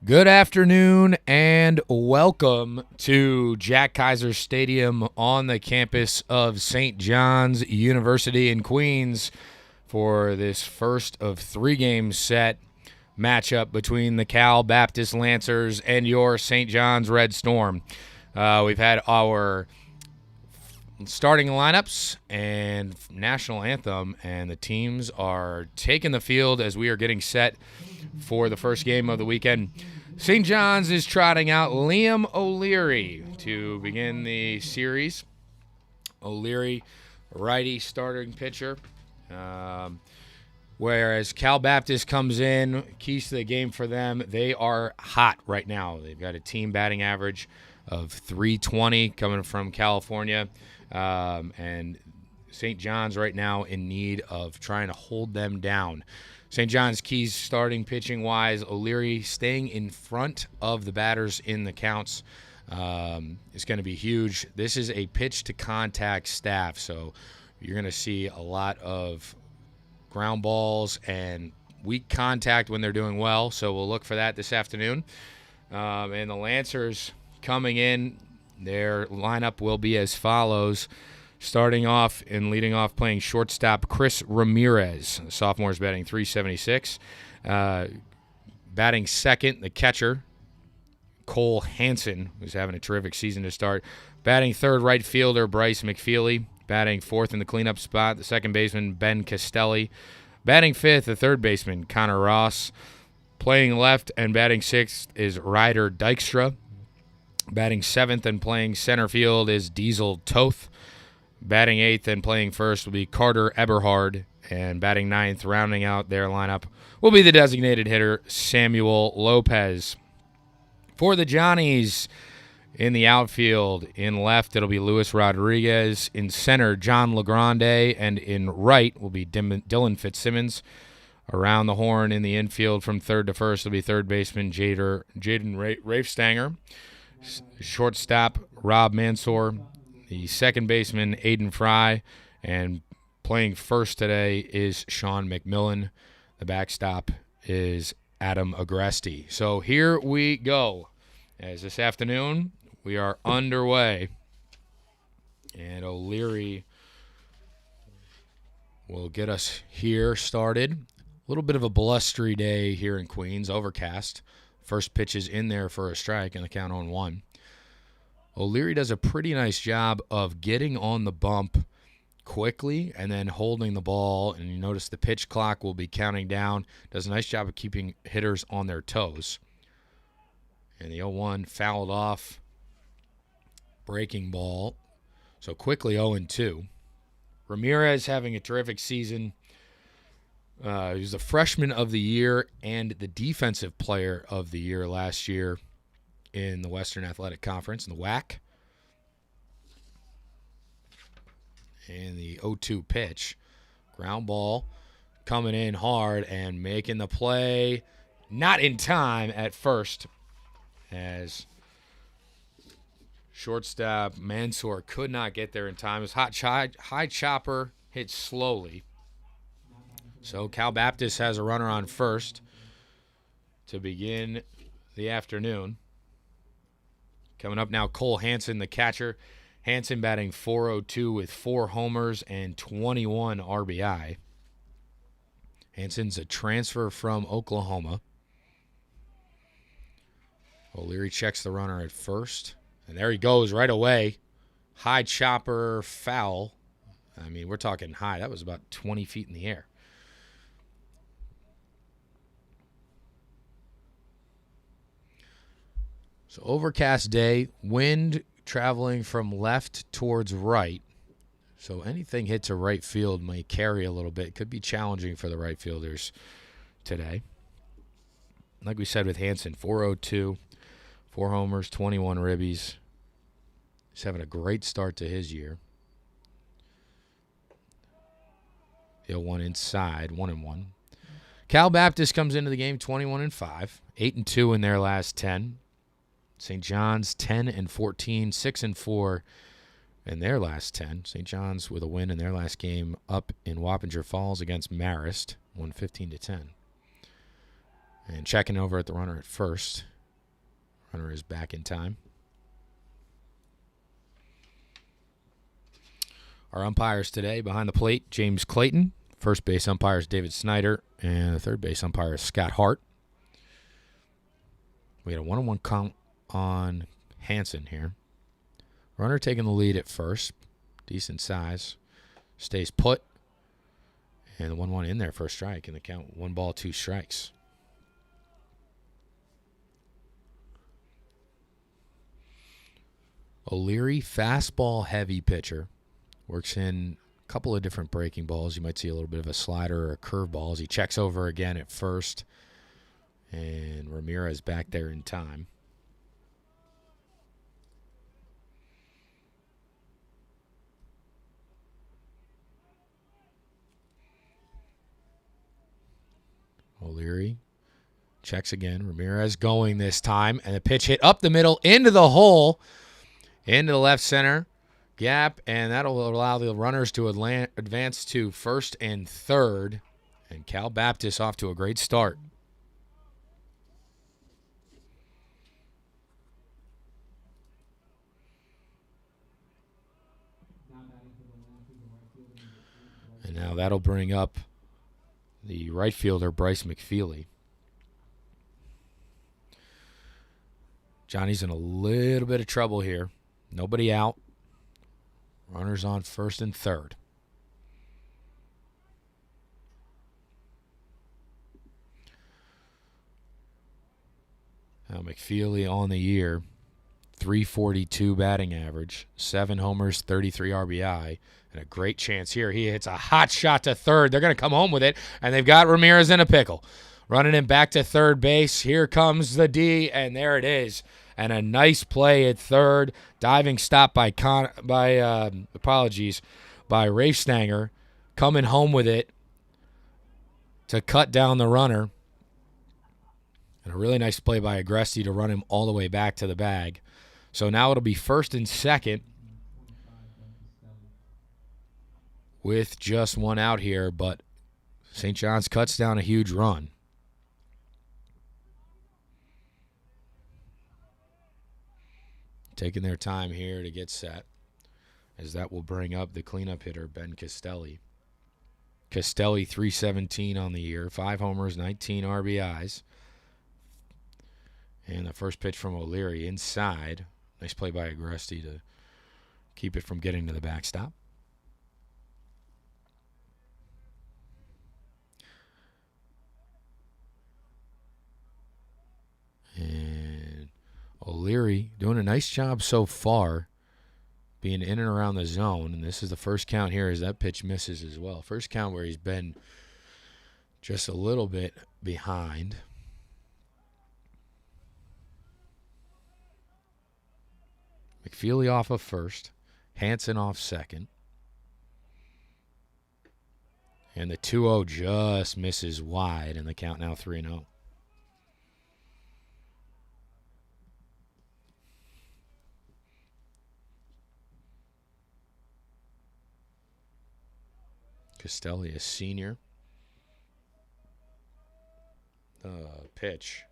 Good afternoon and welcome to Jack Kaiser Stadium on the campus of St. John's University in Queens for this first of 3 game set matchup between the Cal Baptist Lancers and your St. John's Red Storm. We've had our starting lineups and national anthem, and the teams are taking the field as we are getting set for the first game of the weekend. St. John's is trotting out Liam O'Leary to begin the series. O'Leary, righty starting pitcher. Whereas Cal Baptist comes in, keys to the game for them. They are hot right now. They've got a team batting average of 320 coming from California. And St. John's right now in need of trying to hold them down. St. John's keys starting pitching-wise, O'Leary staying in front of the batters in the counts is going to be huge. This is a pitch-to-contact staff, so you're going to see a lot of ground balls and weak contact when they're doing well, so we'll look for that this afternoon. And the Lancers coming in, their lineup will be as follows. Starting off and leading off playing shortstop, Chris Ramirez. The sophomore's batting .376. Batting second, the catcher, Cole Hansen, who's having a terrific season to start. Batting third, right fielder, Bryce McFeely. Batting fourth in the cleanup spot, the second baseman, Ben Castelli. Batting fifth, the third baseman, Connor Ross. Playing left and batting sixth is Ryder Dykstra. Batting seventh and playing center field is Diesel Toth. Batting eighth and playing first will be Carter Eberhard. And batting ninth, rounding out their lineup, will be the designated hitter, Samuel Lopez. For the Johnnies, in the outfield, in left, it'll be Luis Rodriguez. In center, John LaGrande. And in right will be Dylan Fitzsimmons. Around the horn in the infield from third to first will be third baseman Jaden Rafestanger. Shortstop, Rob Mansour. The second baseman, Aiden Fry. And playing first today is Sean McMillan. The backstop is Adam Agresti. So here we go. As this afternoon, we are underway. And O'Leary will get us here started. A little bit of a blustery day here in Queens, overcast. First pitch is in there for a strike and the count on 1. O'Leary does a pretty nice job of getting on the bump quickly and then holding the ball. And you notice the pitch clock will be counting down. Does a nice job of keeping hitters on their toes. And the 0-1 fouled off. Breaking ball. So quickly 0-2. Ramirez having a terrific season. He was the freshman of the year and the defensive player of the year last year in the Western Athletic Conference, in the WAC. And the 0-2 pitch. Ground ball coming in hard and making the play. Not in time at first, as shortstop Mansour could not get there in time. His high chopper hit slowly. So Cal Baptist has a runner on first to begin the afternoon. Coming up now, Cole Hansen, the catcher. Hansen batting .402 with 4 homers and 21 RBI. Hansen's a transfer from Oklahoma. O'Leary checks the runner at first. And there he goes right away. High chopper foul. I mean, we're talking high. That was about 20 feet in the air. So overcast day, wind traveling from left towards right. So anything hit to right field might carry a little bit. Could be challenging for the right fielders today. Like we said with Hansen, .402, 4 homers, 21 ribbies. He's having a great start to his year. The 0-1 inside, 1-1. Cal Baptist comes into the game 21-5, 8-2 in their last 10. St. John's 10-14, 6-4 in their last 10. St. John's with a win in their last game up in Wappinger Falls against Marist, won 15-10. And checking over at the runner at first. Runner is back in time. Our umpires today behind the plate, James Clayton. First base umpire is David Snyder. And the third base umpire is Scott Hart. We had a 1-on-1 count on Hansen here. Runner taking the lead at first. Decent size. Stays put. And the 1-1 in there for a strike. And the count 1 ball, 2 strikes. O'Leary, fastball heavy pitcher. Works in a couple of different breaking balls. You might see a little bit of a slider or a curveball as he checks over again at first. And Ramirez back there in time. O'Leary checks again. Ramirez going this time. And the pitch hit up the middle into the hole. Into the left center gap, and that'll allow the runners to advance to first and third. And Cal Baptist off to a great start. And now that'll bring up the right fielder, Bryce McFeely. Johnny's in a little bit of trouble here. Nobody out. Runners on first and third. Now McFeely on the year, 342 batting average, 7 homers, 33 RBI, and a great chance here. He hits a hot shot to third. They're going to come home with it, and they've got Ramirez in a pickle. Running him back to third base. Here comes the D, and there it is. And a nice play at third. Diving stop by Rafe Stanger. Coming home with it to cut down the runner. And a really nice play by Agresti to run him all the way back to the bag. So now it'll be first and second with just 1 out here. But St. John's cuts down a huge run. Taking their time here to get set, as that will bring up the cleanup hitter, Ben Castelli. Castelli, 317 on the year, 5 homers, 19 RBIs. And the first pitch from O'Leary inside. Nice play by Agresti to keep it from getting to the backstop. And O'Leary doing a nice job so far being in and around the zone. And this is the first count here as that pitch misses as well. First count where he's been just a little bit behind. McFeely off of first. Hansen off second. And the 2-0 just misses wide, and the count now 3-0. Castelli, a senior. Pitch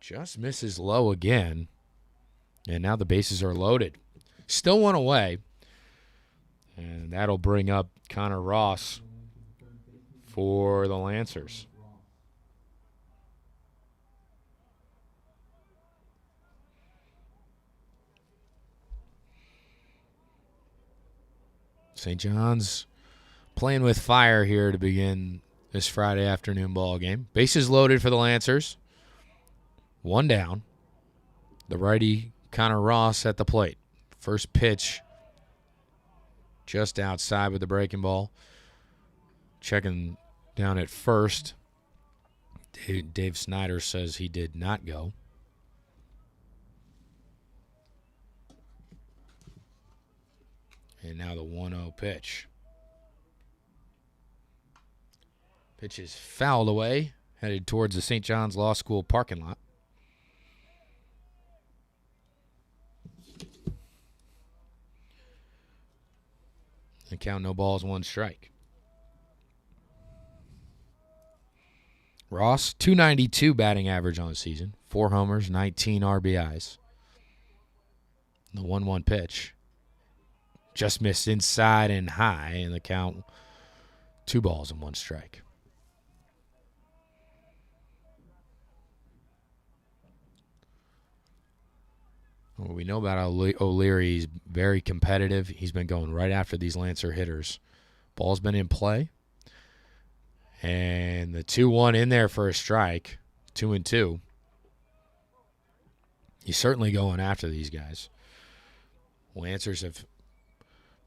just misses low again. And now the bases are loaded. Still 1 away. And that'll bring up Connor Ross for the Lancers. St. John's playing with fire here to begin this Friday afternoon ball game. Bases loaded for the Lancers. 1 down. The righty Connor Ross at the plate. First pitch just outside with the breaking ball. Checking down at first. Dave Snyder says he did not go. And now the 1-0 pitch. Pitch is fouled away, headed towards the St. John's Law School parking lot. And count, no balls, 1 strike. Ross, 292 batting average on the season. 4 homers, 19 RBIs. The 1-1 pitch. Just missed inside and high, and the count 2 balls and 1 strike. What we know about O'Leary, he's very competitive. He's been going right after these Lancer hitters. Ball's been in play. And the 2-1 in there for a strike. 2-2. He's certainly going after these guys. Lancers have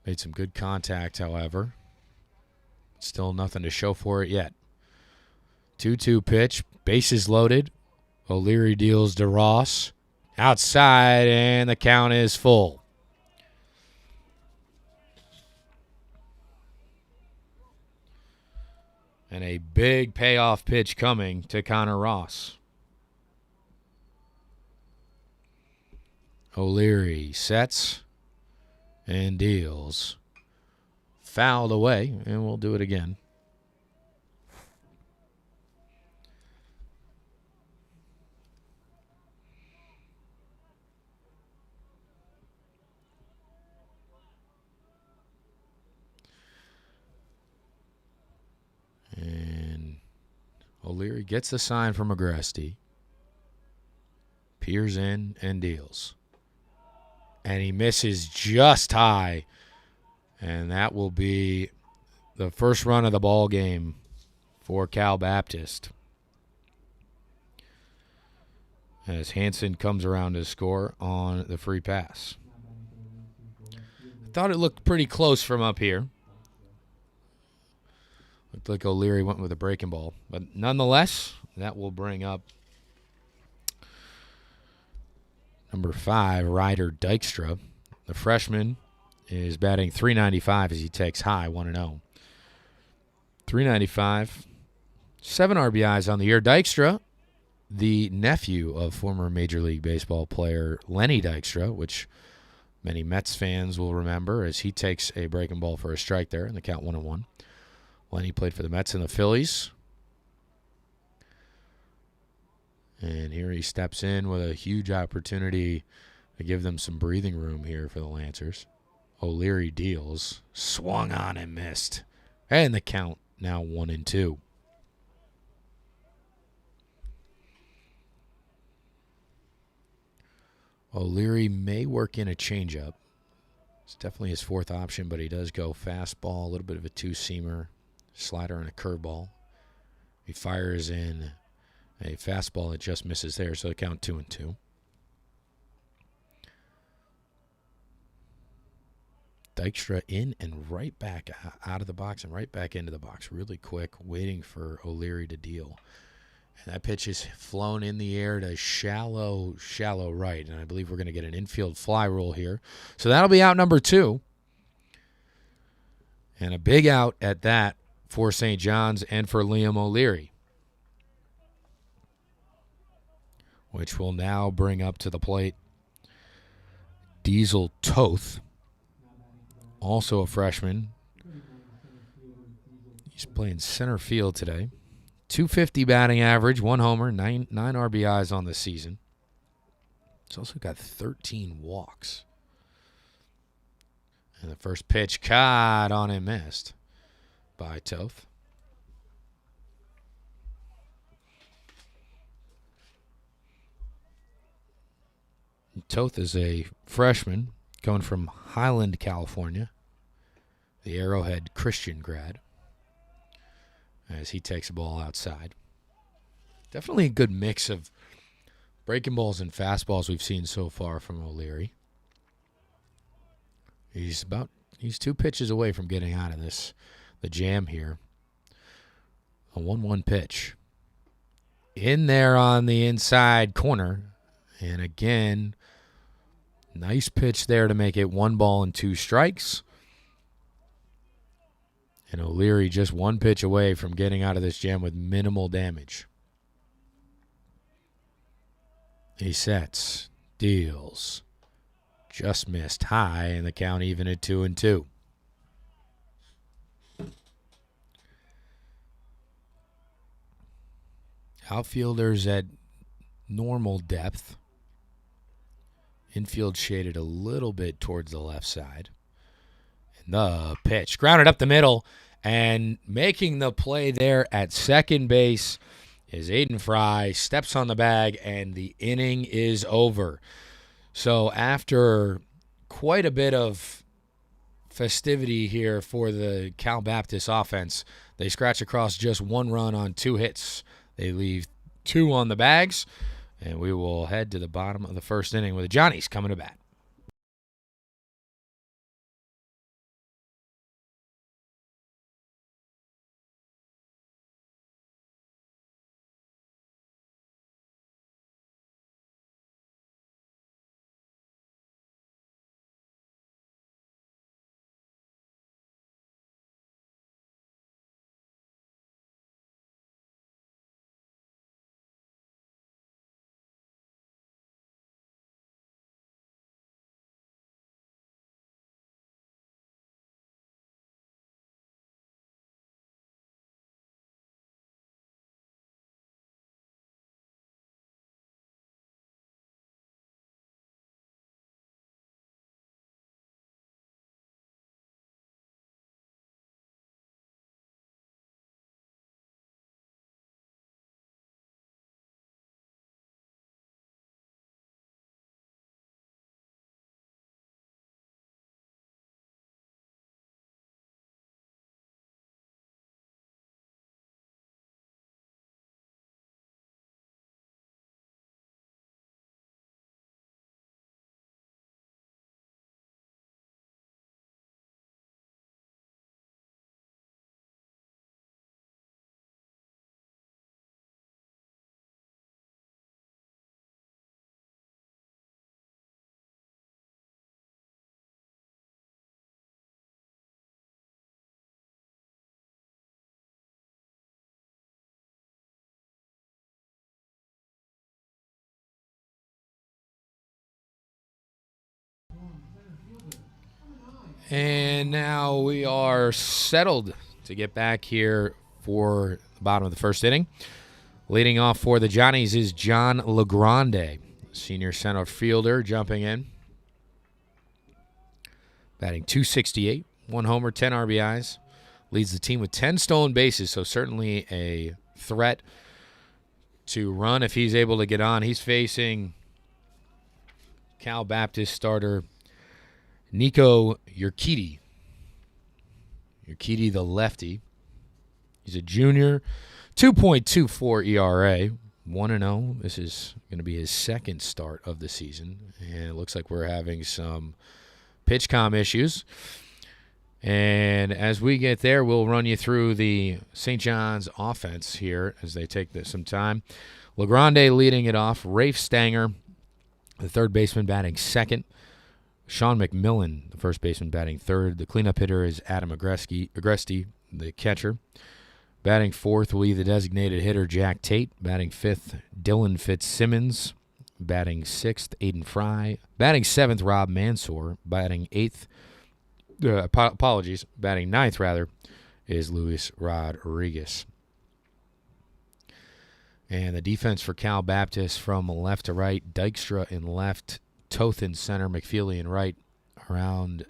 made some good contact, however. Still nothing to show for it yet. 2-2 pitch. Bases loaded. O'Leary deals to Ross. Outside, and the count is full. And a big payoff pitch coming to Connor Ross. O'Leary sets and deals. Fouled away, and we'll do it again. And O'Leary gets the sign from Agresti. Peers in and deals. And he misses just high. And that will be the first run of the ball game for Cal Baptist. As Hansen comes around to score on the free pass. I thought it looked pretty close from up here. Looked like O'Leary went with a breaking ball. But nonetheless, that will bring up number 5, Ryder Dykstra. The freshman is batting .395 as he takes high 1-0. .395, 7 RBIs on the year. Dykstra, the nephew of former Major League Baseball player Lenny Dykstra, which many Mets fans will remember as he takes a breaking ball for a strike there in the count 1-1. Lenny played for the Mets and the Phillies. And here he steps in with a huge opportunity to give them some breathing room here for the Lancers. O'Leary deals, swung on and missed. And the count now 1-2. O'Leary may work in a changeup. It's definitely his 4th option, but he does go fastball, a little bit of a 2-seamer, slider, and a curveball. He fires in a fastball that just misses there, so the count 2-2. Dykstra in and right back out of the box and right back into the box really quick, waiting for O'Leary to deal. And that pitch is flown in the air to shallow right. And I believe we're going to get an infield fly roll here. So that'll be out number 2. And a big out at that for St. John's and for Liam O'Leary, which will now bring up to the plate Diesel Toth, also a freshman. He's playing center field today. .250 batting average, 1 homer, 9 RBIs on the season. He's also got 13 walks. And the first pitch caught on and missed by Toth. Toth is a freshman going from Highland, California, the Arrowhead Christian grad, as he takes the ball outside. Definitely a good mix of breaking balls and fastballs we've seen so far from O'Leary. He's 2 pitches away from getting out of the jam here. A 1-1 pitch. In there on the inside corner. And again, nice pitch there to make it 1 ball and 2 strikes. And O'Leary just 1 pitch away from getting out of this jam with minimal damage. He sets, deals, just missed high, and the count even at 2-2. Outfielders at normal depth. Infield shaded a little bit towards the left side. And the pitch. Grounded up the middle. And making the play there at second base is Aiden Fry. Steps on the bag, and the inning is over. So after quite a bit of festivity here for the Cal Baptist offense, they scratch across just 1 run on 2 hits. They leave 2 on the bags, and we will head to the bottom of the first inning with the Johnnies coming to bat. And now we are settled to get back here for the bottom of the first inning. Leading off for the Johnnies is John LeGrande, senior center fielder, jumping in. Batting .268, 1 homer, 10 RBIs. Leads the team with 10 stolen bases, so certainly a threat to run if he's able to get on. He's facing Cal Baptist starter Nico Urquidy. Urquidy, the lefty. He's a junior, 2.24 ERA, 1-0. This is going to be his second start of the season, and it looks like we're having some pitch comm issues. And as we get there, we'll run you through the St. John's offense here as they take some time. LeGrande leading it off. Rafe Stanger, the third baseman, batting second. Sean McMillan, the first baseman, batting third. The cleanup hitter is Adam Agresti, the catcher. Batting fourth will be the designated hitter, Jack Tate. Batting fifth, Dylan Fitzsimmons. Batting sixth, Aiden Fry. Batting seventh, Rob Mansour. Batting batting ninth, is Luis Rodriguez. And the defense for Cal Baptist from left to right, Dykstra in left, Toth in center, McFeely in right. Around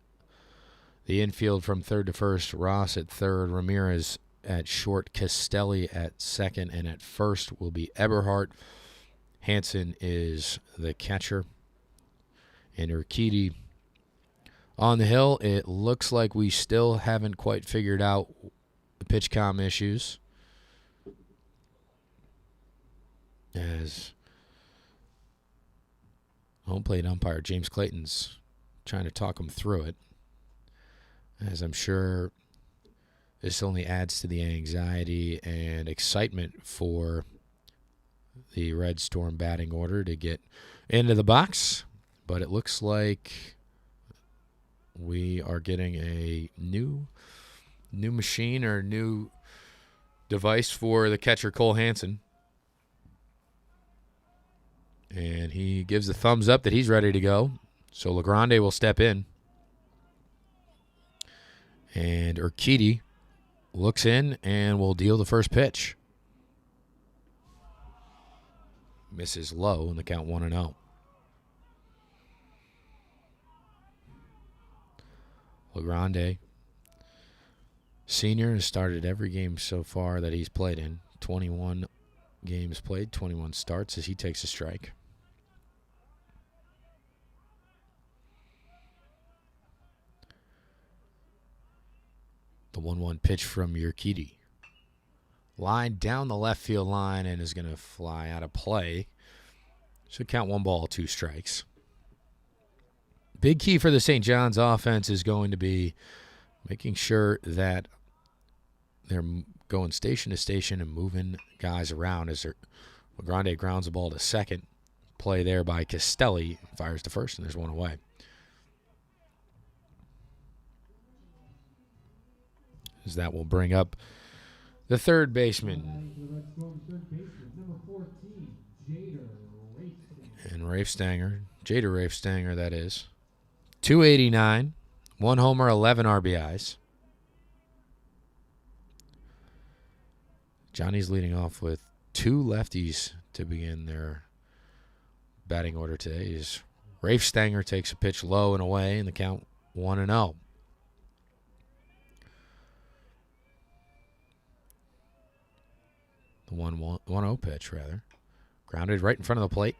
the infield from third to first, Ross at third, Ramirez at short, Castelli at second, and at first will be Eberhardt. Hansen is the catcher. And Urquidy on the hill. It looks like we still haven't quite figured out the pitch comm issues, as home plate umpire James Clayton's trying to talk him through it, as I'm sure this only adds to the anxiety and excitement for the Red Storm batting order to get into the box. But it looks like we are getting a new machine or new device for the catcher, Cole Hansen. And he gives a thumbs up that he's ready to go. So LeGrande will step in. And Urquidy looks in and will deal the first pitch. misses low in the count 1-0. LeGrande, senior, has started every game so far that he's played in. 21 games played, 21 starts as he takes a strike. The 1-1 pitch from Urquidy. Line down the left field line and is going to fly out of play. Should count 1 ball, 2 strikes. Big key for the St. John's offense is going to be making sure that they're going station to station and moving guys around as LeGrande grounds the ball to second. Play there by Castelli. Fires to first, and there's 1 away. As that will bring up the third baseman. And Rafe Stanger. Jader Rafe Stanger, that is. 289, 1 homer, 11 RBIs. Johnny's leading off with 2 lefties to begin their batting order today. Is Rafe Stanger takes a pitch low and away in the count 1-0. The 1-0 pitch, rather. Grounded right in front of the plate.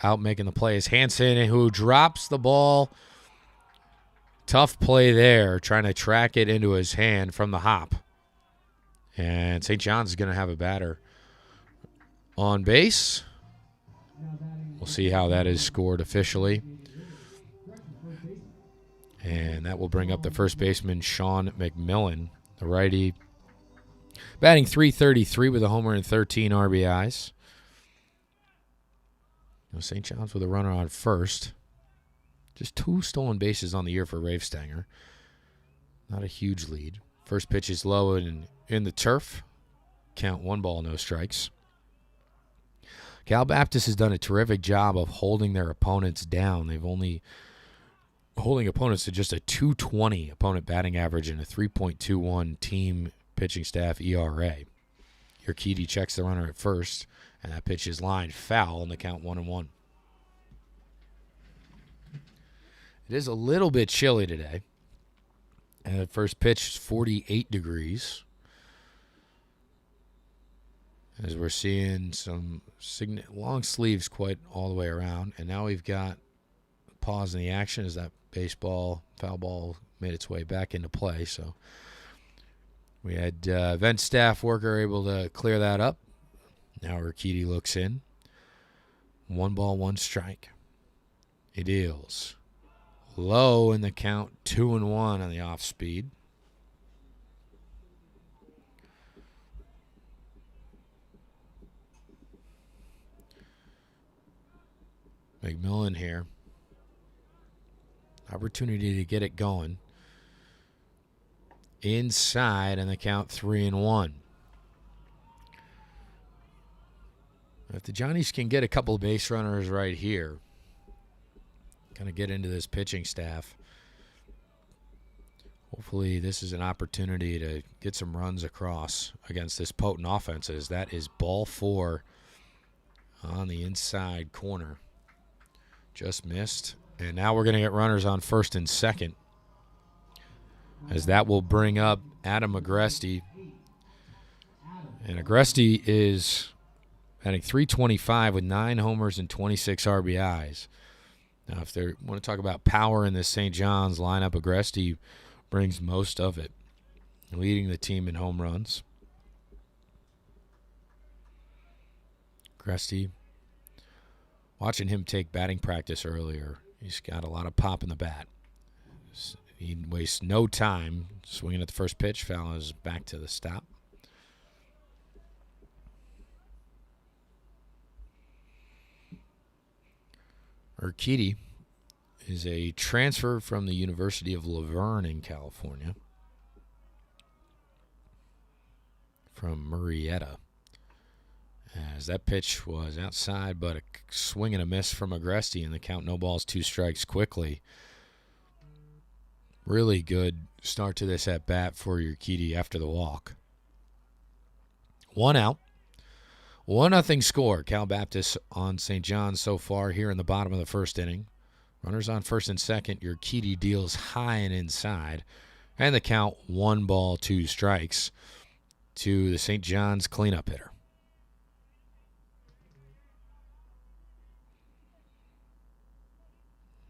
Out making the play is Hansen, who drops the ball. Tough play there, trying to track it into his hand from the hop. And St. John's is going to have a batter on base. We'll see how that is scored officially. And that will bring up the first baseman, Sean McMillan, the righty. Batting .333 with a homer and 13 RBIs. St. John's with a runner on first. Just 2 stolen bases on the year for Rafe Stanger. Not a huge lead. First pitch is low and in the turf. Count 1 ball, no strikes. Cal Baptist has done a terrific job of holding their opponents down. They've only holding opponents to just a .220 opponent batting average and a 3.21 team pitching staff ERA. Urquidy checks the runner at first, and that pitch is lined foul in the count 1-1. It is a little bit chilly today. And the first pitch is 48 degrees. As we're seeing some long sleeves quite all the way around. And now we've got a pause in the action as that foul ball made its way back into play. So we had event staff worker able to clear that up. Now Urquidy looks in. 1 ball, 1 strike. It deals low in the count, 2-1 on the off speed. McMillan here. Opportunity to get it going. Inside and the count 3-1. If the Johnnies can get a couple of base runners right here, kind of get into this pitching staff, hopefully this is an opportunity to get some runs across against this potent offense. As that is ball 4 on the inside corner. Just missed. And now we're going to get runners on first and second, as that will bring up Adam Agresti. And Agresti is batting .325 with 9 homers and 26 RBIs. Now, if they want to talk about power in this St. John's lineup, Agresti brings most of it, leading the team in home runs. Agresti, watching him take batting practice earlier, he's got a lot of pop in the bat. He wastes no time swinging at the first pitch. Foul is back to the stop. Urquidy is a transfer from the University of Laverne in California, from Murrieta. As that pitch was outside, but a swing and a miss from Agresti, and the count no balls, 2 strikes quickly. Really good start to this at bat for Urquidy after the walk. 1 out. 1-0 score. Cal Baptist on St. John's so far here in the bottom of the first inning. Runners on first and second. Urquidy deals high and inside. And the count 1 ball, 2 strikes to the St. John's cleanup hitter.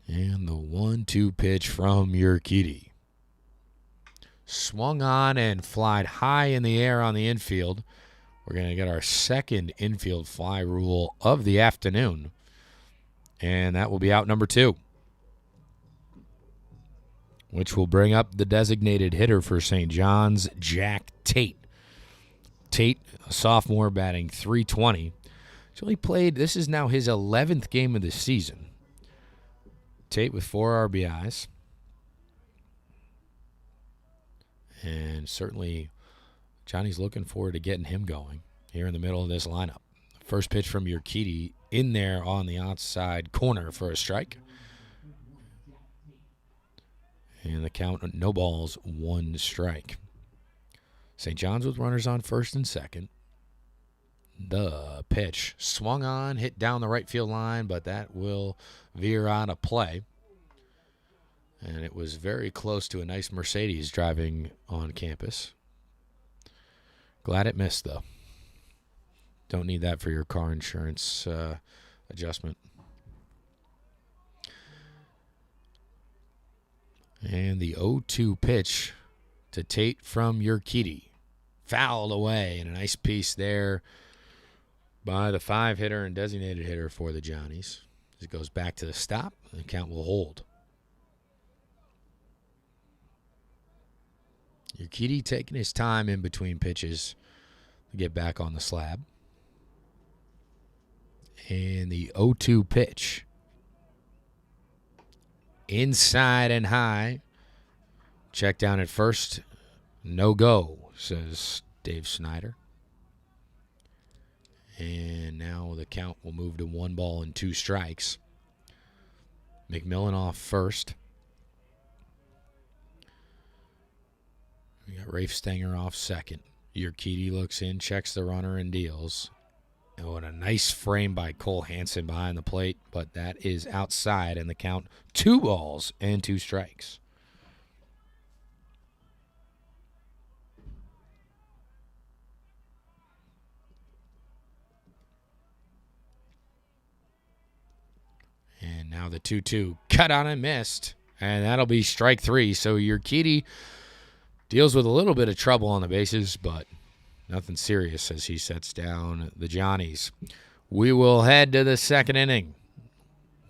And the 1-2 pitch from Urquidy. Swung on and flied high in the air on the infield. We're going to get our second infield fly rule of the afternoon. And that will be out number 2, which will bring up the designated hitter for St. John's, Jack Tate. Tate, a sophomore, batting .320. So he played, this is now his 11th game of the season. Tate with 4 RBIs. And certainly Johnny's looking forward to getting him going here in the middle of this lineup. First pitch from Urquidy in there on the outside corner for a strike. And the count, no balls, 1 strike. St. John's with runners on first and second. The pitch swung on, hit down the right field line, but that will veer out of play. And it was very close to a nice Mercedes driving on campus. Glad it missed, though. Don't need that for your car insurance adjustment. And the 0-2 pitch to Tate from Urquidy. Fouled away, and a nice piece there by the 5-hitter and designated hitter for the Johnnies. As it goes back to the stop, the count will hold. Urquidy taking his time in between pitches to get back on the slab. And the 0-2 pitch. Inside and high. Check down at first. No go, says Dave Snyder. And now the count will move to 1 ball and 2 strikes. McMillan off first. We got Rafe Stenger off second. Urquidy looks in, checks the runner, and deals. Oh, and a nice frame by Cole Hansen behind the plate, but that is outside, and the count 2 balls and 2 strikes. And now the 2-2 cut on and missed, and that'll be strike 3. So Urquidy deals with a little bit of trouble on the bases, but nothing serious as he sets down the Johnnies. We will head to the second inning.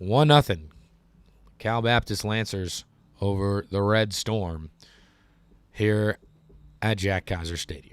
1-0. Cal Baptist Lancers over the Red Storm here at Jack Kaiser Stadium.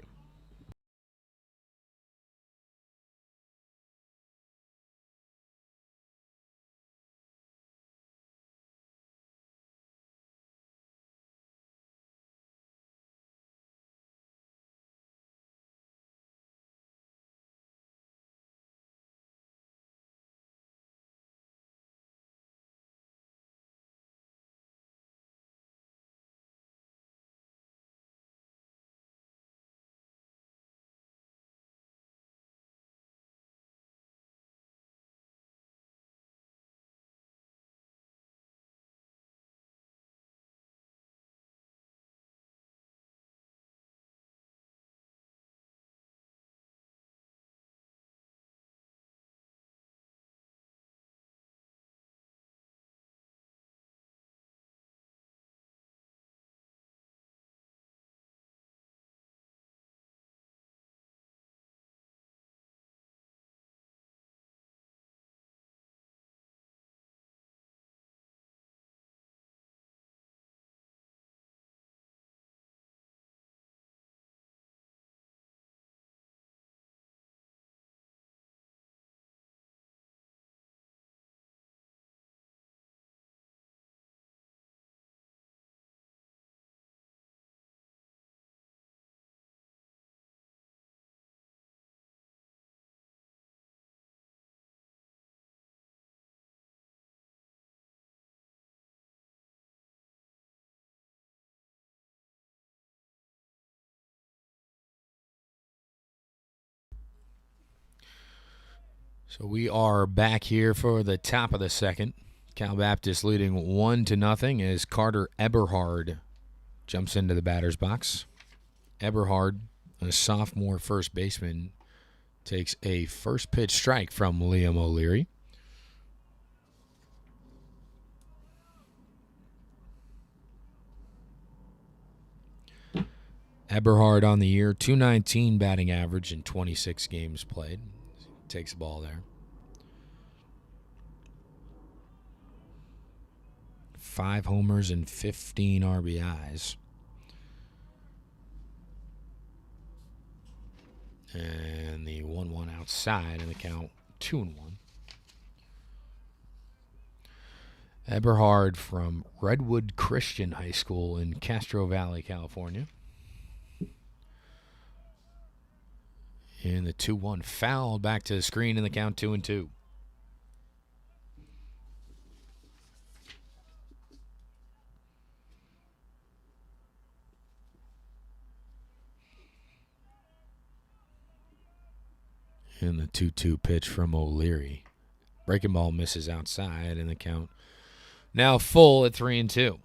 So we are back here for the top of the second. Cal Baptist leading 1-0 as Carter Eberhard jumps into the batter's box. Eberhard, a sophomore first baseman, takes a first pitch strike from Liam O'Leary. Eberhard on the year, .219 batting average in 26 games played. Takes the ball there. 5 homers and 15 RBIs. And the 1-1 outside, and the count 2-1. Eberhard from Redwood Christian High School in Castro Valley, California. And the 2-1 foul back to the screen, and the count 2-2. And the 2-2 pitch from O'Leary. Breaking ball misses outside, and the count now full at 3-2.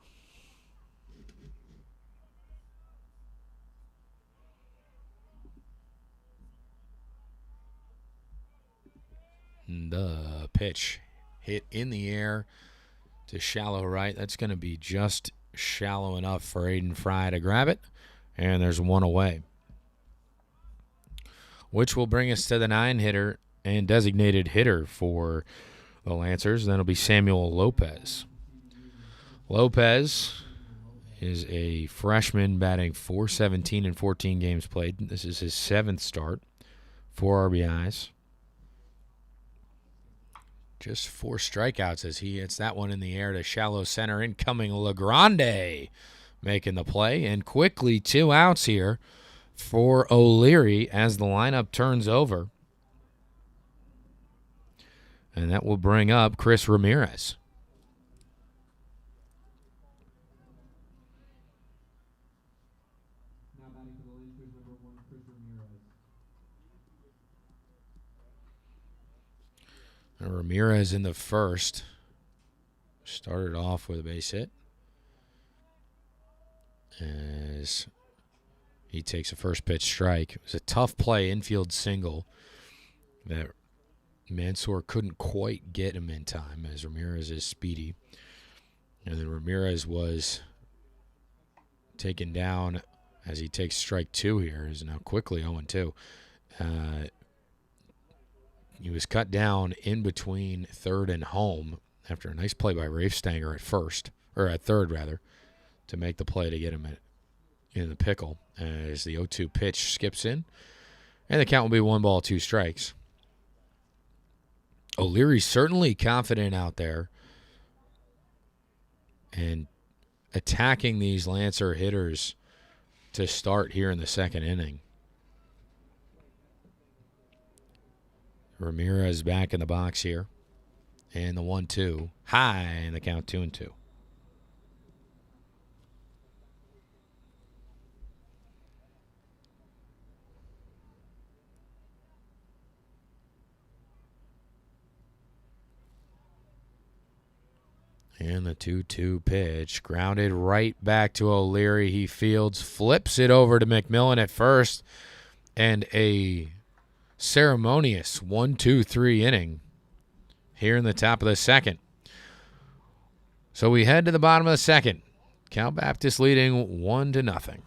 The pitch hit in the air to shallow right. That's going to be just shallow enough for Aiden Fry to grab it. And there's one away, which will bring us to the 9-hitter and designated hitter for the Lancers. That'll be Samuel Lopez. Lopez is a freshman batting .417 in 14 games played. This is his 7th start. 4 RBIs. Just 4 strikeouts as he hits that one in the air to shallow center. Incoming LeGrande making the play. And quickly 2 outs here for O'Leary as the lineup turns over. And that will bring up Chris Ramirez. Ramirez in the first started off with a base hit as he takes a first pitch strike. It was a tough play, infield single that Mansour couldn't quite get him in time as Ramirez is speedy. And then Ramirez was taken down as he takes strike 2 here. Is now quickly 0-2. He was cut down in between third and home after a nice play by Rafe Stanger at third rather, to make the play to get him in the pickle as the 0-2 pitch skips in. And the count will be 1 ball, 2 strikes. O'Leary's certainly confident out there and attacking these Lancer hitters to start here in the second inning. Ramirez back in the box here. And the 1-2 high, and the count 2-2. And the 2-2 pitch grounded right back to O'Leary. He fields, flips it over to McMillan at first, and a ceremonious 1-2-3 inning here in the top of the second. So we head to the bottom of the second. Cal Baptist leading 1-0.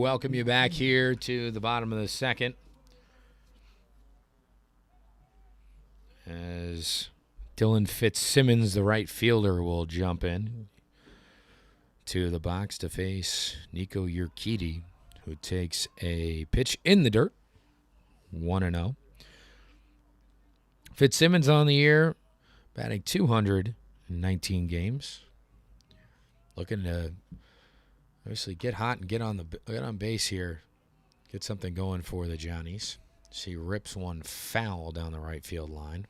welcome you back here to the bottom of the second. As Dylan Fitzsimmons, the right fielder, will jump in to the box to face Nico Urquidy, who takes a pitch in the dirt, 1-0. Fitzsimmons on the year, batting 219 games. Looking to obviously get hot and get on base here. Get something going for the Johnnies. She rips one foul down the right field line.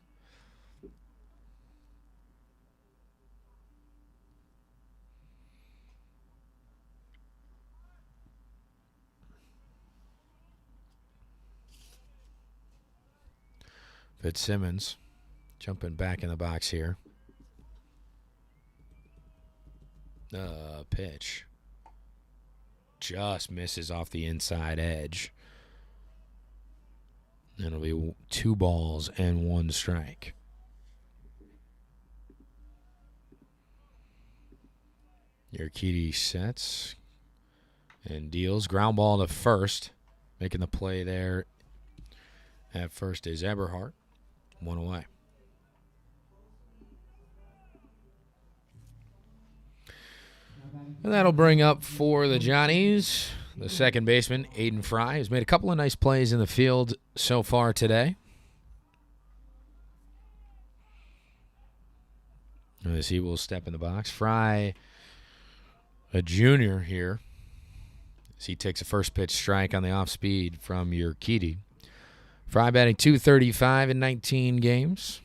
Fitzsimmons jumping back in the box here. Pitch. Just misses off the inside edge. And it'll be 2 balls and 1 strike. Urquidy sets and deals. Ground ball to first. Making the play there at first is Eberhardt. 1 away. And that'll bring up for the Johnnies the second baseman, Aiden Fry, has made a couple of nice plays in the field so far today. As he will step in the box. Fry, a junior here, as he takes a first pitch strike on the off speed from Urquidy. Fry batting .235 in 19 games.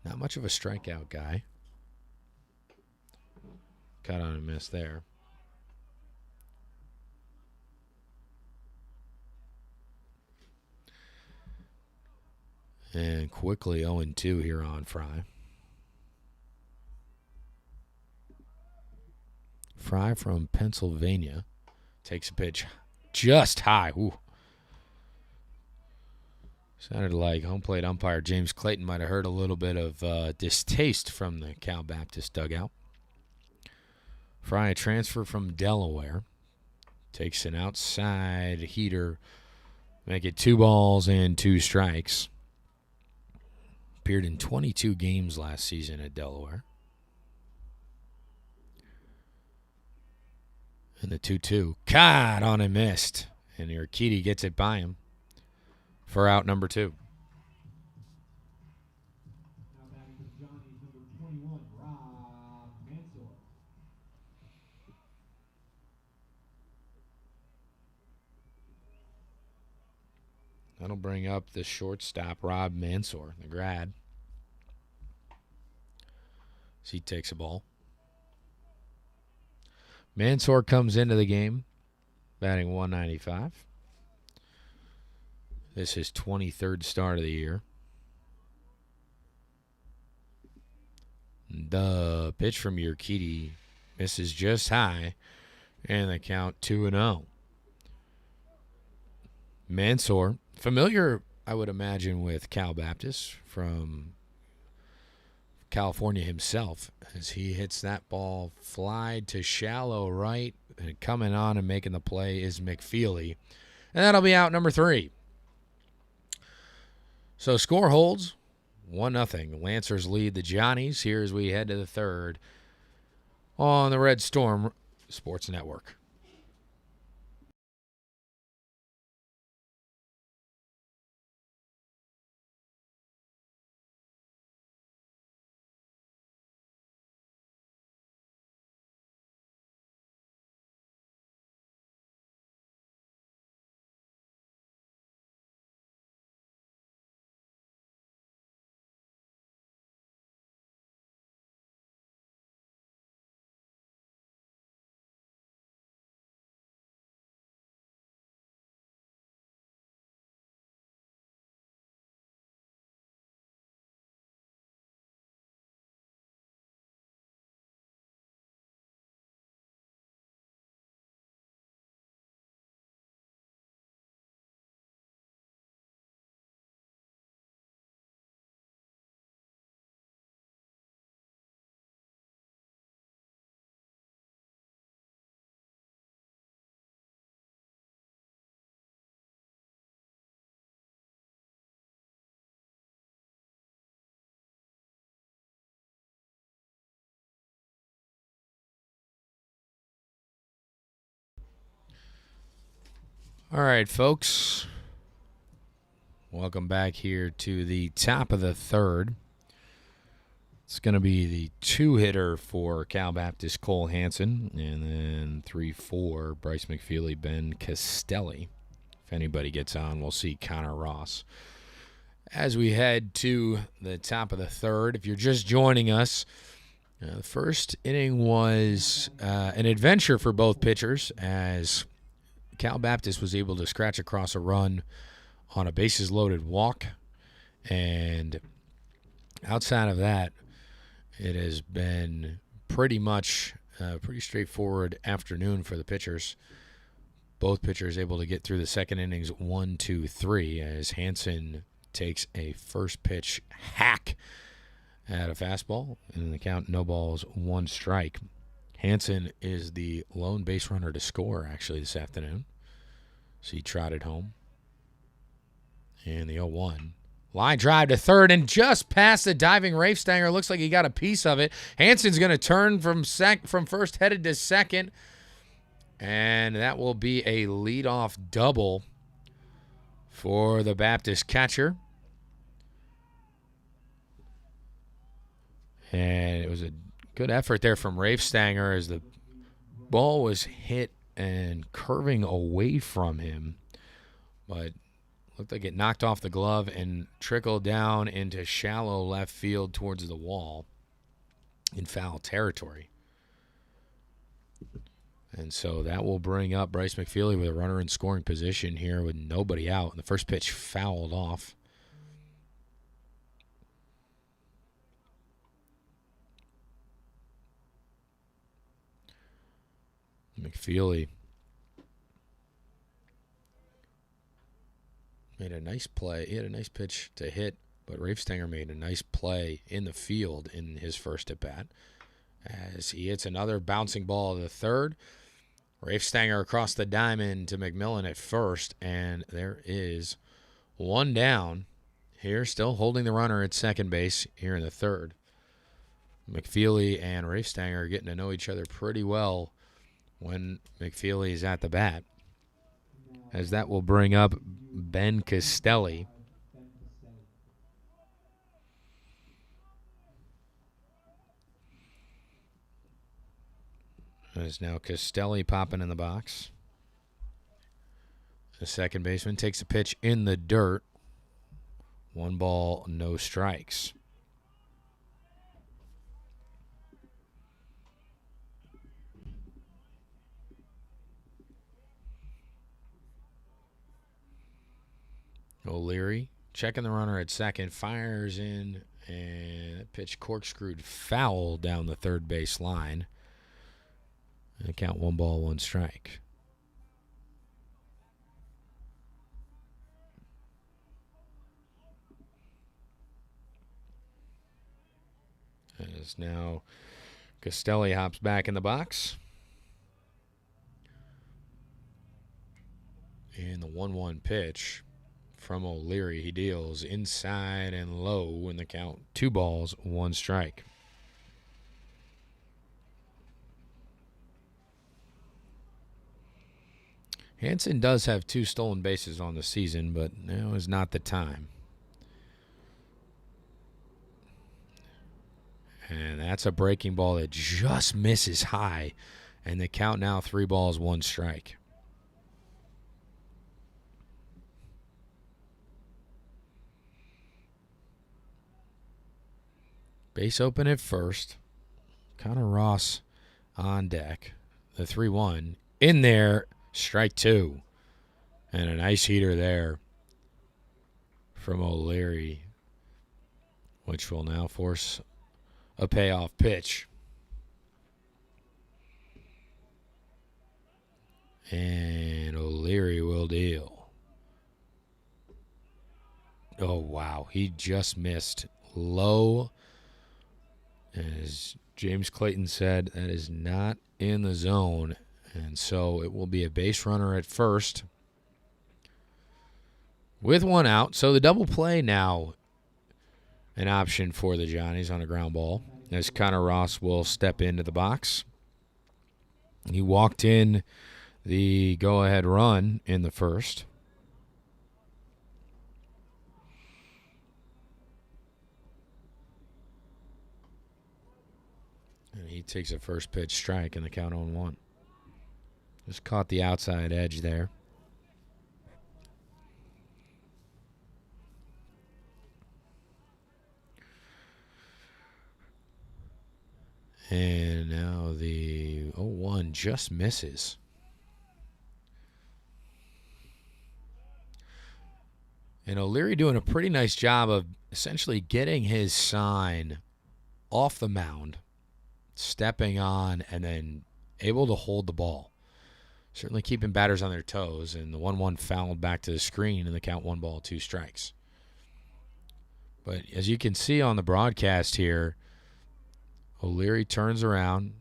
Not much of a strikeout guy. Cut on a miss there. And quickly 0-2 here on Fry. Fry from Pennsylvania takes a pitch just high. Ooh. Sounded like home plate umpire James Clayton might have heard a little bit of distaste from the Cal Baptist dugout. Fry, a transfer from Delaware, takes an outside heater, make it 2 balls and 2 strikes. Appeared in 22 games last season at Delaware. And the 2-2. Caught on and missed. And Urquidy gets it by him for out number 2. That'll bring up the shortstop, Rob Mansour, the grad. So he takes a ball. Mansour comes into the game, batting .195. This is his 23rd start of the year. The pitch from Urquidy misses just high, and the count 2-0. Mansour, familiar, I would imagine, with Cal Baptist from California himself, as he hits that ball fly to shallow right, and coming on and making the play is McFeely. And that'll be out number 3. So score holds 1-0. Lancers lead the Johnnies here as we head to the third on the Red Storm Sports Network. All right, folks. Welcome back here to the top of the third. It's going to be the two-hitter for Cal Baptist, Cole Hansen, and then 3-4, Bryce McFeely, Ben Castelli. If anybody gets on, we'll see Connor Ross. As we head to the top of the third, if you're just joining us, the first inning was an adventure for both pitchers as Cal Baptist was able to scratch across a run on a bases-loaded walk. And outside of that, it has been pretty much a pretty straightforward afternoon for the pitchers. Both pitchers able to get through the second innings 1, 2, 3 as Hansen takes a first pitch hack at a fastball. And in the count, no balls, 1 strike. Hansen is the lone base runner to score, actually, this afternoon. So he trotted home. And the 0-1. Line drive to third and just past the diving Rafe Stanger. Looks like he got a piece of it. Hansen's going to turn from first headed to second. And that will be a leadoff double for the Baptist catcher. And it was a good effort there from Rafe Stanger as the ball was hit and curving away from him. But looked like it knocked off the glove and trickled down into shallow left field towards the wall in foul territory. And so that will bring up Bryce McFeely with a runner in scoring position here with nobody out. And the first pitch fouled off. McFeely made a nice play. He had a nice pitch to hit, but Rafe Stanger made a nice play in the field in his first at-bat as he hits another bouncing ball to the third. Rafe Stanger across the diamond to McMillan at first, and there is one down here, still holding the runner at second base here in the third. McFeely and Rafe Stanger are getting to know each other pretty well when McFeely is at the bat, as that will bring up Ben Castelli. There's now Castelli popping in the box. The second baseman takes a pitch in the dirt. 1 ball, no strikes. O'Leary checking the runner at second, fires in, and that pitch corkscrewed foul down the third base line. And count 1 ball, 1 strike. As now Castelli hops back in the box. And the 1-1 pitch from O'Leary. He deals inside and low in the count. 2 balls, 1 strike. Hansen does have 2 stolen bases on the season, but now is not the time. And that's a breaking ball that just misses high. And the count now 3 balls, 1 strike. Base open at first. Connor Ross on deck. The 3-1. In there. Strike 2. And a nice heater there from O'Leary, which will now force a payoff pitch. And O'Leary will deal. Oh, wow. He just missed low. As James Clayton said, that is not in the zone. And so it will be a base runner at first with 1 out. So the double play now an option for the Johnnies on a ground ball as Connor Ross will step into the box. He walked in the go-ahead run in the first. And he takes a first pitch strike and the count on 1. Just caught the outside edge there. And now the 0-1 just misses. And O'Leary doing a pretty nice job of essentially getting his sign off the mound, stepping on, and then able to hold the ball. Certainly keeping batters on their toes, and the 1-1 fouled back to the screen, and the count 1 ball, 2 strikes. But as you can see on the broadcast here, O'Leary turns around.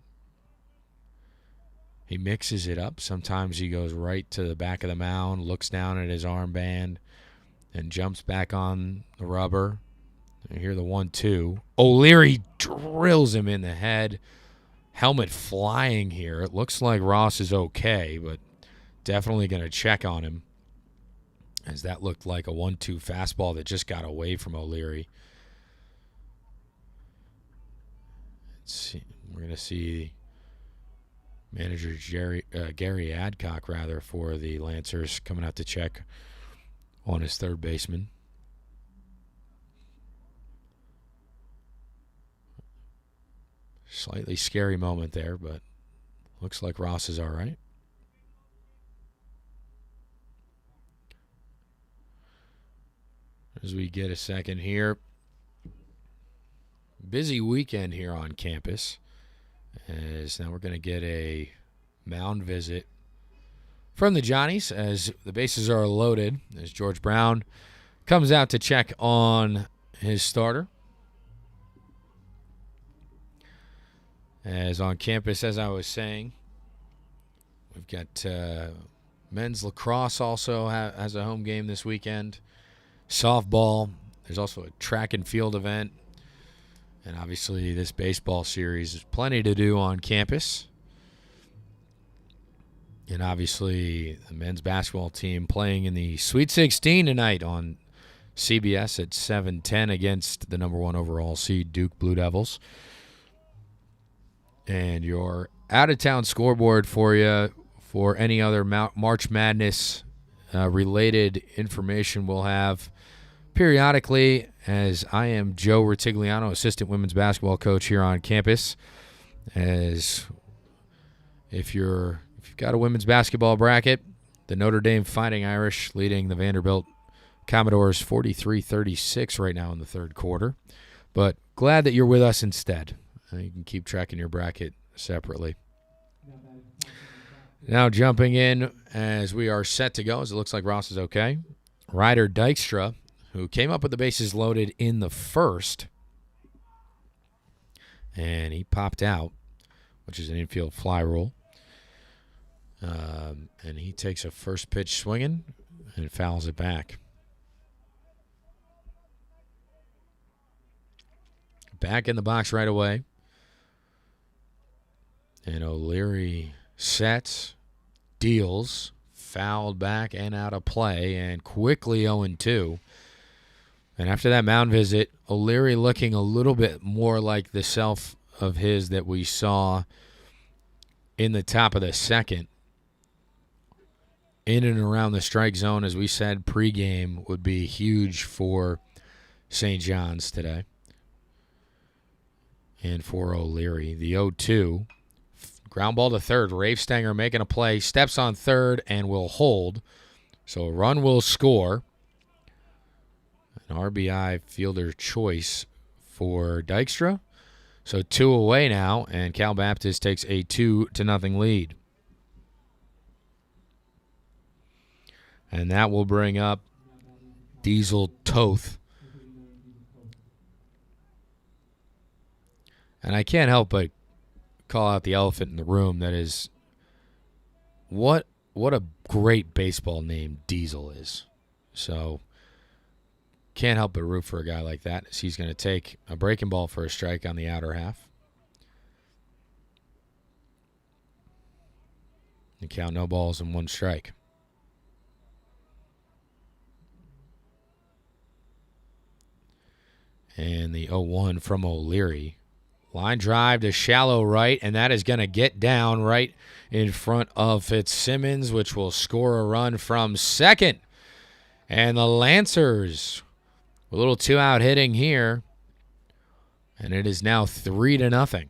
He mixes it up. Sometimes he goes right to the back of the mound, looks down at his armband, and jumps back on the rubber. And here the 1-2. O'Leary drills him in the head. Helmet flying here. It looks like Ross is okay, but definitely going to check on him, as that looked like a 1-2 fastball that just got away from O'Leary. We're going to see manager Gary Adcock, for the Lancers coming out to check on his third baseman. Slightly scary moment there, but looks like Ross is all right. As we get a second here. Busy weekend here on campus, as now we're going to get a mound visit from the Johnnies as the bases are loaded, as George Brown comes out to check on his starter. As on campus, as I was saying, we've got men's lacrosse also has a home game this weekend. Softball. There's also a track and field event. And obviously this baseball series, there's plenty to do on campus. And obviously the men's basketball team playing in the Sweet 16 tonight on CBS at 7:10 against the number 1 overall seed Duke Blue Devils. And your out-of-town scoreboard for you for any other March Madness related information we'll have periodically, as I am Joe Ritigliano, assistant women's basketball coach here on campus. As if you've got a women's basketball bracket, the Notre Dame Fighting Irish leading the Vanderbilt Commodores 43-36 right now in the third quarter. But glad that you're with us instead. You can keep tracking your bracket separately. Now jumping in as we are set to go, as it looks like Ross is okay. Ryder Dykstra, who came up with the bases loaded in the first, and he popped out, which is an infield fly rule. And he takes a first pitch swinging and fouls it back. Back in the box right away. And O'Leary sets, deals, fouled back and out of play, and quickly 0-2. And after that mound visit, O'Leary looking a little bit more like the self of his that we saw in the top of the second. In and around the strike zone, as we said pregame, would be huge for St. John's today. And for O'Leary, the 0-2. Ground ball to third. Rafe Stenger making a play. Steps on third and will hold. So a run will score. An RBI fielder choice for Dykstra. So 2 away now, and Cal Baptist takes a 2-0 lead. And that will bring up Diesel Toth. And I can't help but call out the elephant in the room. That is, what a great baseball name Diesel is. So can't help but root for a guy like that, as he's going to take a breaking ball for a strike on the outer half. The count, no balls and 1 strike. And the 0-1 from O'Leary. Line drive to shallow right, and that is going to get down right in front of Fitzsimmons, which will score a run from second. And the Lancers, a little 2-out hitting here, and it is now 3-0.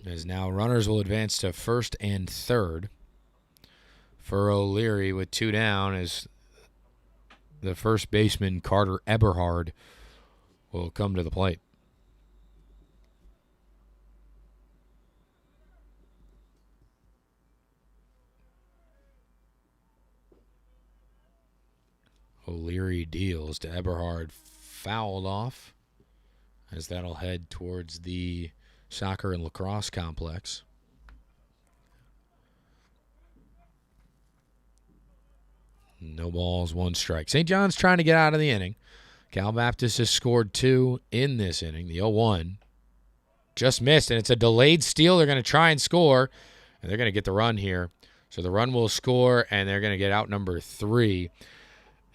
As now runners will advance to first and third. For O'Leary with 2 down as the first baseman, Carter Eberhard, will come to the plate. O'Leary deals to Eberhard, fouled off, as that'll head towards the soccer and lacrosse complex. No balls, 1 strike. St. John's trying to get out of the inning. Cal Baptist has scored 2 in this inning. The 0-1 just missed, and it's a delayed steal. They're going to try and score, and they're going to get the run here. So the run will score, and they're going to get out number 3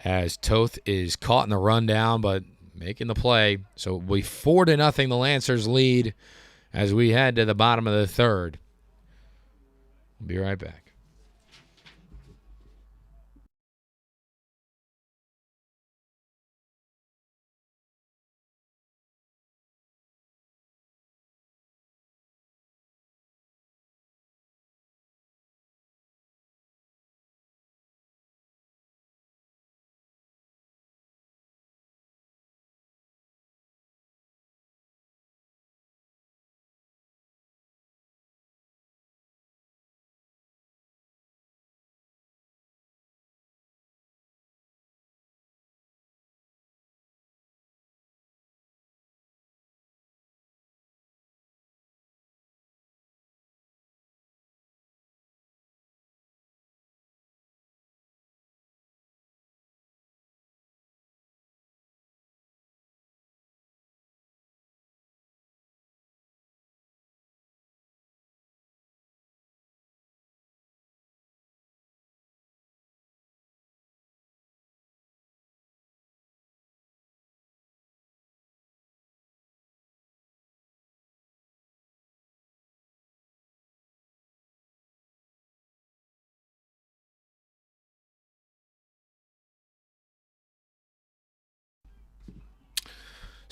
as Toth is caught in the rundown, but making the play. So it'll be 4-0. The Lancers lead as we head to the bottom of the third. We'll be right back.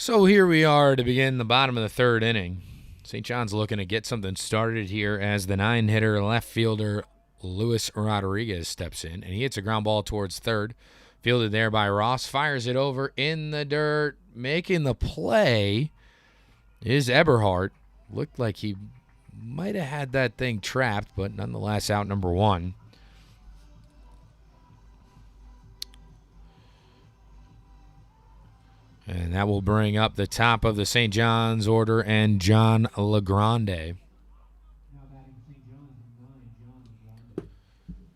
So here we are to begin the bottom of the third inning. St. John's looking to get something started here as the 9-hitter left fielder Luis Rodriguez steps in, and he hits a ground ball towards third. Fielded there by Ross, fires it over in the dirt. Making the play is Eberhard. Looked like he might have had that thing trapped, but nonetheless out number 1. And that will bring up the top of the St. John's order and John LeGrande.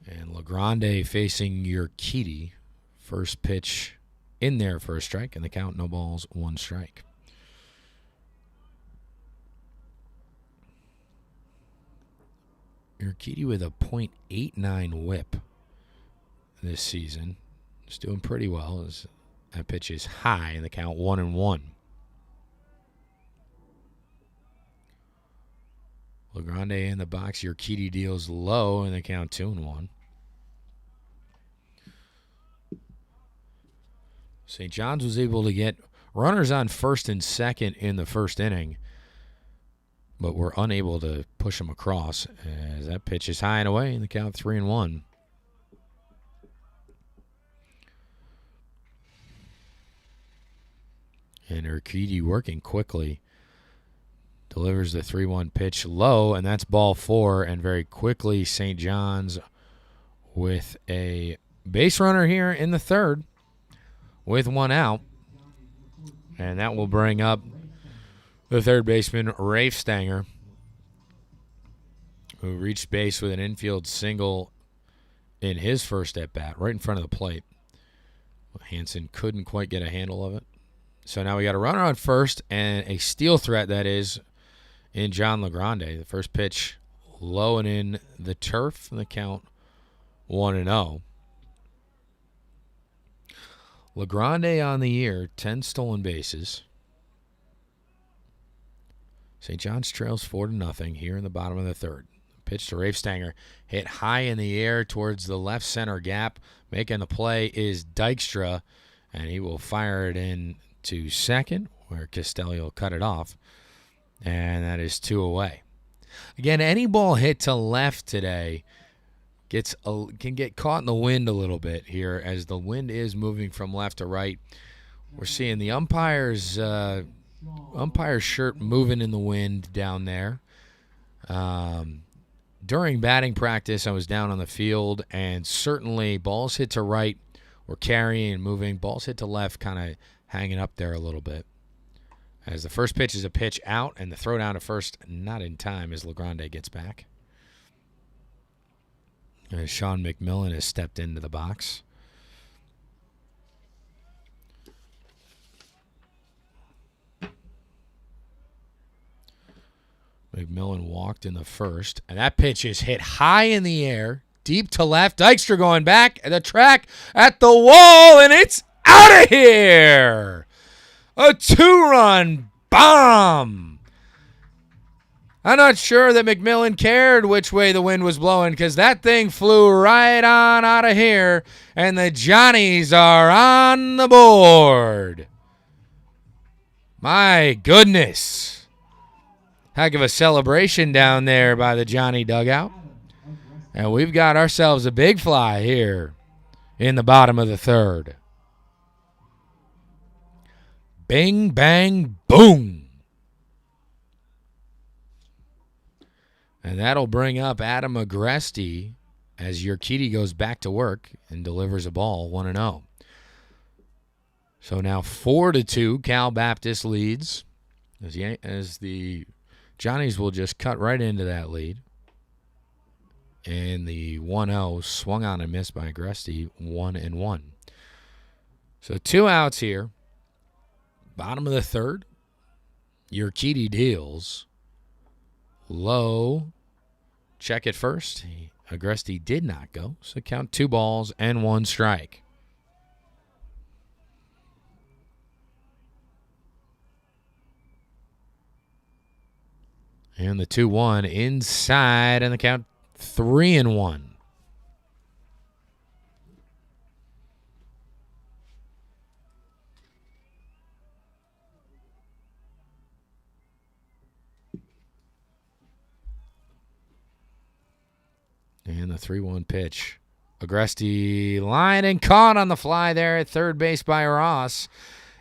And LeGrande facing Urquidy. First pitch in there for a strike, and the count, no balls, 1 strike. Urquidy with a .89 whip this season. Just doing pretty well. That pitch is high, and the count 1-1. LeGrande in the box. Urquidy deals low, and the count 2-1. St. John's was able to get runners on first and second in the first inning, but were unable to push them across as that pitch is high and away, and the count 3-1. And Urquidy working quickly. Delivers the 3-1 pitch low, and that's ball 4. And very quickly, St. John's with a base runner here in the third with 1 out. And that will bring up the third baseman, Rafe Stanger, who reached base with an infield single in his first at-bat, right in front of the plate. Hansen couldn't quite get a handle of it. So now we got a runner on first and a steal threat, that is, in John LeGrande. The first pitch low and in the turf, and the count 1-0. LeGrande on the year, 10 stolen bases. St. John's trails 4-0 here in the bottom of the third. Pitch to Rafe Stanger, hit high in the air towards the left center gap. Making the play is Dykstra, and he will fire it in to second, where Castelli will cut it off, and that is 2 away. Again, any ball hit to left today can get caught in the wind a little bit here, as the wind is moving from left to right. We're seeing the umpire's shirt moving in the wind down there. During batting practice, I was down on the field, and certainly balls hit to right were carrying and moving. Balls hit to left kind of hanging up there a little bit. As the first pitch is a pitch out, and the throw down to first not in time as LeGrande gets back. As Sean McMillan has stepped into the box. McMillan walked in the first, and that pitch is hit high in the air, deep to left. Dykstra going back at the track, at the wall, and it's out of here! A 2-run bomb! I'm not sure that McMillan cared which way the wind was blowing, because that thing flew right on out of here, and the Johnnies are on the board. My goodness. Heck of a celebration down there by the Johnny dugout. And we've got ourselves a big fly here in the bottom of the third. Bing, bang, boom. And that'll bring up Adam Agresti as Urquidy goes back to work and delivers a ball, 1-0. So now 4-2, Cal Baptist leads as the Johnnies will just cut right into that lead. And the 1-0 swung on and missed by Agresti, 1-1. So 2 outs here. Bottom of the third. Urquidy deals. Low. Check it first. Agresti did not go. So count 2 balls and 1 strike. And the 2-1 inside, and the count 3-1. And the 3-1 pitch. Agresti line and caught on the fly there at third base by Ross.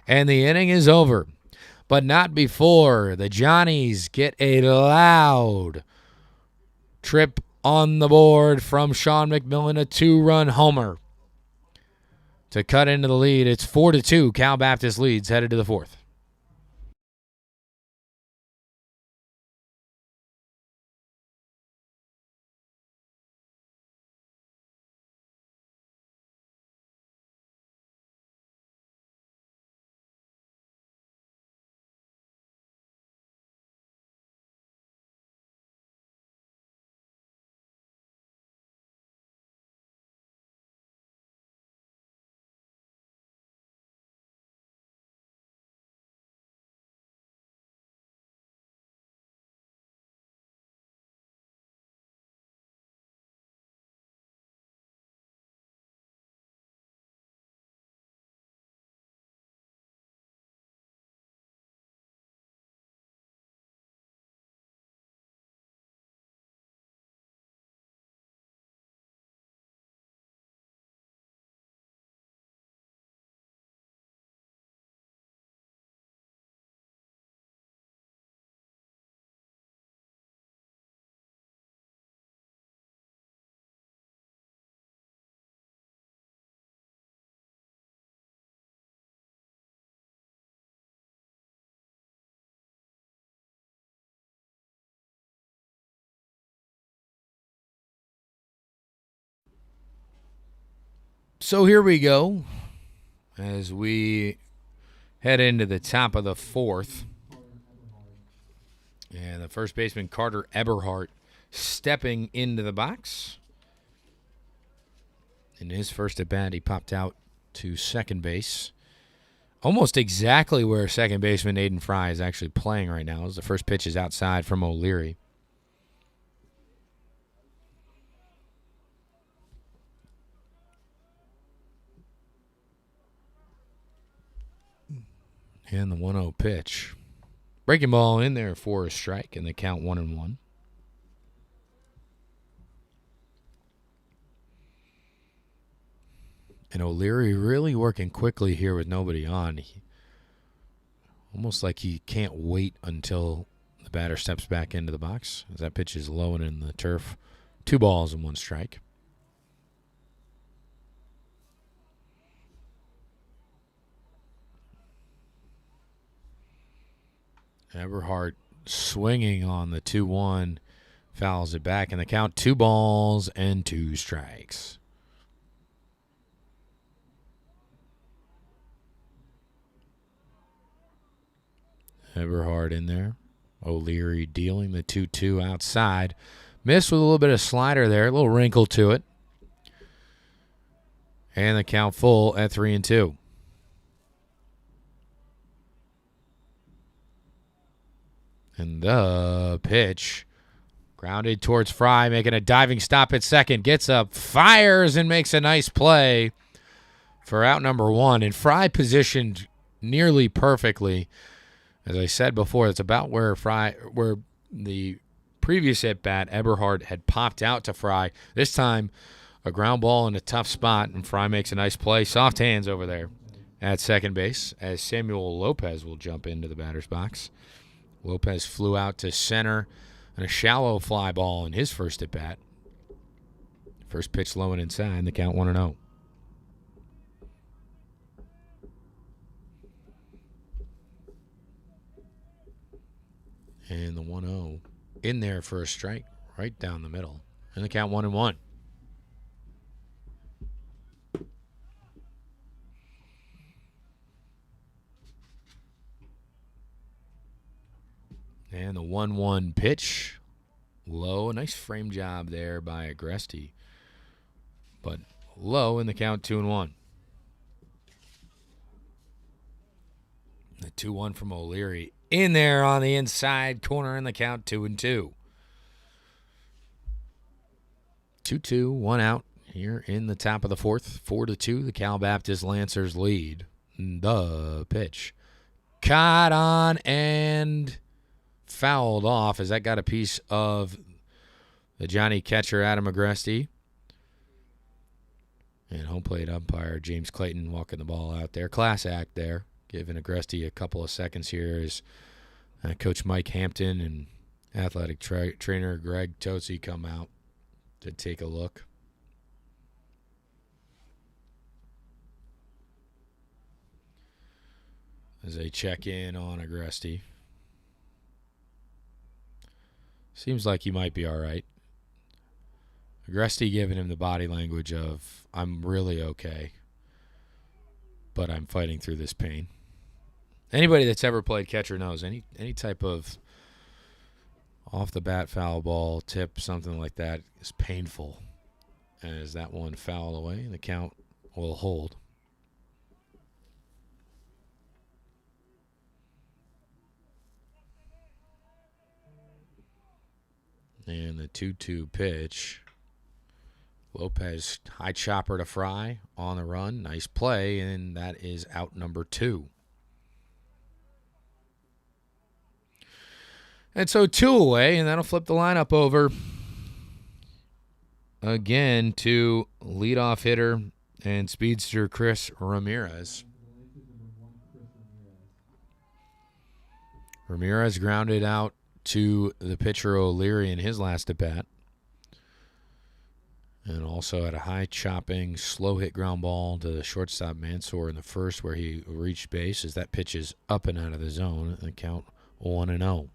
And the inning is over. But not before the Johnnies get a loud trip on the board from Sean McMillan, a 2-run homer to cut into the lead. It's 4-2. Cal Baptist leads, headed to the fourth. So here we go as we head into the top of the fourth. And the first baseman, Carter Eberhardt, stepping into the box. In his first at bat, he popped out to second base. Almost exactly where second baseman Aiden Fry is actually playing right now. As the first pitch is outside from O'Leary. And the 1-0 pitch. Breaking ball in there for a strike, and the count 1-1. And O'Leary really working quickly here with nobody on. Almost like he can't wait until the batter steps back into the box, as that pitch is low and in the turf. 2 balls and 1 strike. Eberhardt swinging on the 2-1, fouls it back, and the count 2 balls and 2 strikes. Eberhardt in there. O'Leary dealing the 2-2 outside. Missed with a little bit of slider there, a little wrinkle to it. And the count full at 3-2. And the pitch. Grounded towards Fry, making a diving stop at second. Gets up, fires, and makes a nice play for out number 1. And Fry positioned nearly perfectly. As I said before, it's about where the previous at-bat, Eberhardt had popped out to Fry. This time, a ground ball in a tough spot, and Fry makes a nice play. Soft hands over there at second base, as Samuel Lopez will jump into the batter's box. Lopez flew out to center on a shallow fly ball in his first at-bat. First pitch low and inside, the count 1-0. And the 1-0 in there for a strike right down the middle. And the count 1-1. And the 1-1 pitch. Low. A nice frame job there by Agresti. But low in the count 2-1. The 2-1 from O'Leary. In there on the inside corner in the count 2-2. 2-2, 1 out here in the top of the fourth. 4-2, the Cal Baptist Lancers lead. The pitch. Caught on and fouled off as that got a piece of the Johnny catcher, Adam Agresti. And home plate umpire James Clayton walking the ball out there. Class act there. Giving Agresti a couple of seconds here as Coach Mike Hampton and athletic trainer Greg Totsi come out to take a look. As they check in on Agresti. Seems like he might be all right. Agresti giving him the body language of, I'm really okay, but I'm fighting through this pain. Anybody that's ever played catcher knows any type of off-the-bat foul ball, tip, something like that is painful. As that one fouled away, the count will hold. And the 2-2 pitch. Lopez high chopper to Fry on the run. Nice play, and that is out number 2. And so 2 away, and that'll flip the lineup over again to leadoff hitter and speedster Chris Ramirez. Ramirez grounded out to the pitcher O'Leary in his last at-bat. And also had a high chopping, slow hit ground ball to the shortstop Mansour in the first where he reached base as that pitch is up and out of the zone. And the count 1-0.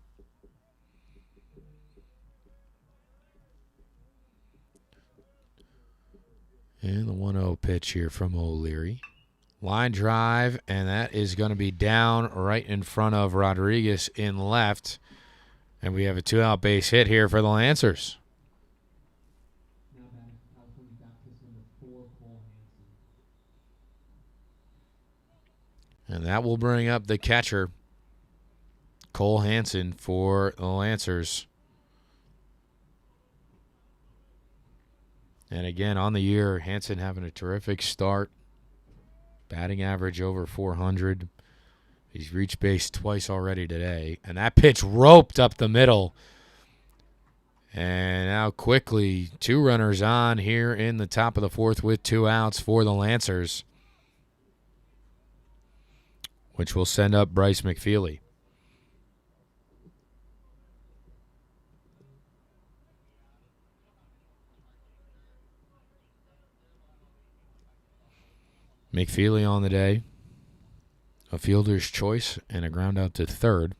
And the 1-0 pitch here from O'Leary. Line drive, and that is going to be down right in front of Rodriguez in left. And we have a 2-out base hit here for the Lancers. And that will bring up the catcher, Cole Hansen, for the Lancers. And again, on the year, Hansen having a terrific start. Batting average over 400. He's reached base twice already today. And that pitch roped up the middle. And now quickly, 2 runners on here in the top of the 4th with 2 outs for the Lancers, which will send up Bryce McFeely. McFeely on the day. A fielder's choice and a ground out to third.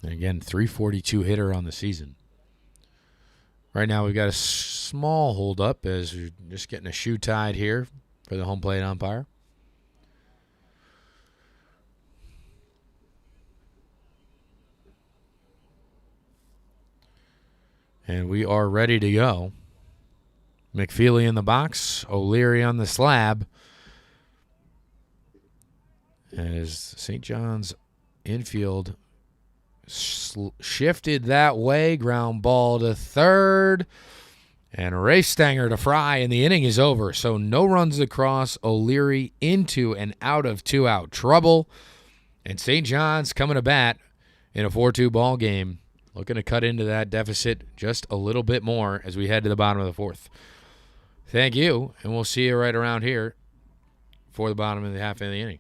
And again, 342 hitter on the season. Right now we've got a small holdup as we're just getting a shoe tied here for the home plate umpire. And we are ready to go. McFeely in the box, O'Leary on the slab. As St. John's infield shifted that way, ground ball to third, and Ray Stanger to Fry, and the inning is over. So no runs across, O'Leary into and out of 2-out trouble, and St. John's coming to bat in a 4-2 ball game, looking to cut into that deficit just a little bit more as we head to the bottom of the 4th. Thank you, and we'll see you right around here for the bottom of the half of the inning.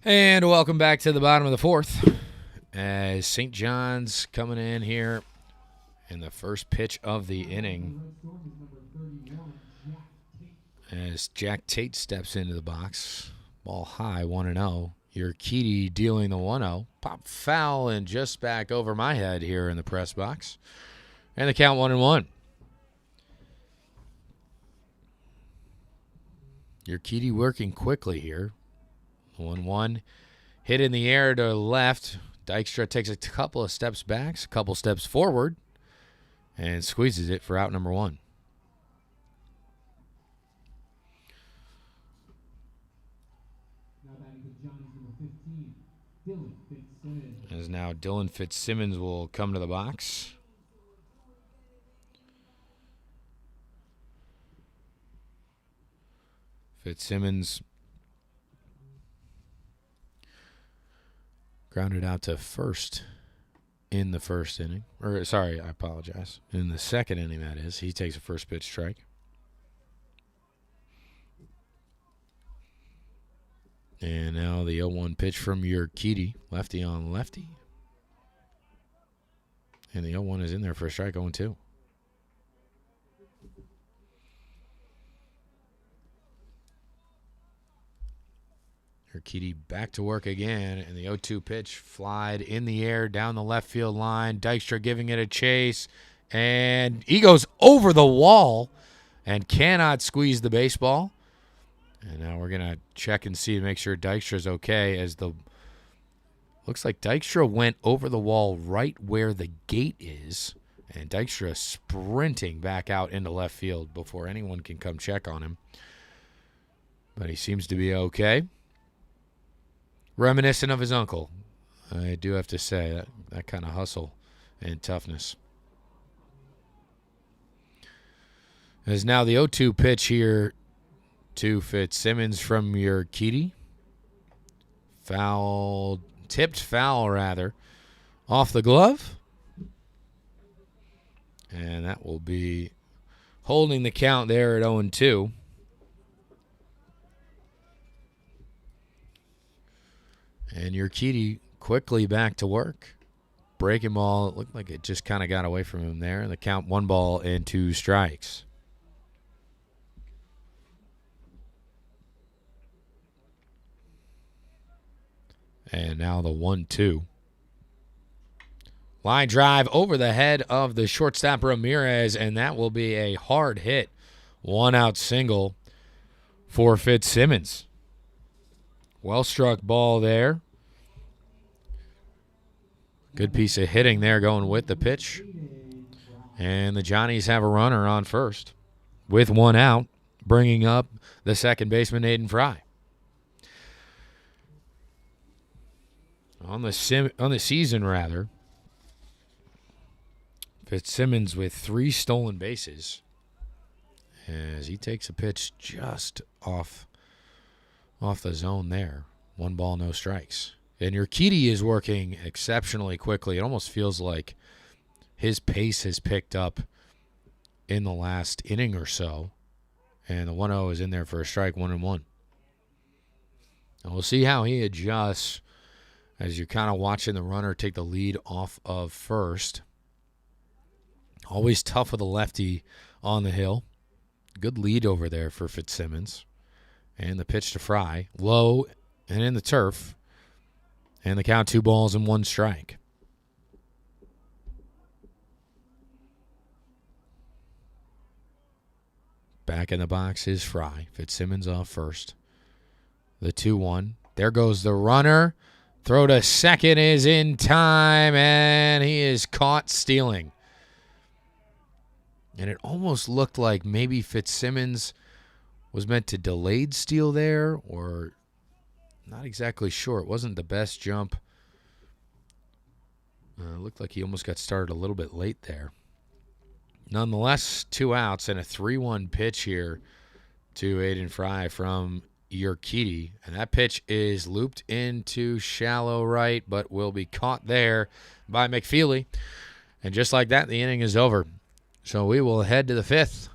And welcome back to the bottom of the 4th as St. John's coming in here in the first pitch of the inning as Jack Tate steps into the box. Ball high, 1-0. Urquidy dealing the 1-0. Pop foul and just back over my head here in the press box. And the count 1-1. Urquidy working quickly here. 1-1. Hit in the air to left. Dykstra takes a couple of steps back, a couple steps forward, and squeezes it for out number 1. As now Dylan Fitzsimmons will come to the box. Fitzsimmons grounded out to first in the first inning. Or, sorry, I apologize. In the second inning, that is. He takes a first pitch strike. And now the 0-1 pitch from Urquidy, lefty on lefty. And the 0-1 is in there for a strike, 0-2. Urquidy back to work again, and the 0-2 pitch flied in the air down the left field line. Dykstra giving it a chase, and he goes over the wall and cannot squeeze the baseball. And now we're going to check and see to make sure Dykstra's okay, as the looks like Dykstra went over the wall right where the gate is, and Dykstra sprinting back out into left field before anyone can come check on him. But he seems to be okay. Reminiscent of his uncle, I do have to say, that kind of hustle and toughness. As now the 0-2 pitch here to Fitzsimmons from Urquidy. Tipped foul rather, off the glove. And that will be holding the count there at 0-2. And Urquidy quickly back to work. Breaking ball, it looked like it just kind of got away from him there. And the count 1 ball and 2 strikes. And now the 1-2. Line drive over the head of the shortstop Ramirez, and that will be a hard hit. 1-out single for Fitzsimmons. Well struck ball there. Good piece of hitting there going with the pitch. And the Johnnies have a runner on first with 1 out, bringing up the second baseman, Aiden Fry. On the season, rather, Fitzsimmons with 3 stolen bases as he takes a pitch just off the zone there. 1 ball, no strikes. And Urquidy is working exceptionally quickly. It almost feels like his pace has picked up in the last inning or so. And the 1-0 is in there for a strike, 1-1. And we'll see how he adjusts as you're kind of watching the runner take the lead off of first. Always tough with a lefty on the hill. Good lead over there for Fitzsimmons. And the pitch to Fry. Low and in the turf. And the count 2 balls and 1 strike. Back in the box is Fry. Fitzsimmons off first. The 2-1. There goes the runner. Throw to second is in time, and he is caught stealing. And it almost looked like maybe Fitzsimmons was meant to delayed steal there, or not exactly sure. It wasn't the best jump. It looked like he almost got started a little bit late there. Nonetheless, 2 outs and a 3-1 pitch here to Aiden Fry from Urquidy. And that pitch is looped into shallow right, but will be caught there by McFeely. And just like that, the inning is over. So we will head to the 5th.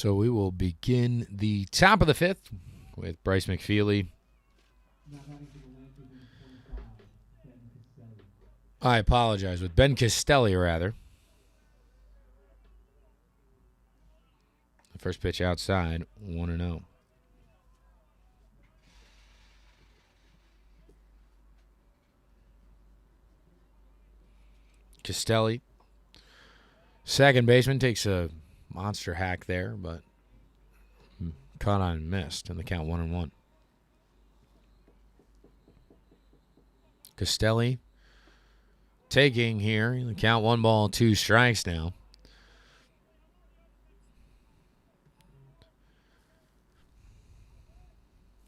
So we will begin the top of the fifth with Bryce McFeely. I apologize. With Ben Castelli, rather. The first pitch outside, 1-0. Castelli, second baseman, takes a monster hack there, but caught on and missed, and the count 1-1. Castelli taking here, the count 1-2 strikes now.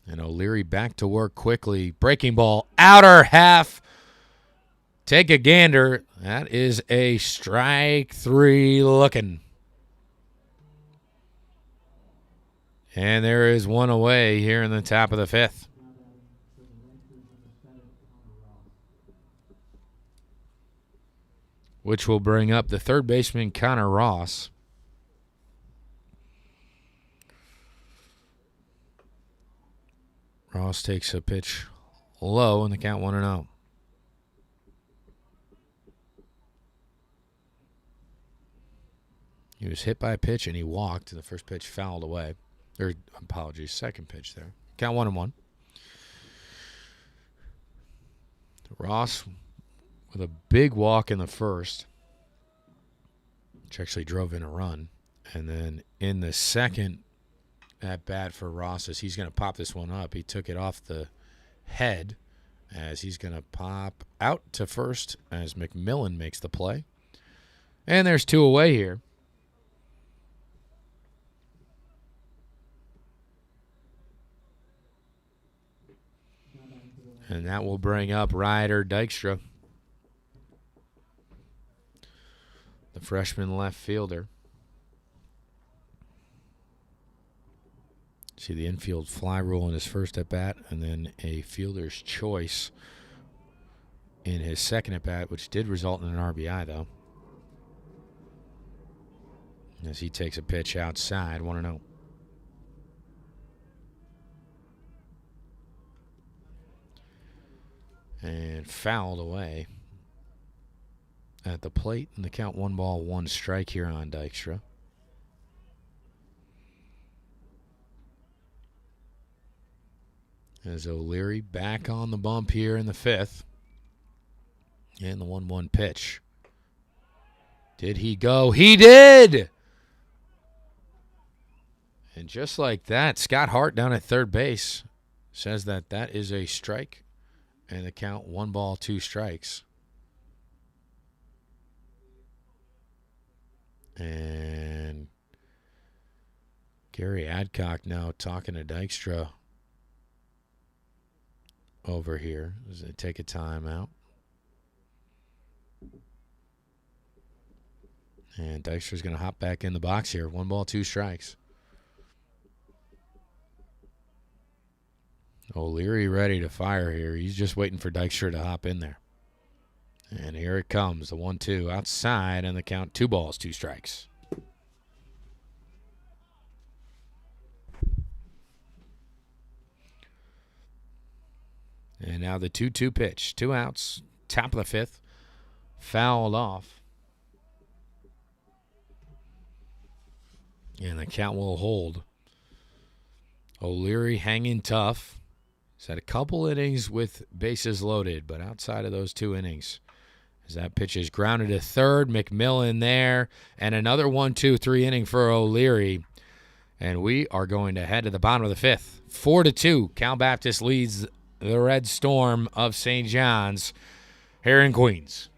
And O'Leary back to work quickly. Breaking ball, outer half. Take a gander. That is a strike three looking. And there is one away here in the top of the fifth. Which will bring up the third baseman, Connor Ross. Ross takes a pitch low, and the count 1-0. He was hit by a pitch, and he walked, and the first pitch fouled away. Second pitch there. Count 1-1. Ross with a big walk in the first, which actually drove in a run. And then in the second at bat for Ross, as he's going to pop this one up, he took it off the head as he's going to pop out to first as McMillan makes the play. And there's two away here. And that will bring up Ryder Dykstra, the freshman left fielder. See the infield fly rule in his first at-bat, and then a fielder's choice in his second at-bat, which did result in an RBI, though. As he takes a pitch outside, 1-0. And fouled away at the plate, and the count 1-1 strike here on Dykstra. As O'Leary back on the bump here in the fifth. And the 1-1 pitch. Did he go? He did! And just like that, Scott Hart down at third base says that is a strike. And the count 1-2 strikes. And Gary Adcock now talking to Dykstra over here as they take a timeout. And Dykstra's going to hop back in the box here. 1-2 strikes. O'Leary ready to fire here. He's just waiting for Dykstra to hop in there. And here it comes. The 1-2 outside, and the count 2-2 strikes. And now the 2-2 pitch. 2 outs, top of the fifth. Fouled off. And the count will hold. O'Leary hanging tough. He's had a couple innings with bases loaded, but outside of those 2 innings, as that pitch is grounded to third, McMillan there, and another 1-2-3 inning for O'Leary. And we are going to head to the bottom of the fifth. 4-2, Cal Baptist leads the Red Storm of St. John's here in Queens.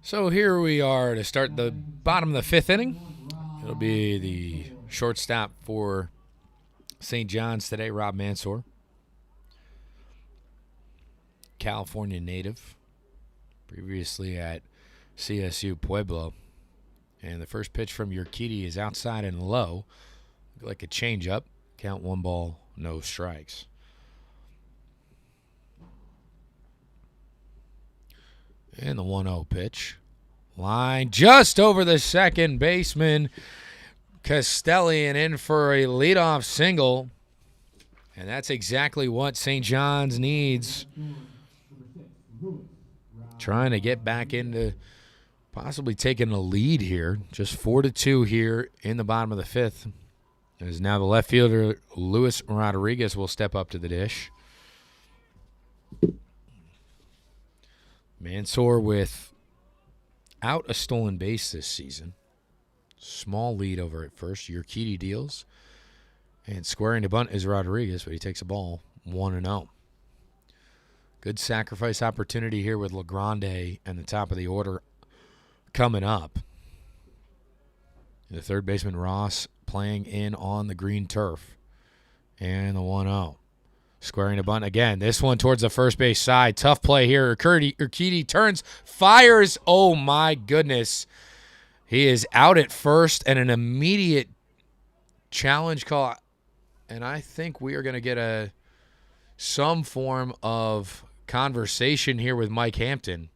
So here we are to start the bottom of the fifth inning. It'll be the shortstop for St. John's today, Rob Mansour. California native, previously at CSU Pueblo. And the first pitch from Urquidy is outside and low, like a changeup. Count 1 ball, no strikes. And the 1-0 pitch. Line just over the second baseman. Castellian in for a leadoff single. And that's exactly what St. John's needs. Trying to get back into possibly taking a lead here. Just 4-2 here in the bottom of the fifth. As now the left fielder, Luis Rodriguez, will step up to the dish. Mansour without a stolen base this season. Small lead over at first. Urquidy deals. And squaring to bunt is Rodriguez, but he takes a ball 1-0. Good sacrifice opportunity here with LaGrande and the top of the order coming up. The third baseman, Ross, playing in on the green turf. And the 1-0. Squaring to bunt again. This one towards the first base side. Tough play here. Urquidy turns, fires. Oh, my goodness. He is out at first and an immediate challenge call. And I think we are going to get some form of conversation here with Mike Hampton.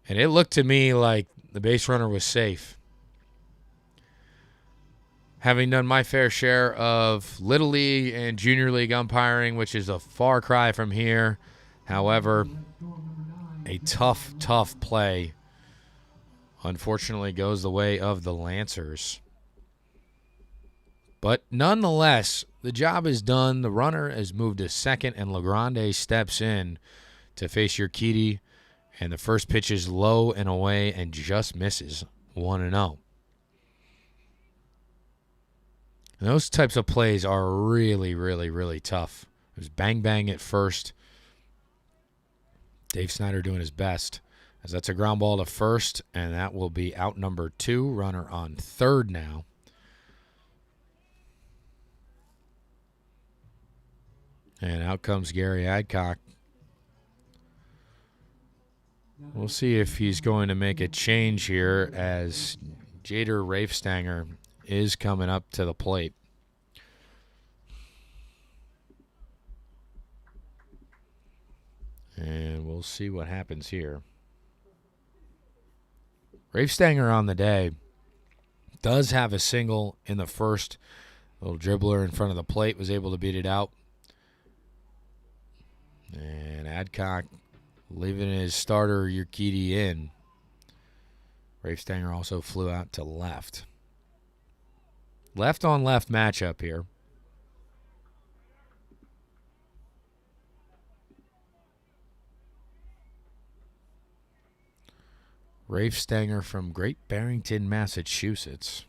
And it looked to me like the base runner was safe. Having done my fair share of Little League and Junior League umpiring, which is a far cry from here. However, a tough play unfortunately goes the way of the Lancers. But nonetheless, the job is done. The runner has moved to second, and LaGrande steps in to face Urquidy. And the first pitch is low and away and just misses 1-0. And those types of plays are really tough. There's bang at first. Dave Snyder doing his best, as that's a ground ball to first, and that will be out number 2. Runner on third now. And out comes Gary Adcock. We'll see if he's going to make a change here, as Jader Rafestanger is coming up to the plate. And we'll see what happens here. Rafestanger on the day does have a single in the first. Little dribbler in front of the plate was able to beat it out. And Adcock leaving his starter Urquidy in. Rafestanger also flew out to left. Left on left matchup here. Rafestanger from Great Barrington, Massachusetts.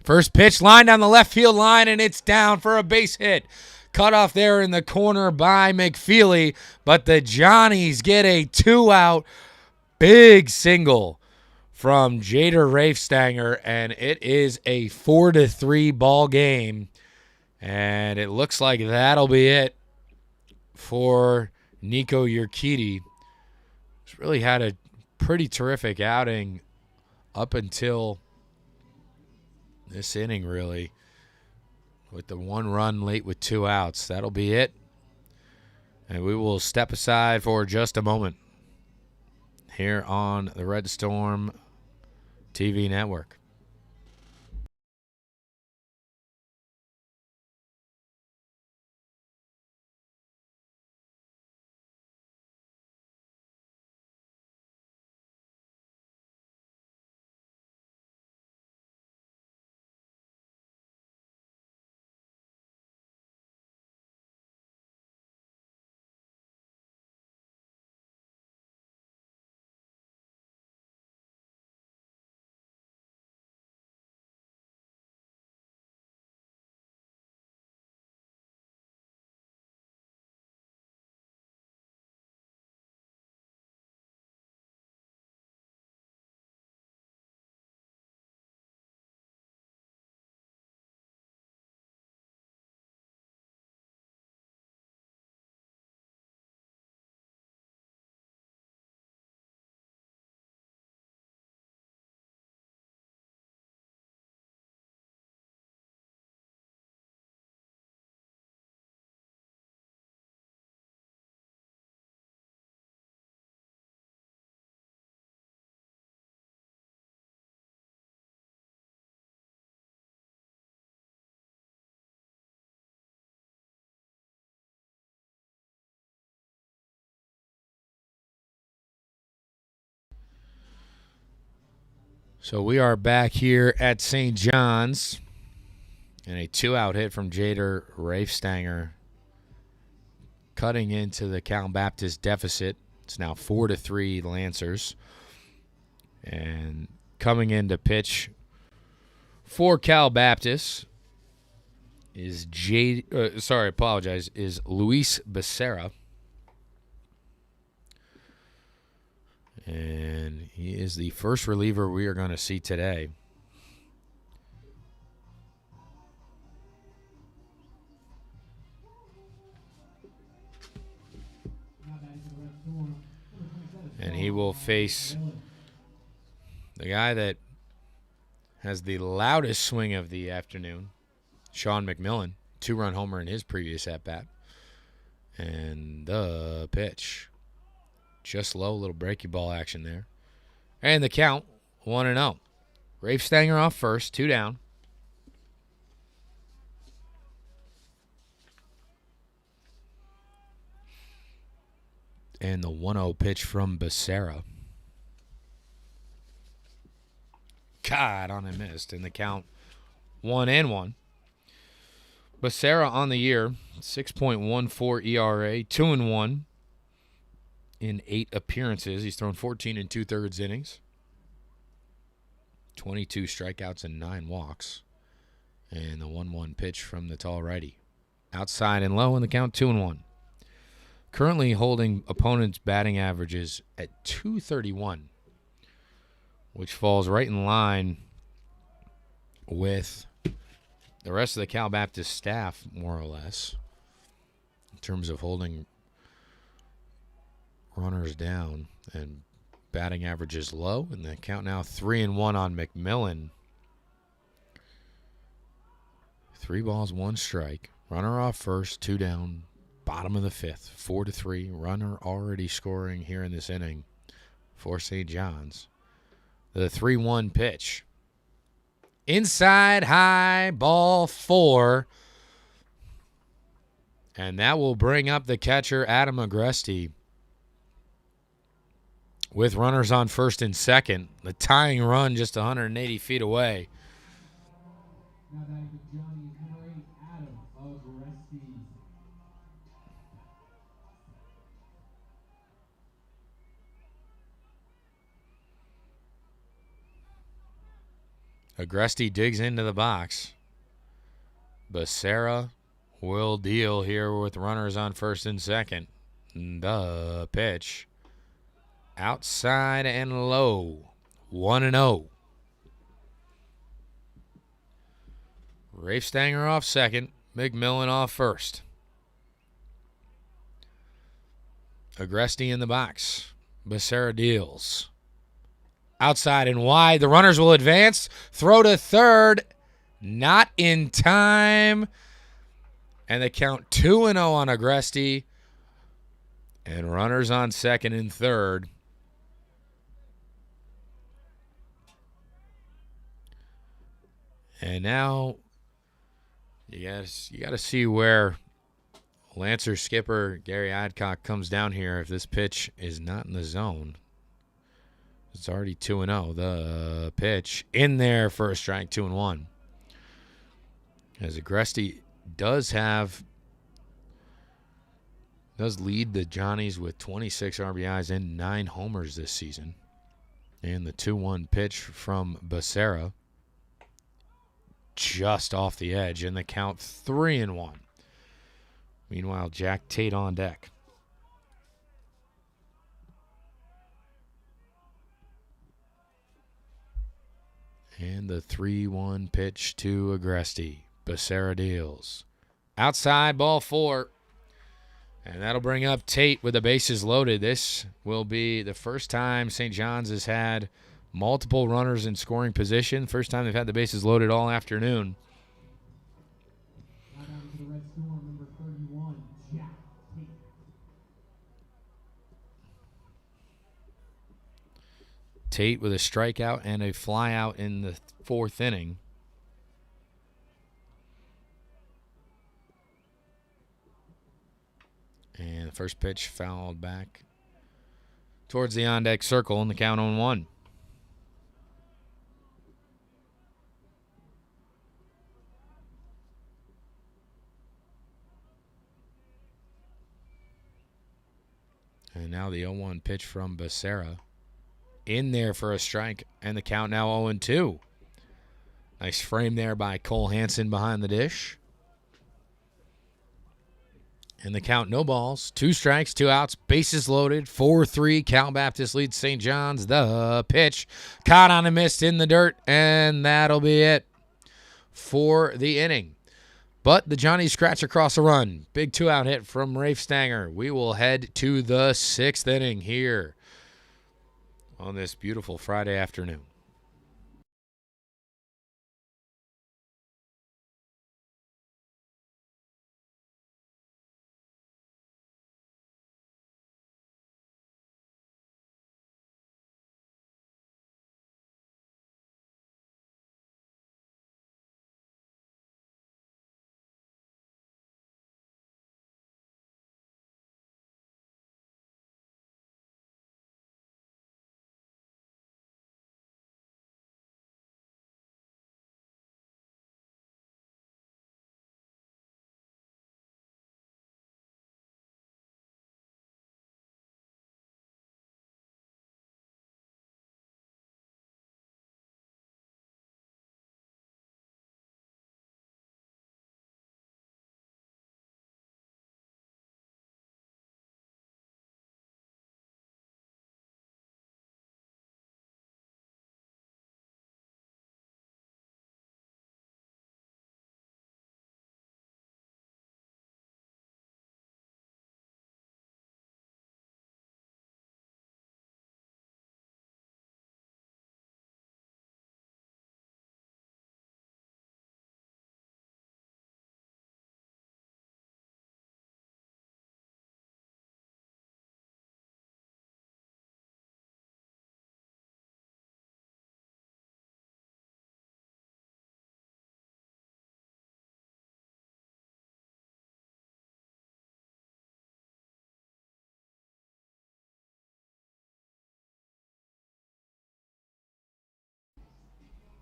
First pitch, line down the left field line, and it's down for a base hit. Cut off there in the corner by McFeely, but the Johnnies get a 2-out big single from Jader Rafestanger, and it is a 4-3 ball game. And it looks like that'll be it for Nico Urquidy. He's really had a pretty terrific outing up until this inning, really, with the 1 run late with 2 outs. That'll be it. And we will step aside for just a moment here on the Red Storm TV network. So we are back here at St. John's. And a 2-out hit from Jader Rafestanger, cutting into the Cal Baptist deficit. It's now 4-3 Lancers. And coming in to pitch for Cal Baptist is is Luis Becerra. And he is the first reliever we are going to see today. And he will face the guy that has the loudest swing of the afternoon, Sean McMillan. 2-run homer in his previous at-bat. And the pitch. Just low, little breaky ball action there. And the count, 1-0. Rafestanger off first, 2 down. And the 1-0 pitch from Becerra. God, on and missed. And the count, 1-1. Becerra on the year, 6.14 ERA, 2-1 in 8 appearances. He's thrown 14 2/3 innings, 22 strikeouts and 9 walks. And the 1-1 pitch from the tall righty. Outside and low, and the count 2-1. Currently holding opponents' batting averages at .231, which falls right in line with the rest of the Cal Baptist staff, more or less, in terms of holding runners down and batting averages low. And the count now 3-1 on McMillan. 3 balls, 1 strike. Runner off first, 2 down. Bottom of the 5th, 4-3. Runner already scoring here in this inning for St. John's. The 3-1 pitch. Inside high, ball 4. And that will bring up the catcher, Adam Agresti, with runners on first and second. The tying run just 180 feet away. Now batting for Johnny is number 8, Adam Agresti. Agresti digs into the box. Becerra will deal here with runners on first and second. The pitch. Outside and low. 1-0. Rafestanger off second. McMillan off first. Agresti in the box. Becerra deals. Outside and wide. The runners will advance. Throw to third. Not in time. And they count 2-0 on Agresti. And runners on second and third. And now you got to see where Lancer skipper Gary Adcock comes down here if this pitch is not in the zone. It's already 2-0. The pitch in there for a strike, 2-1. As Agresti does lead the Johnnies with 26 RBIs and 9 homers this season. And the 2-1 pitch from Becerra just off the edge, and the count 3-1. Meanwhile, Jack Tate on deck. And the 3-1 pitch to Agresti. Becerra deals. Outside, ball 4. And that'll bring up Tate with the bases loaded. This will be the first time St. John's has had multiple runners in scoring position. First time they've had the bases loaded all afternoon. Now down to the Red Storm, number 31, Jack Tate. Tate with a strikeout and a flyout in the 4th inning. And the first pitch fouled back towards the on-deck circle, and the count on 1. And now the 0-1 pitch from Becerra. In there for a strike, and the count now 0-2. Nice frame there by Cole Hansen behind the dish. And the count, no balls. 2 strikes, 2 outs, bases loaded. 4-3, Cal Baptist leads St. John's. The pitch caught on a mist in the dirt, and that'll be it for the inning. But the Johnnies scratch across a run. Big 2-out hit from Rafe Stanger. We will head to the 6th inning here on this beautiful Friday afternoon.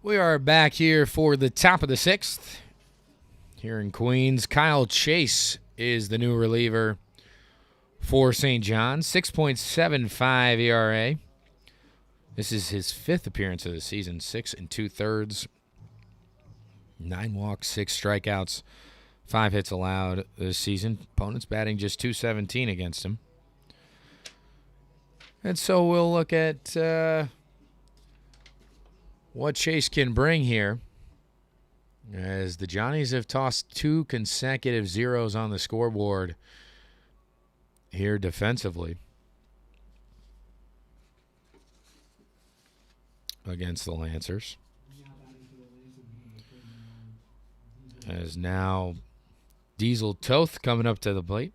We are back here for the top of the 6th. Here in Queens, Kyle Chase is the new reliever for St. John's. 6.75 ERA. This is his 5th appearance of the season. 6 2/3. 9 walks, 6 strikeouts, 5 hits allowed this season. Opponents batting just .217 against him. And so we'll look at what Chase can bring here, as the Johnnies have tossed 2 consecutive zeros on the scoreboard here defensively against the Lancers. As now Diesel Toth coming up to the plate.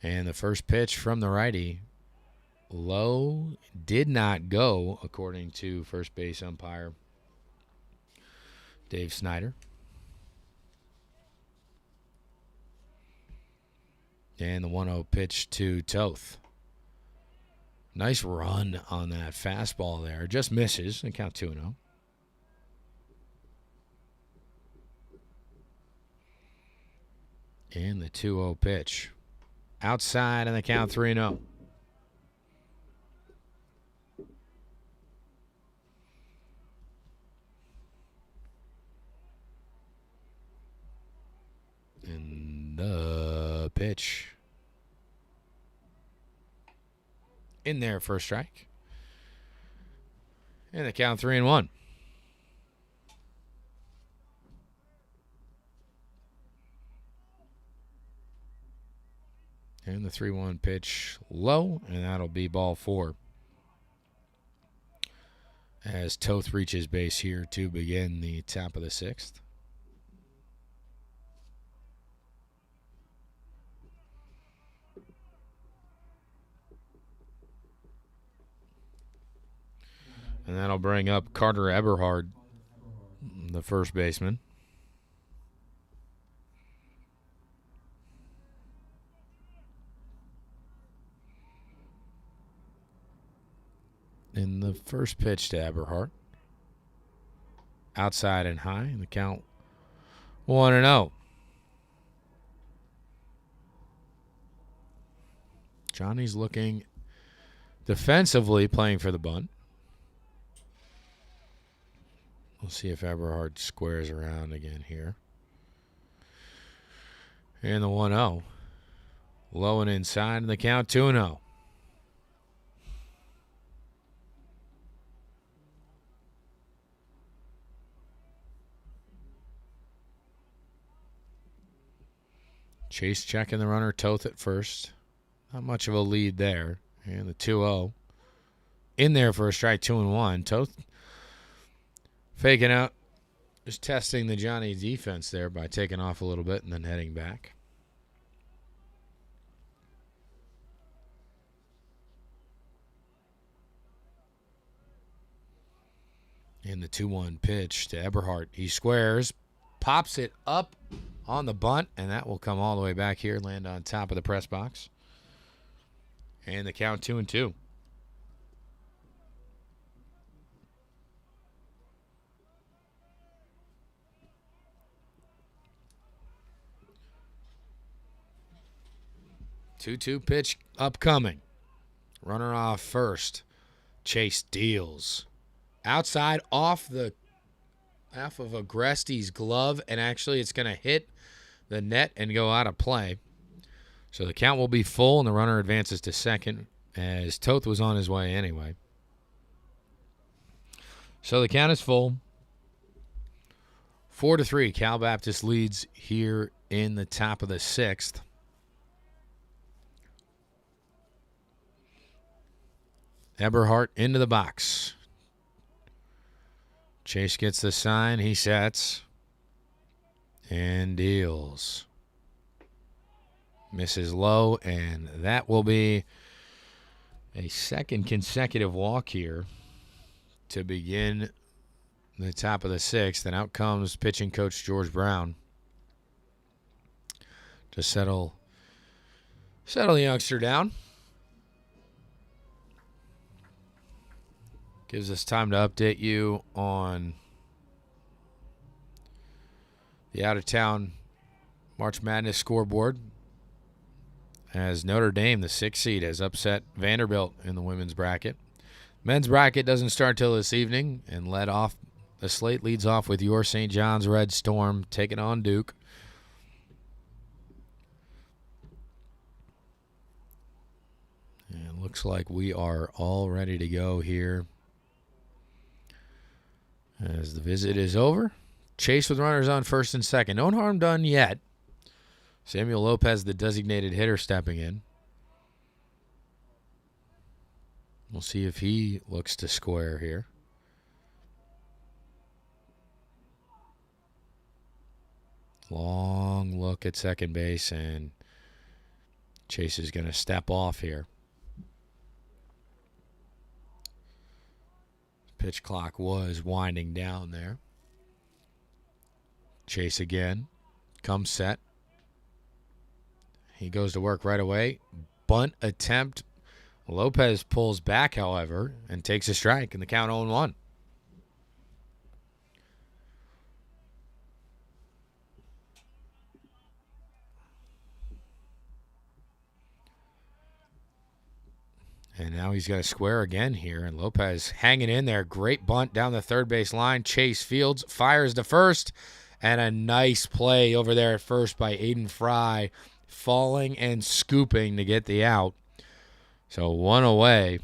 And the first pitch from the righty, low, did not go, according to first base umpire Dave Snyder. And the 1-0 pitch to Toth. Nice run on that fastball there. Just misses and count 2-0. And the 2-0 pitch. Outside and the count 3-0. And the pitch. In there for a strike. And the count 3-1. And the 3-1 pitch low, and that'll be ball 4. As Toth reaches base here to begin the top of the 6th. And that'll bring up Carter Eberhard, the first baseman. In the first pitch to Eberhard. Outside and high, and the count 1-0. Johnny's looking defensively, playing for the bunt. We'll see if Eberhard squares around again here. And the 1-0. Low and inside, and the count 2-0. Chase checking the runner, Toth at first. Not much of a lead there. And the 2-0. In there for a strike, 2-1. Toth faking out. Just testing the Johnny defense there by taking off a little bit and then heading back. And the 2-1 pitch to Eberhard. He squares, pops it up on the bunt, and that will come all the way back here, land on top of the press box. And the count 2-2. Two-two pitch upcoming. Runner off first. Chase deals. Outside off of Agreste's glove, and actually it's going to hit the net and go out of play. So the count will be full, and the runner advances to second, as Toth was on his way anyway. So the count is full. 4-3. Cal Baptist leads here in the top of the sixth. Eberhard into the box. Chase gets the sign. He sets and deals. Misses low, and that will be a second consecutive walk here to begin the top of the sixth. And out comes pitching coach George Brown to settle the youngster down. Gives us time to update you on the out-of-town March Madness scoreboard, as Notre Dame, the 6th seed, has upset Vanderbilt in the women's bracket. Men's bracket doesn't start till this evening, and the slate leads off with your St. John's Red Storm taking on Duke. And it looks like we are all ready to go here as the visit is over. Chase with runners on first and second. No harm done yet. Samuel Lopez, the designated hitter, stepping in. We'll see if he looks to square here. Long look at second base, and Chase is going to step off here. Pitch clock was winding down there. Chase again. Comes set. He goes to work right away. Bunt attempt. Lopez pulls back, however, and takes a strike, and the count 0-1. And now he's got to square again here, and Lopez hanging in there. Great bunt down the third base line. Chase Fields fires to first, and a nice play over there at first by Aiden Fry, falling and scooping to get the out. So one away,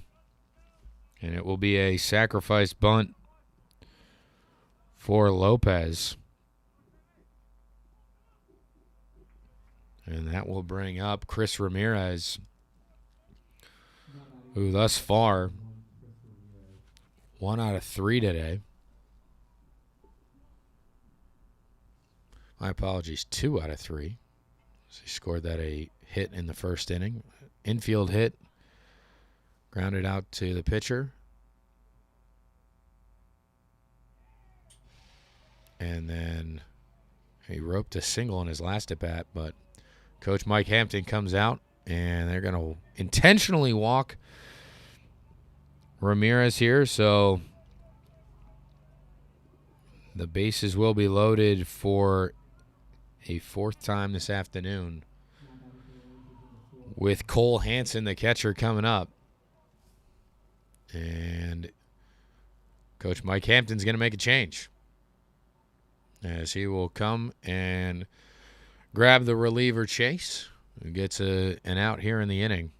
and it will be a sacrifice bunt for Lopez. And that will bring up Chris Ramirez, who thus far, 1 out of 3 today. My apologies, 2 out of 3. So he scored that a hit in the first inning. Infield hit. Grounded out to the pitcher. And then he roped a single in his last at-bat, but Coach Mike Hampton comes out, and they're going to intentionally walk Ramirez here, so the bases will be loaded for a 4th time this afternoon with Cole Hansen, the catcher, coming up. And Coach Mike Hampton's going to make a change, as he will come and grab the reliever Chase, who gets an out here in the inning.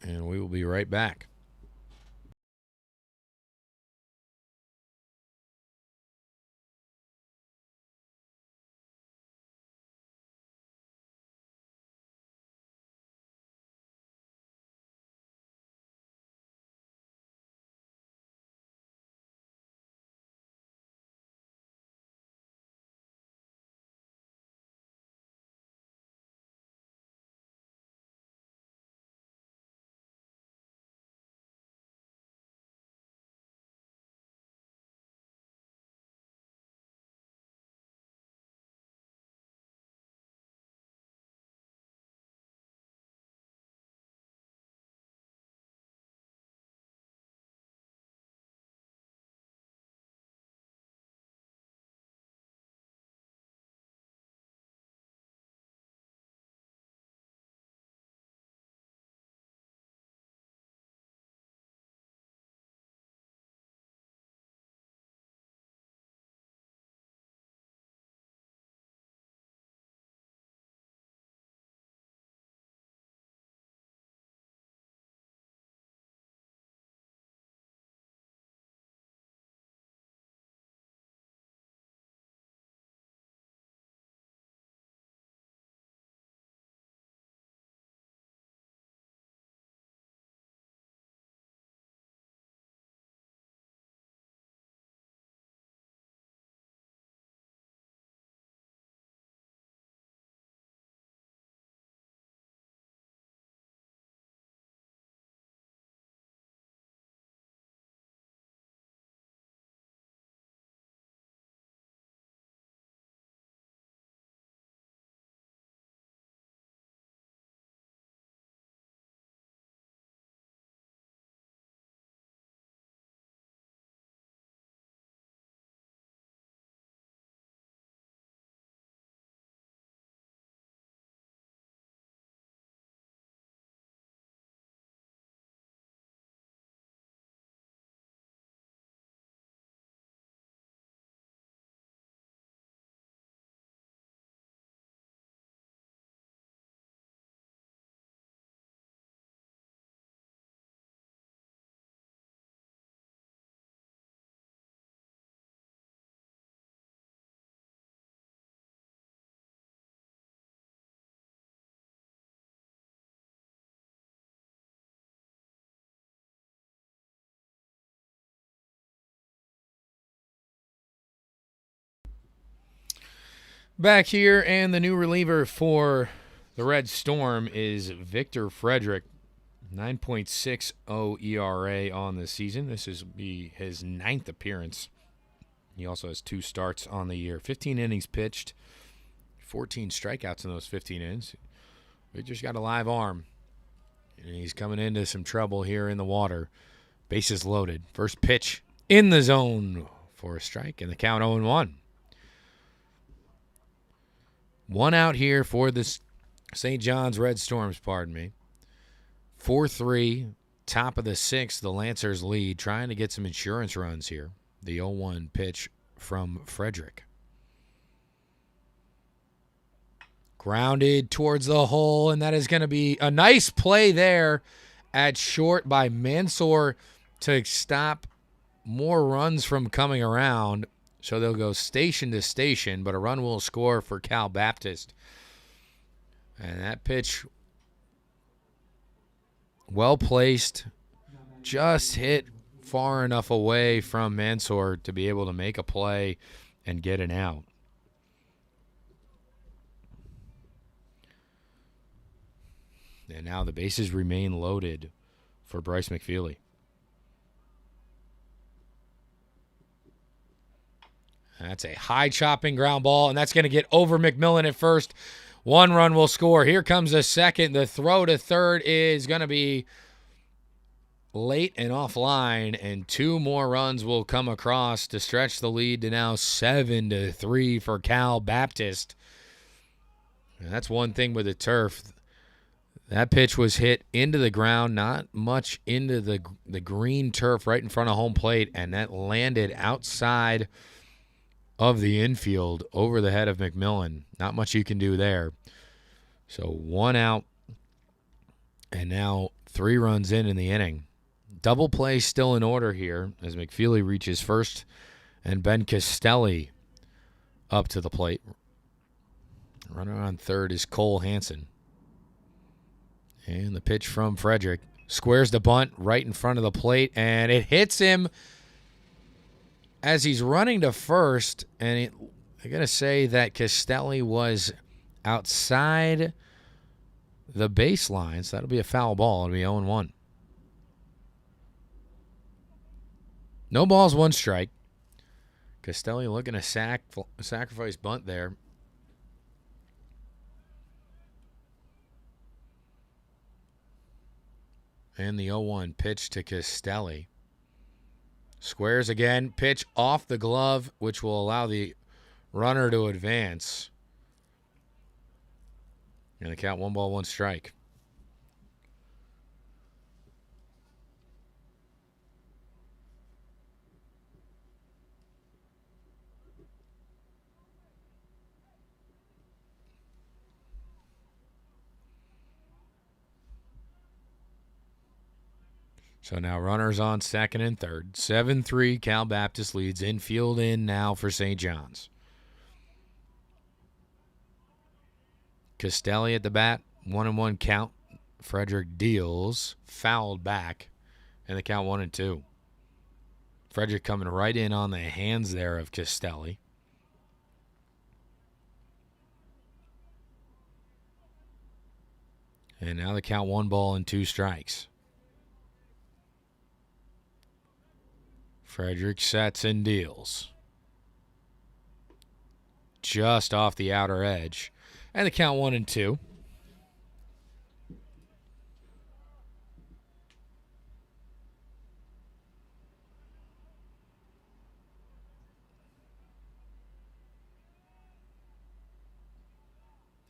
And we will be right back. Back here, and the new reliever for the Red Storm is Victor Frederick. 9.60 ERA on the season. This is be his 9th appearance. He also has 2 starts on the year. 15 innings pitched, 14 strikeouts in those 15 innings. Victor's got a live arm, and he's coming into some trouble here in the water. Bases loaded. First pitch in the zone for a strike, and the count 0-1. 1 out here for the St. John's Red Storms, 4-3, top of the 6th, the Lancers lead, trying to get some insurance runs here. The 0-1 pitch from Frederick. Grounded towards the hole, and that is going to be a nice play there at short by Mansour to stop more runs from coming around. So they'll go station to station, but a run will score for Cal Baptist. And that pitch, well placed, just hit far enough away from Mansour to be able to make a play and get an out. And now the bases remain loaded for Bryce McFeely. That's a high chopping ground ball, and that's going to get over McMillan at first. 1 run will score. Here comes the second. The throw to third is going to be late and offline, and 2 more runs will come across to stretch the lead to now 7-3 for Cal Baptist. And that's one thing with the turf. That pitch was hit into the ground, not much into the green turf right in front of home plate, and that landed outside of the infield over the head of McMillan. Not much you can do there. So 1 out, and now 3 runs in the inning. Double play still in order here as McFeely reaches first and Ben Castelli up to the plate. Runner on third is Cole Hansen. And the pitch from Frederick. Squares the bunt right in front of the plate, and it hits him as he's running to first. And I got to say that Castelli was outside the baseline, so that'll be a foul ball. It'll be 0-1. No balls, 1 strike. Castelli looking to sacrifice bunt there. And the 0-1 pitch to Castelli. Squares again. Pitch off the glove, which will allow the runner to advance. And the count 1 ball, 1 strike. So now runners on second and third. 7-3, Cal Baptist leads. Infield in now for St. John's. Castelli at the bat. 1-1 count. Frederick deals. Fouled back. And the count 1-2. Frederick coming right in on the hands there of Castelli. And now the count 1 ball and 2 strikes. Frederick sets and deals. Just off the outer edge. And the count 1-2.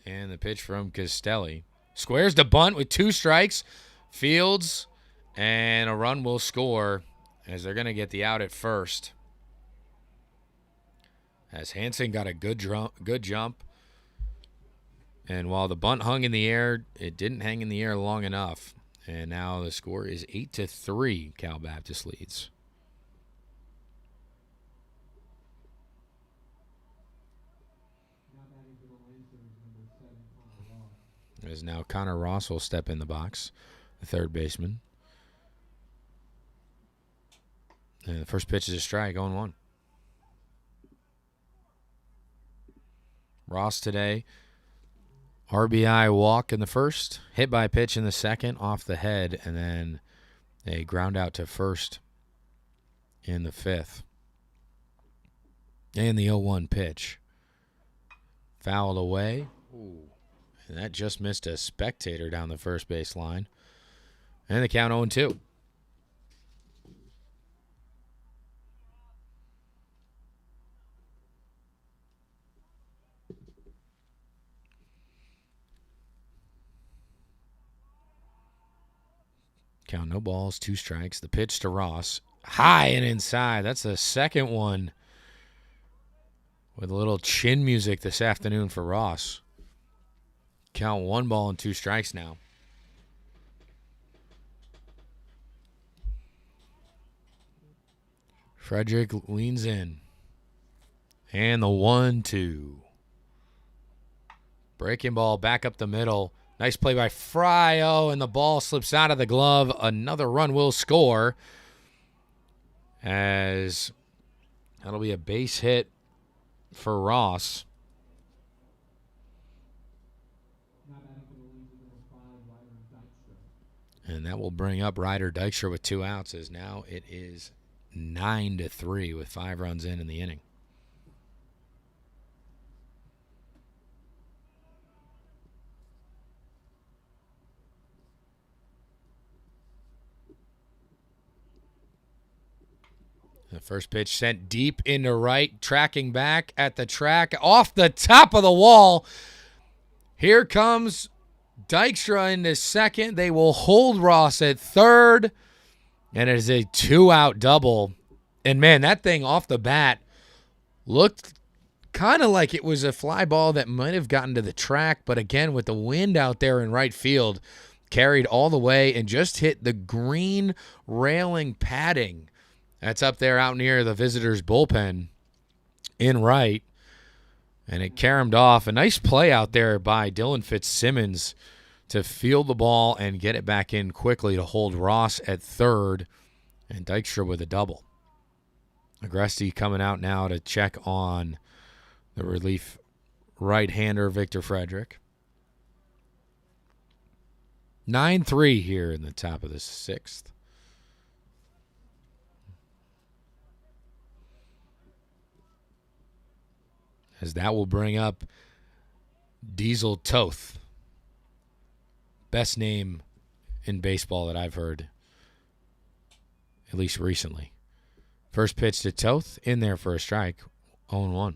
And the pitch from Castelli. Squares the bunt with 2 strikes. Fields, and a run will score as they're going to get the out at first. As Hansen got a good jump. And while the bunt hung in the air, it didn't hang in the air long enough. And now the score is 8-3, Cal Baptist leads. As now Connor Ross will step in the box, the third baseman. And the first pitch is a strike, 0-1. Ross today, RBI walk in the first, hit by pitch in the second, off the head, and then a ground out to first in the fifth. And the 0-1 pitch. Fouled away. Ooh. And that just missed a spectator down the first base line. And the count 0-2. Count no balls, 2 strikes. The pitch to Ross. High and inside. That's the second one with a little chin music this afternoon for Ross. Count 1 ball and 2 strikes now. Frederick leans in. And the 1-2. Breaking ball back up the middle. Nice play by Fryo, and the ball slips out of the glove. Another run will score, as that'll be a base hit for Ross. And that will bring up Ryder Dykstra with 2 outs, as now it is 9-3 with 5 runs in the inning. The first pitch sent deep into right, tracking back at the track, off the top of the wall. Here comes Dykstra into second. They will hold Ross at third. And it is a 2-out double. And, man, that thing off the bat looked kind of like it was a fly ball that might have gotten to the track. But, again, with the wind out there in right field, carried all the way and just hit the green railing padding that's up there out near the visitors' bullpen in right. And it caromed off. A nice play out there by Dylan Fitzsimmons to field the ball and get it back in quickly to hold Ross at third, and Dykstra with a double. Agresti coming out now to check on the relief right-hander Victor Frederick. 9-3 here in the top of the sixth. As that will bring up Diesel Toth. Best name in baseball that I've heard, at least recently. First pitch to Toth, in there for a strike, 0-1.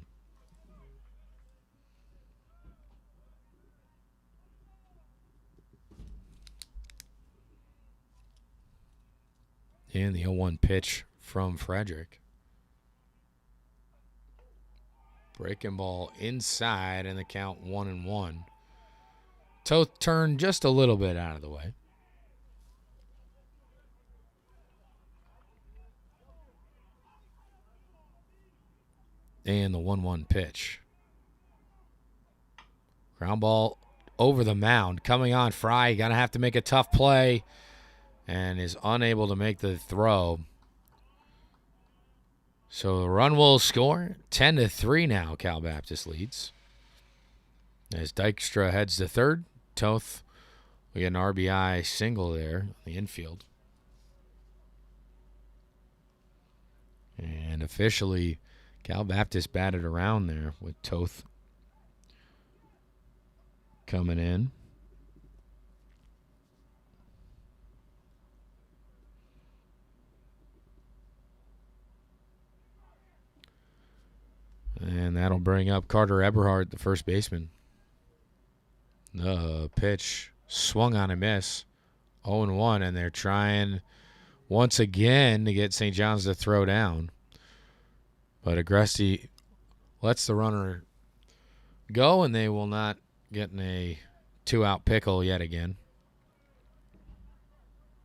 And the 0-1 pitch from Frederick. Breaking ball inside, and the count 1-1. Toth turned just a little bit out of the way. And the 1-1 pitch. Ground ball over the mound. Coming on Fry. Going to have to make a tough play. And is unable to make the throw. So the run will score. 10-3 now, Cal Baptist leads. As Dykstra heads to third. Toth, we get an RBI single there in the infield. And officially, Cal Baptist batted around there with Toth coming in. And that'll bring up Carter Eberhardt, the first baseman. The pitch swung on a miss. 0-1, and they're trying once again to get St. John's to throw down. But Agresti lets the runner go, and they will not get in a 2-out pickle yet again,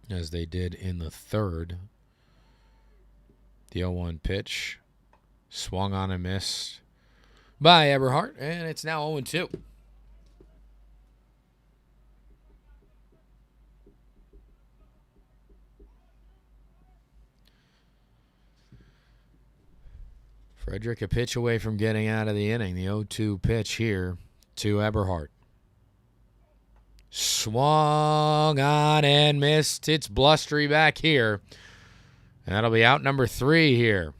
as they did in the third. The 0-1 pitch swung on and missed by Eberhardt, and it's now 0-2. Frederick a pitch away from getting out of the inning. The 0-2 pitch here to Eberhardt. Swung on and missed. It's blustery back here. And that'll be out number 3 here.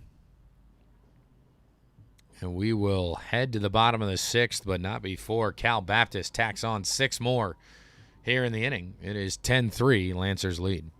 And we will head to the bottom of the 6th, but not before Cal Baptist tacks on 6 more here in the inning. It is 10-3, Lancers lead.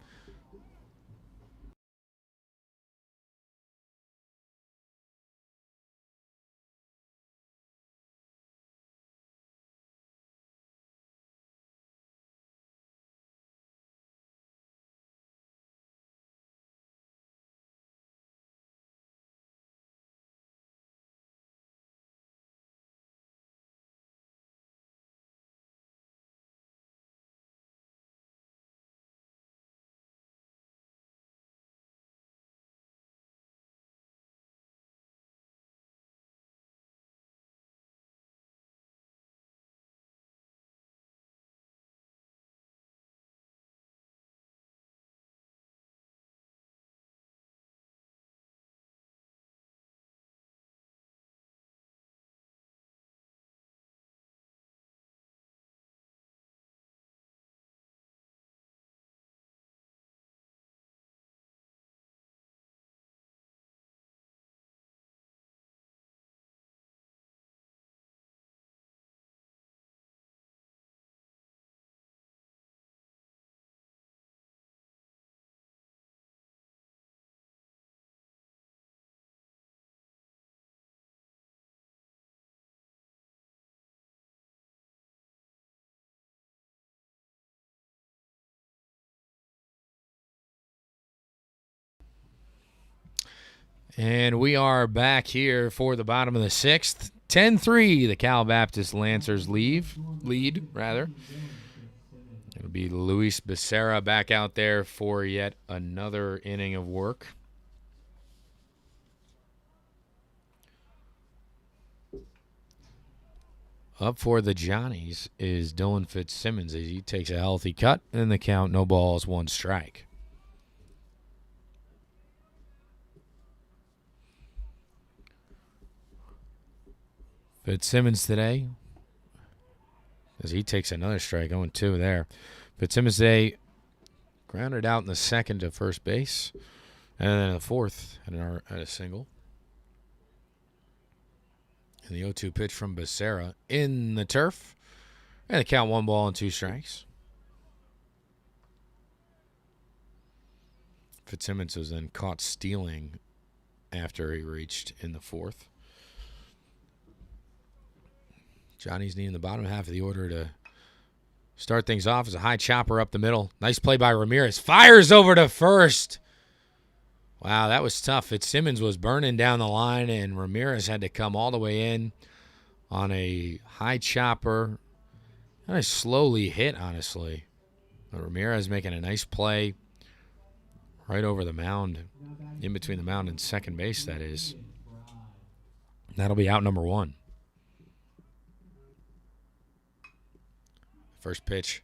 And we are back here for the bottom of the sixth. 10-3, the Cal Baptist Lancers lead. It'll be Luis Becerra back out there for yet another inning of work. Up for the Johnnies is Dylan Fitzsimmons as he takes a healthy cut, and the count, no balls, one strike. Fitzsimmons today, as he takes another strike, 0-2 there. Fitzsimmons today grounded out in the second to first base, and then in the fourth at a single. And the 0-2 pitch from Becerra in the turf, and the count, 1 ball and 2 strikes. Fitzsimmons was then caught stealing after he reached in the fourth. Johnny's needing the bottom half of the order to start things off as a high chopper up the middle. Nice play by Ramirez. Fires over to first. Wow, that was tough. Fitzsimmons was burning down the line, and Ramirez had to come all the way in on a high chopper. Kind of slowly hit, honestly. But Ramirez making a nice play right over the mound, in between the mound and second base, that is. That'll be out number 1. First pitch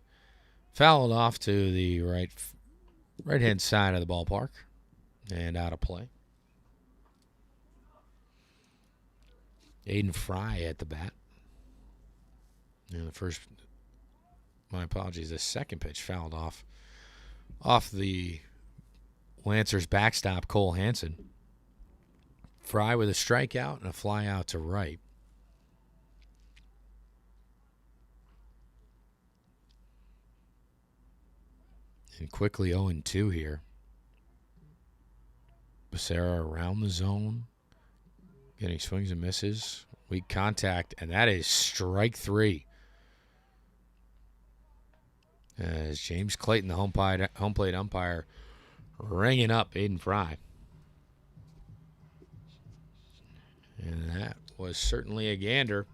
fouled off to the right-hand side of the ballpark and out of play. Aiden Fry at the bat. And the second pitch fouled off the Lancers backstop, Cole Hansen. Fry with a strikeout and a fly out to right. And quickly 0-2 here. Becerra around the zone. Getting swings and misses. Weak contact, and that is strike 3. As James Clayton, the home plate umpire, ringing up Aiden Fry. And that was certainly a gander.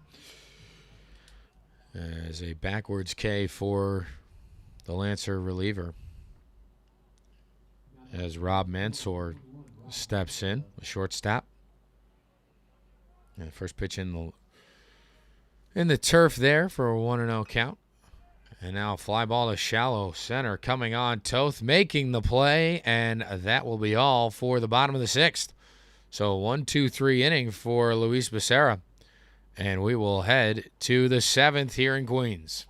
As a backwards K for the Lancer reliever. As Rob Mansour steps in, a shortstop. And first pitch in the turf there for a 1-0 count. And now a fly ball to shallow center coming on. Toth making the play, and that will be all for the bottom of the sixth. So 1-2-3 inning for Luis Becerra. And we will head to the 7th here in Queens.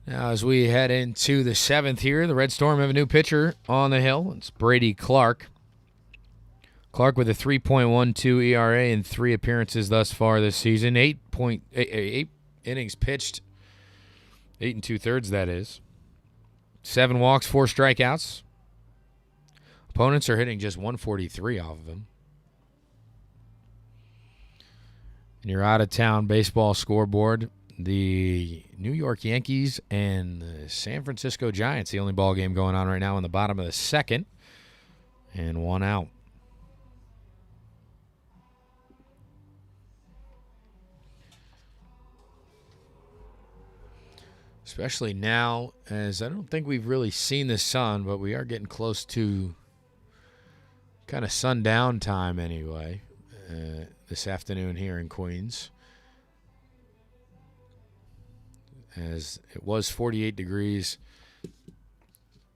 Now, as we head into the 7th here, the Red Storm have a new pitcher on the hill. It's Brady Clark. Clark with a 3.12 ERA in 3 appearances thus far this season. 8 innings pitched. 8 2/3, that is. 7 walks, 4 strikeouts. Opponents are hitting just 143 off of him. And your out-of-town baseball scoreboard, the New York Yankees and the San Francisco Giants, the only ball game going on right now in the bottom of the 2nd, and 1 out. Especially now, as I don't think we've really seen the sun, but we are getting close to kind of sundown time anyway, this afternoon here in Queens. As it was 48 degrees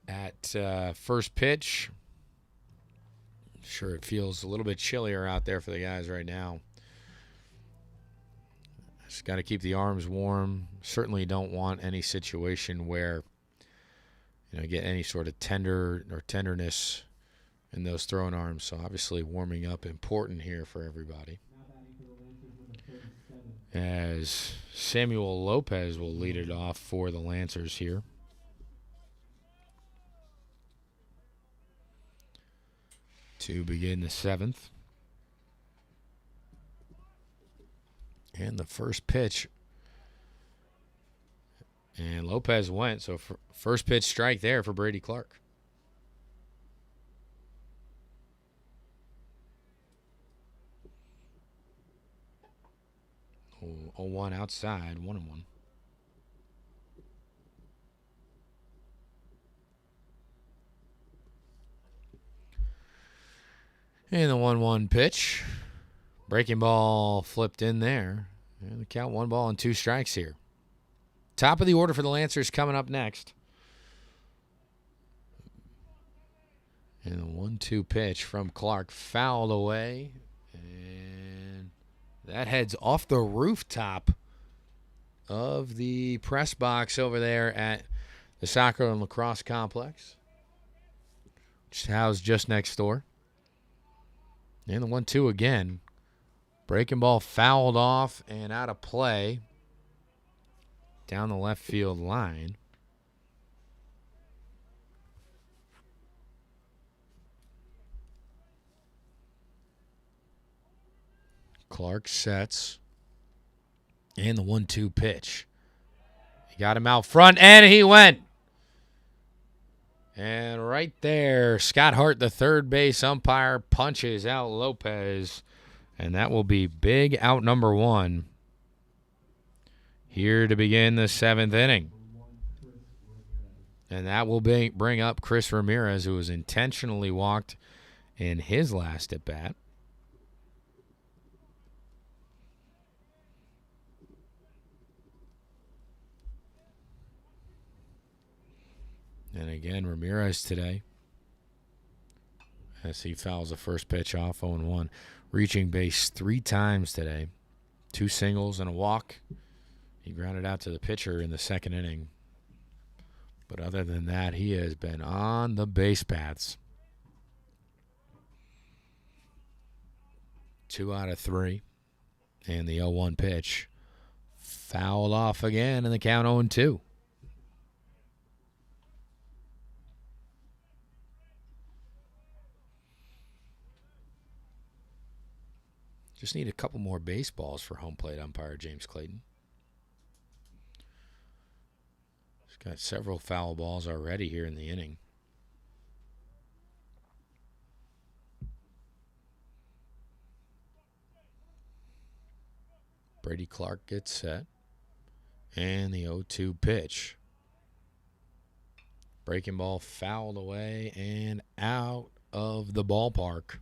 at first pitch. Sure, it feels a little bit chillier out there for the guys right now. Just got to keep the arms warm. Certainly don't want any situation where get any sort of tenderness in those throwing arms. So obviously warming up important here for everybody. As Samuel Lopez will lead it off for the Lancers here. To begin the 7th. And the first pitch. And Lopez went, so first pitch strike there for Brady Clark. 0-1 outside, 1-1. And the 1-1 pitch. Breaking ball flipped in there. And the count 1 ball and 2 strikes here. Top of the order for the Lancers coming up next. And the 1-2 pitch from Clark fouled away. And that heads off the rooftop of the press box over there at the Soccer and Lacrosse Complex, which is housed just next door. And the 1-2 again. Breaking ball fouled off and out of play down the left field line. Clark sets. And the 1-2 pitch. He got him out front, and he went. And right there, Scott Hart, the third base umpire, punches out Lopez. And that will be big out number 1 here to begin the 7th inning. And that will bring up Chris Ramirez, who was intentionally walked in his last at-bat. And again, Ramirez today, as he fouls the first pitch off, 0-1. Reaching base 3 times today. 2 singles and a walk. He grounded out to the pitcher in the 2nd inning. But other than that, he has been on the base paths. 2 out of 3. And the 0-1 pitch fouled off again, and the count 0-2. Just need a couple more baseballs for home plate umpire James Clayton. He's got several foul balls already here in the inning. Brady Clark gets set. And the 0-2 pitch. Breaking ball fouled away and out of the ballpark.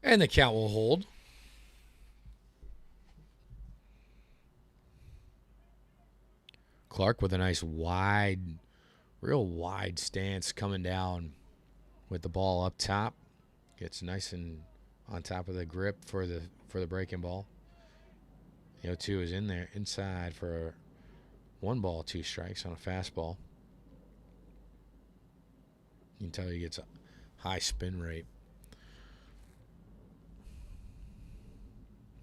And the count will hold. Clark with a nice real wide stance coming down with the ball up top. Gets nice and on top of the grip for the breaking ball. The 0-2 is in there inside for 1 ball, 2 strikes on a fastball. You can tell he gets a high spin rate.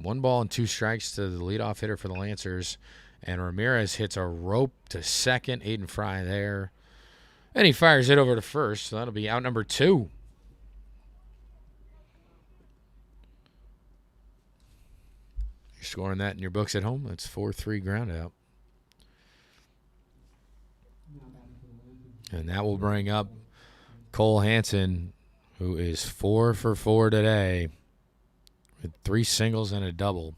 1 ball and 2 strikes to the leadoff hitter for the Lancers. And Ramirez hits a rope to second. Aiden Fry there. And he fires it over to first. So that'll be out number 2. You're scoring that in your books at home. That's 4-3 ground out. And that will bring up Cole Hansen, who is 4 for 4 today with 3 singles and a double.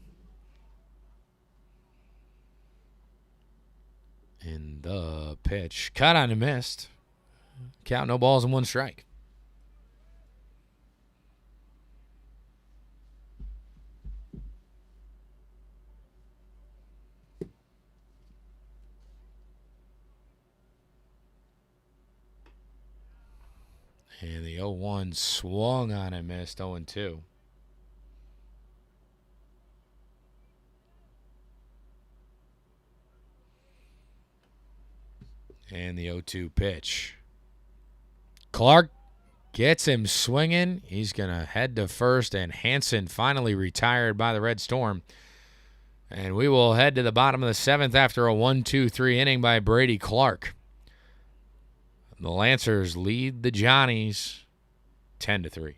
And the pitch. Cut on and missed. Count, no balls and 1 strike. And the 0-1 swung on and missed, 0-2. And the 0-2 pitch. Clark gets him swinging. He's going to head to first, and Hansen finally retired by the Red Storm. And we will head to the bottom of the 7th after a 1-2-3 inning by Brady Clark. The Lancers lead the Johnnies 10-3.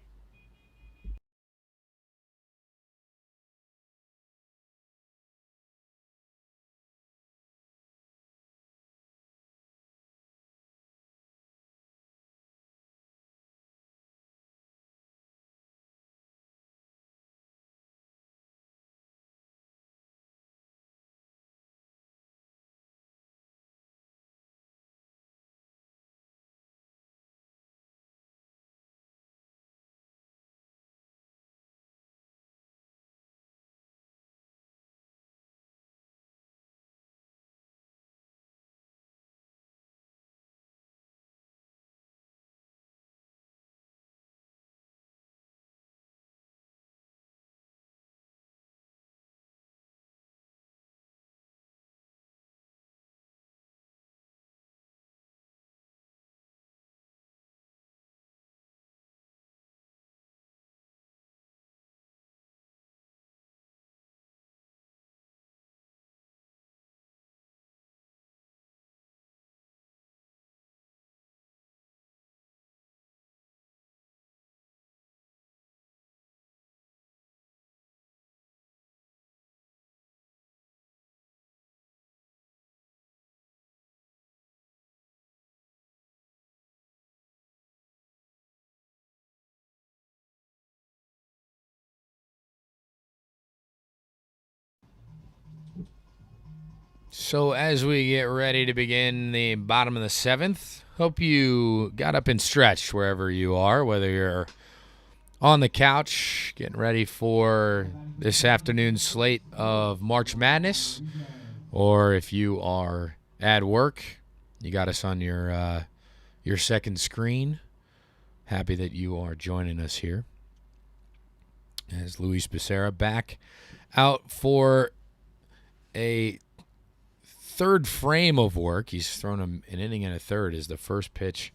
So as we get ready to begin the bottom of the 7th, hope you got up and stretched wherever you are, whether you're on the couch getting ready for this afternoon's slate of March Madness, or if you are at work, you got us on your second screen. Happy that you are joining us here. As Luis Becerra back out for a third frame of work. He's thrown an inning and a third as the first pitch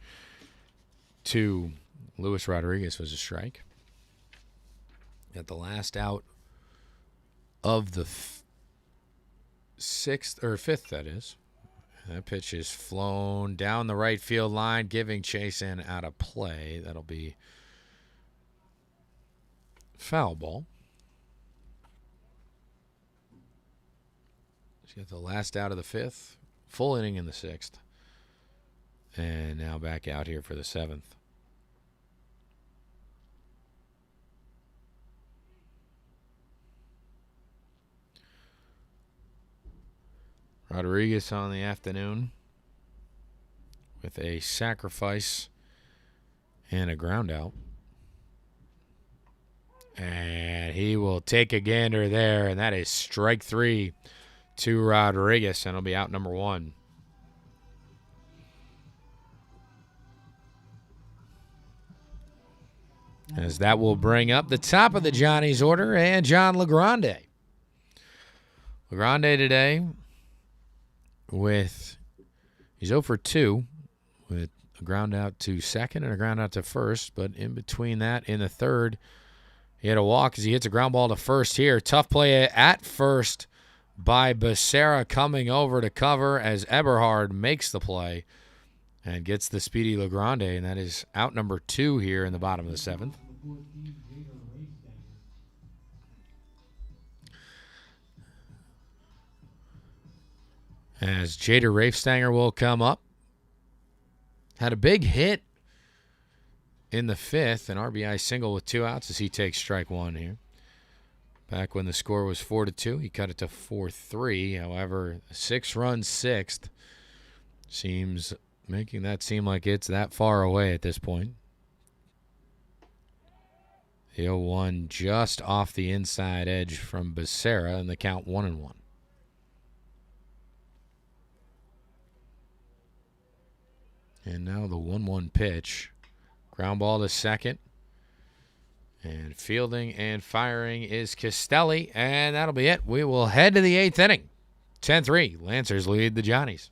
to Luis Rodriguez was a strike. At the last out of the fifth, that is. That pitch is flown down the right field line, giving Chase in out of play. That'll be foul ball. Got the last out of the 5th, full inning in the 6th, and now back out here for the 7th. Rodriguez on the afternoon with a sacrifice and a ground out. And he will take a gander there, and that is strike 3 to Rodriguez, and it'll be out number 1. As that will bring up the top of the Johnny's order and John LeGrande. LeGrande today he's 0 for 2 with a ground out to second and a ground out to first, but in between that, in the third, he had a walk as he hits a ground ball to first here. Tough play at first by Becerra coming over to cover as Eberhard makes the play and gets the speedy LeGrande, and that is out number 2 here in the bottom of the 7th. As Jader Rafestanger will come up. Had a big hit in the 5th, an RBI single with 2 outs as he takes strike 1 here. Back when the score was 4-2, he cut it to 4-3. However, a 6-run 6th seems making that seem like it's that far away at this point. The 0-1 just off the inside edge from Becerra, and the count 1-1. And now the 1-1 pitch. Ground ball to second. And fielding and firing is Castelli, and that'll be it. We will head to the 8th inning. 10-3. Lancers lead the Johnnies.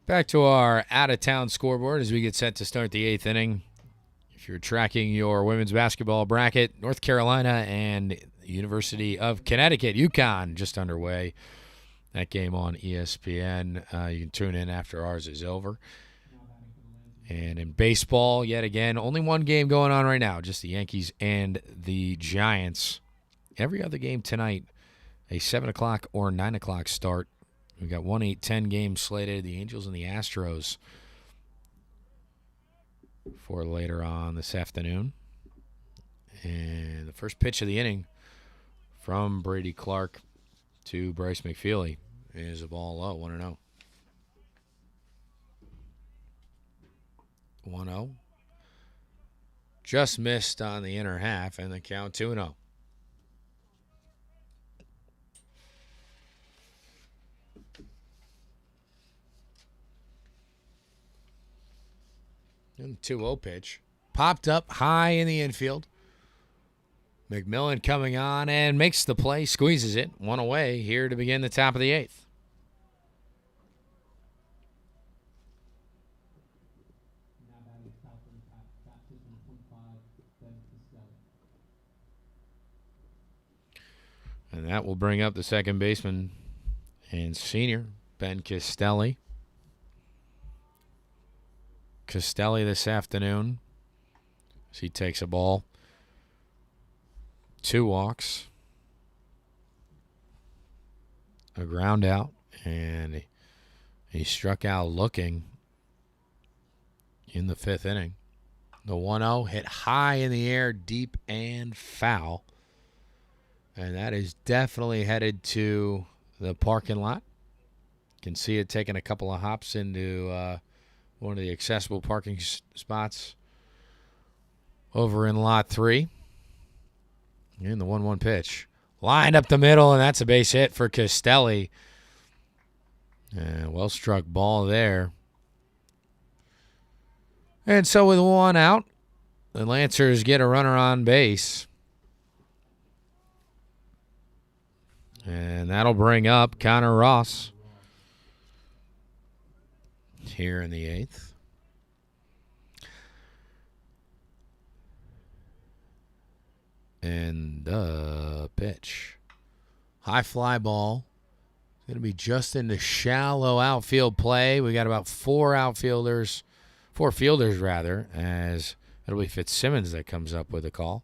Back to our out-of-town scoreboard as we get set to start the 8th inning. If you're tracking your women's basketball bracket, North Carolina and the University of Connecticut, UConn, just underway. That game on ESPN. You can tune in after ours is over. And in baseball, yet again, only one game going on right now, just the Yankees and the Giants. Every other game tonight, a 7 o'clock or 9 o'clock start. We've got 1, 8, 10 games slated. The Angels and the Astros for later on this afternoon. And the first pitch of the inning from Brady Clark to Bryce McFeely is a ball low, 1-0. 1-0. Just missed on the inner half, and the count 2-0. And 2-0 pitch. Popped up high in the infield. McMillan coming on and makes the play, squeezes it. One away here to begin the top of the 8th. And that will bring up the second baseman and senior, Ben Castelli. Castelli this afternoon as he takes a ball. 2 walks. A ground out. And he struck out looking in the 5th inning. The 1-0 hit high in the air, deep and foul. And that is definitely headed to the parking lot. You can see it taking a couple of hops into one of the accessible parking spots over in lot 3. And the 1-1 pitch. Lined up the middle, and that's a base hit for Castelli. And well-struck ball there. And so with 1 out, the Lancers get a runner on base. And that'll bring up Connor Ross here in the 8th. And the pitch. High fly ball. It's going to be just into shallow outfield play. We got about 4 fielders, as it'll be Fitzsimmons that comes up with a call.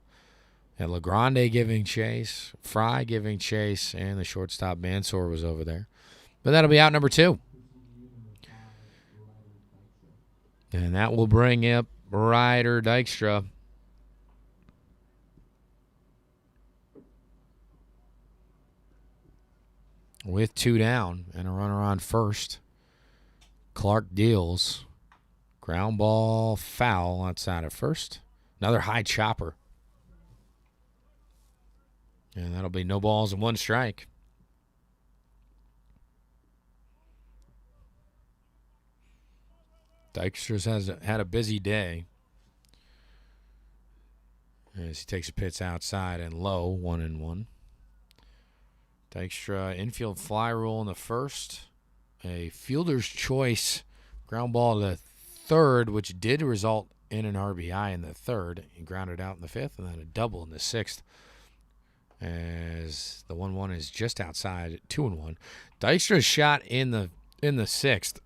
And LeGrande giving chase, Fry giving chase, and the shortstop Mansour was over there. But that'll be out number 2. And that will bring up Ryder Dykstra. With 2 down and a runner on first. Clark deals. Ground ball foul outside of first. Another high chopper. And that'll be no balls and 1 strike. Dykstra's has had a busy day as he takes a pitch outside and low, 1-1. Dykstra infield fly rule in the first. A fielder's choice ground ball to third, which did result in an RBI in the third. He grounded out in the 5th and then a double in the 6th. As the 1-1 is just outside, 2-1. Dykstra's shot in the 6th,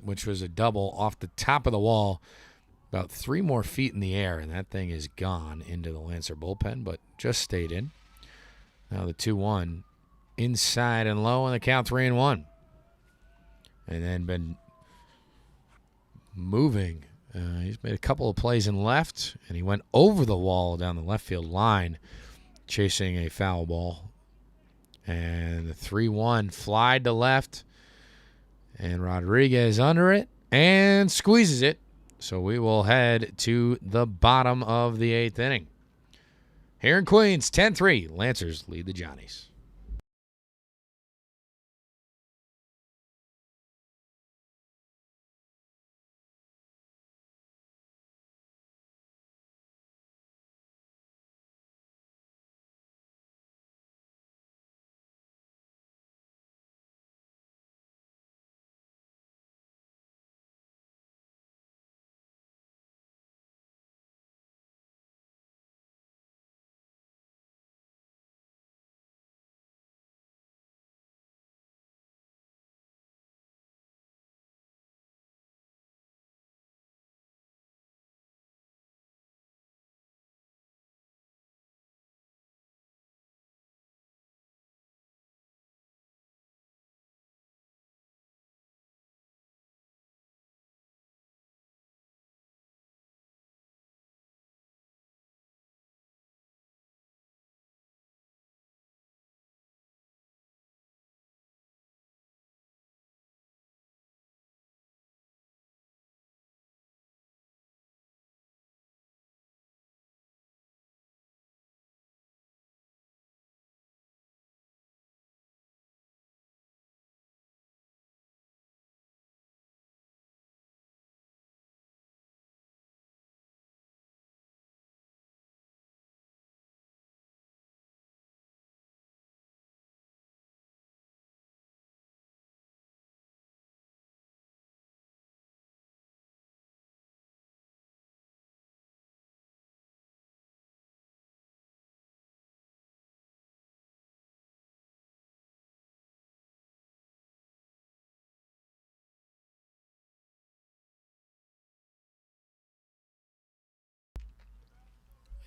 which was a double off the top of the wall, about 3 more feet in the air, and that thing is gone into the Lancer bullpen, but just stayed in. Now the 2-1 inside and low, and the count 3-1. And then been moving. He's made a couple of plays in left, and he went over the wall down the left field line, chasing a foul ball. And the 3-1 flied to left, and Rodriguez under it and squeezes it. So we will head to the bottom of the 8th inning. Here in Queens, 10-3. Lancers lead the Johnnies.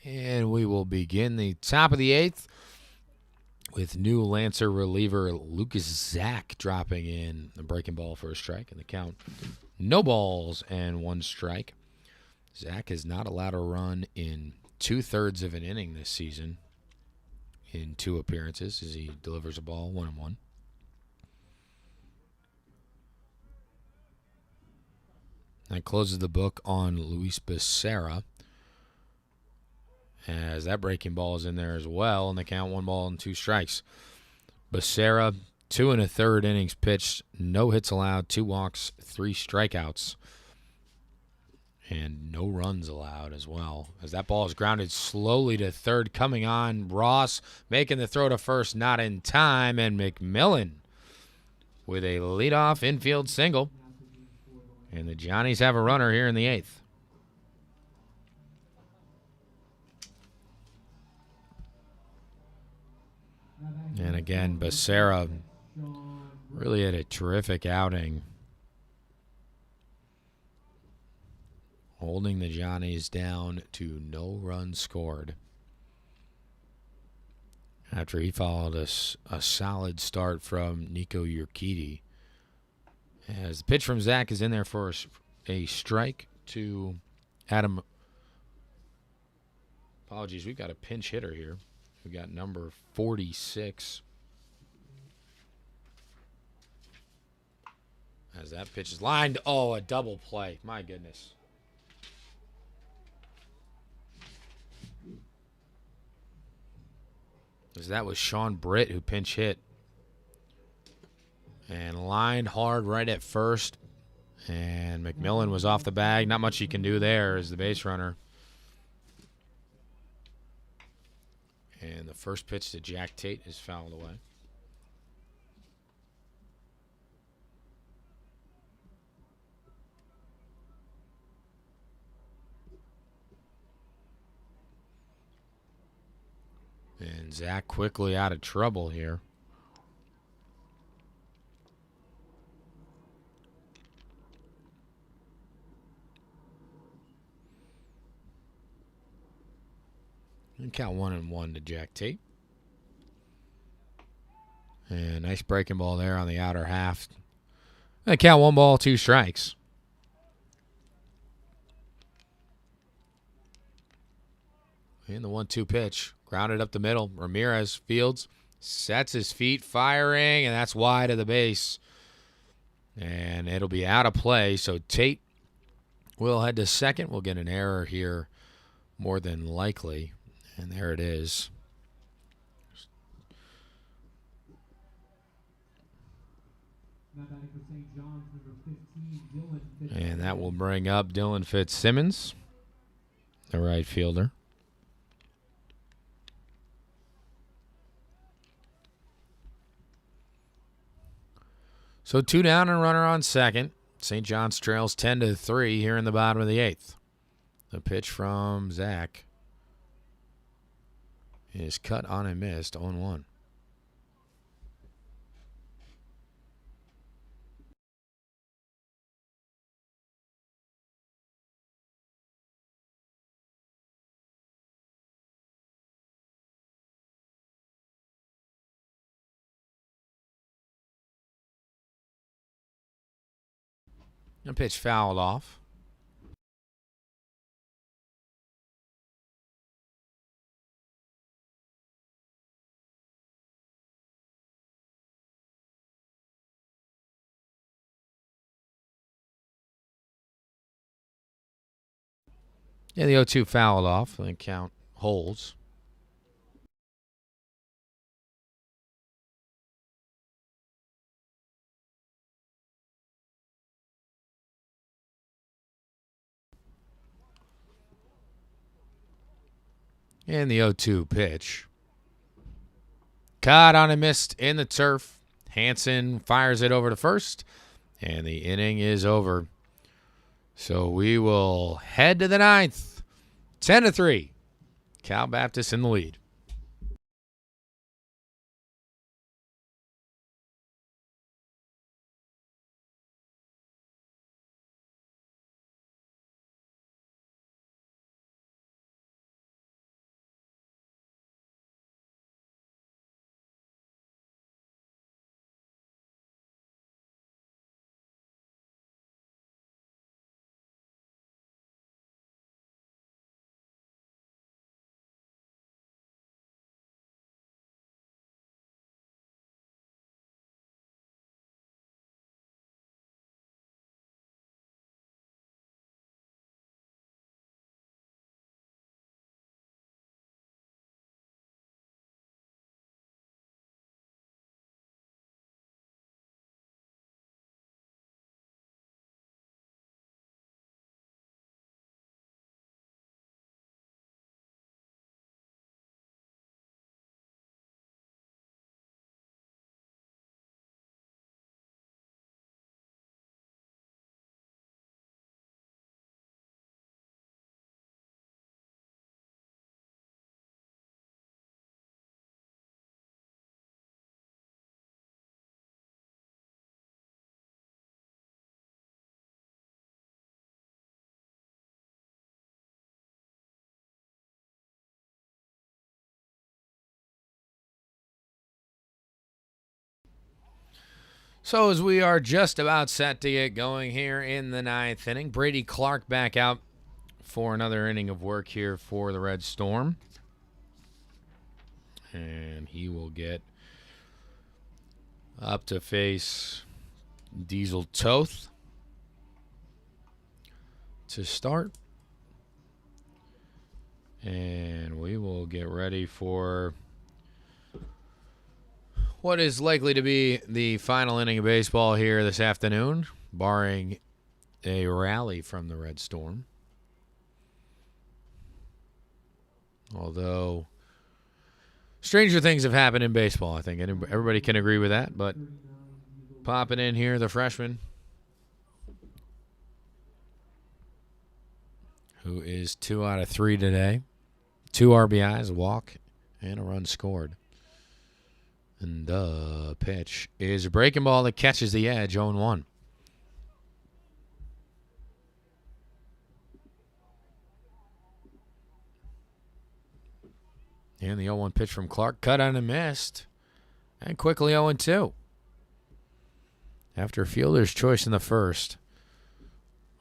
And we will begin the top of the 8th with new Lancer reliever Lucas Zach dropping in the breaking ball for a strike, and the count no balls and 1 strike. Zach is not allowed a run in 2/3 of an inning this season in 2 appearances as he delivers a ball 1-1. That closes the book on Luis Becerra, as that breaking ball is in there as well, and the count 1 ball and 2 strikes. Becerra, 2 1/3 innings pitched, no hits allowed, 2 walks, 3 strikeouts, and no runs allowed as well. As that ball is grounded slowly to third, coming on, Ross making the throw to first, not in time, and McMillan with a leadoff infield single. And the Johnnies have a runner here in the 8th. And again, Becerra really had a terrific outing, holding the Johnnies down to no runs scored after he followed a solid start from Nico Urquidy. As the pitch from Zach is in there for a strike, to Adam. Apologies, we've got a pinch hitter here. We've got number 46. As that pitch is lined. Oh, a double play. My goodness. As that was Sean Britt who pinch hit. And lined hard right at first. And McMillan was off the bag. Not much he can do there as the base runner. And the first pitch to Jack Tate is fouled away. And Zach quickly out of trouble here. And count 1-1 to Jack Tate. And nice breaking ball there on the outer half. And count 1 ball, 2 strikes. And the 1-2 pitch. Grounded up the middle. Ramirez fields. Sets his feet, firing, and that's wide of the base. And it'll be out of play. So Tate will head to second. We'll get an error here more than likely. And there it is. And that will bring up Dylan Fitzsimmons, the right fielder. So 2 down and a runner on second. St. John's trails 10-3 here in the bottom of the 8th. The pitch from Zach is cut on and missed, 0-1. The pitch fouled off. Yeah, the 0-2 fouled off. The count holds. And the 0-2 pitch. Caught on and missed in the turf. Hansen fires it over to first. And the inning is over. So we will head to the 9th. 10-3. Cal Baptist in the lead. So as we are just about set to get going here in the 9th inning, Brady Clark back out for another inning of work here for the Red Storm. And he will get up to face Diesel Toth to start. And we will get ready for what is likely to be the final inning of baseball here this afternoon, barring a rally from the Red Storm. Although stranger things have happened in baseball, I think everybody can agree with that. But popping in here, the freshman, who is 2 out of 3 today. 2 RBIs, a walk, and a run scored. And the pitch is a breaking ball that catches the edge, 0-1. And the 0-1 pitch from Clark, cut on and missed. And quickly 0-2. After a fielder's choice in the first,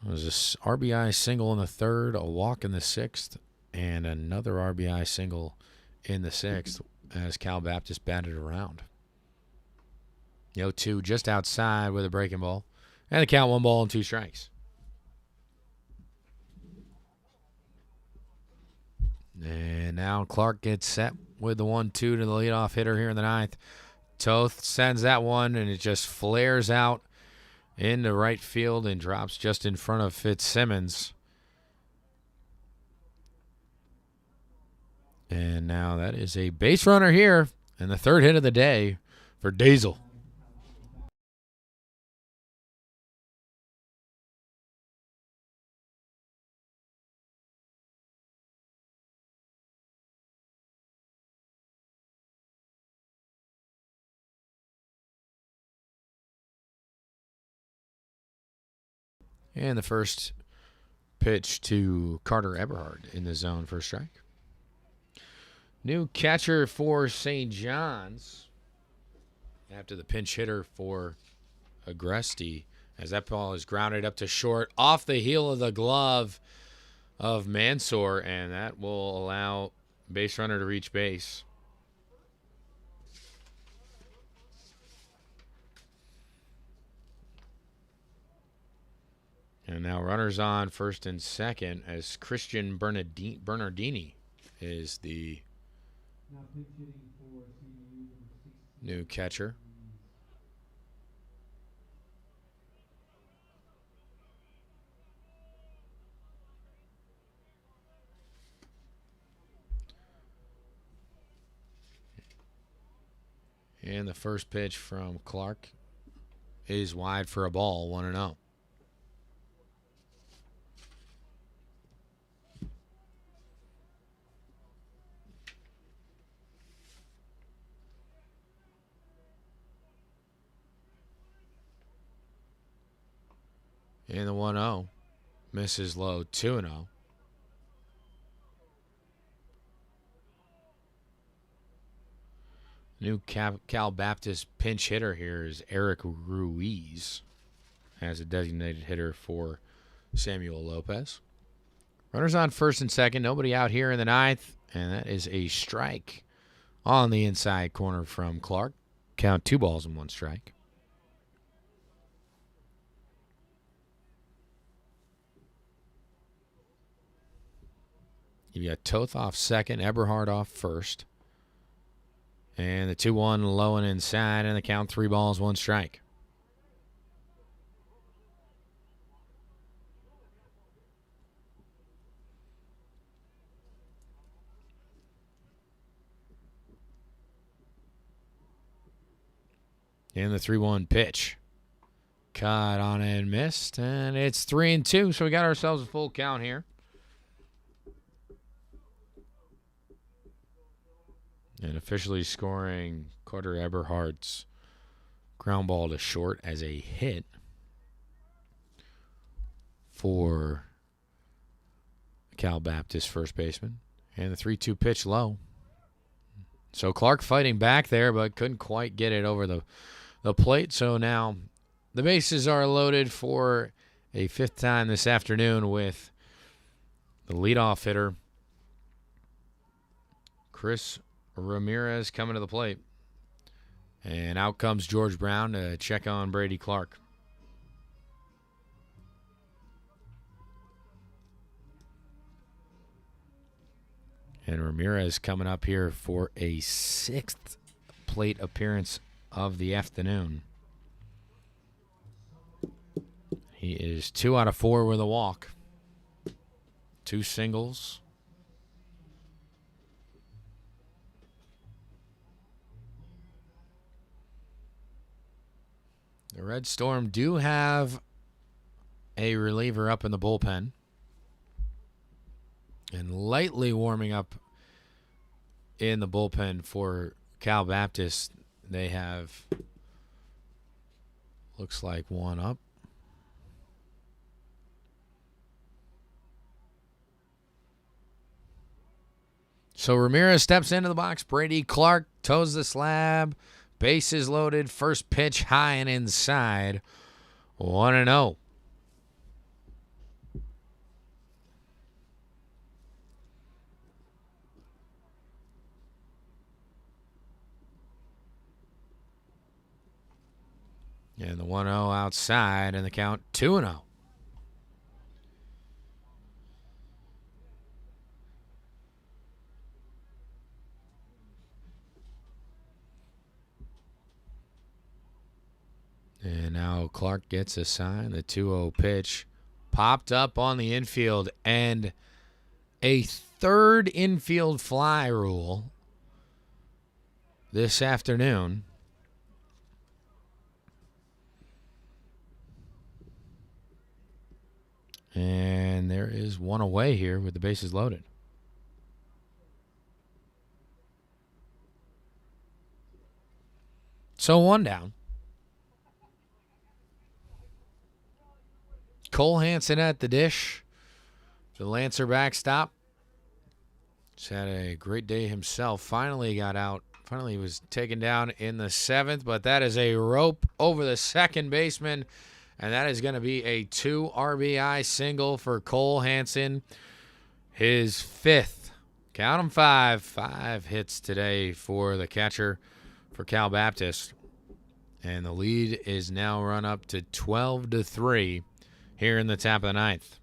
it was a RBI single in the third, a walk in the sixth, and another RBI single in the sixth as Cal Baptist batted around. The 0-2 just outside with a breaking ball. And the count 1 ball and 2 strikes. And now Clark gets set with the 1-2 to the leadoff hitter here in the 9th. Toth sends that one, and it just flares out into right field and drops just in front of Fitzsimmons. And now that is a base runner here, and the 3rd hit of the day for Diesel. And the first pitch to Carter Eberhard in the zone for a strike. New catcher for St. John's after the pinch hitter for Agresti, as that ball is grounded up to short off the heel of the glove of Mansour, and that will allow base runner to reach base. And now runners on first and second as Christian Bernardini is the new catcher. And the first pitch from Clark is wide for a ball, 1-0. And the 1-0 misses low, 2-0. New Cal Baptist pinch hitter here is Eric Ruiz as a designated hitter for Samuel Lopez. Runners on first and second, nobody out here in the 9th, and that is a strike on the inside corner from Clark. Count 2 balls and 1 strike. You got Toth off second, Eberhard off first. And the 2-1 low and inside, and the count 3 balls, 1 strike. And the 3-1 pitch. Caught on and missed, and it's 3-2, so we got ourselves a full count here. And officially scoring Carter Eberhard's ground ball to short as a hit for Cal Baptist first baseman. And the 3-2 pitch low. So Clark fighting back there, but couldn't quite get it over the the plate. So now the bases are loaded for a fifth time this afternoon with the leadoff hitter, Chris Ramirez, coming to the plate. And out comes George Brown to check on Brady Clark. And Ramirez coming up here for a sixth plate appearance of the afternoon. He is 2 out of 4 with a walk, 2 singles. The Red Storm do have a reliever up in the bullpen. And lightly warming up in the bullpen for Cal Baptist. They have, looks like, one up. So Ramirez steps into the box. Brady Clark toes the slab. Bases loaded. First pitch high and inside. 1-0. And the 1-0 outside, and the count 2-0. And now Clark gets a sign. The 2-0 pitch popped up on the infield, and a third infield fly rule this afternoon. And there is one away here with the bases loaded. So one down. Cole Hansen at the dish. The Lancer backstop. He's had a great day himself. Finally got out. Finally was taken down in the 7th, but that is a rope over the second baseman. And that is going to be a 2 RBI single for Cole Hansen. His 5th. Count them 5. 5 hits today for the catcher for Cal Baptist. And the lead is now run up to 12-3 here in the top of the 9th.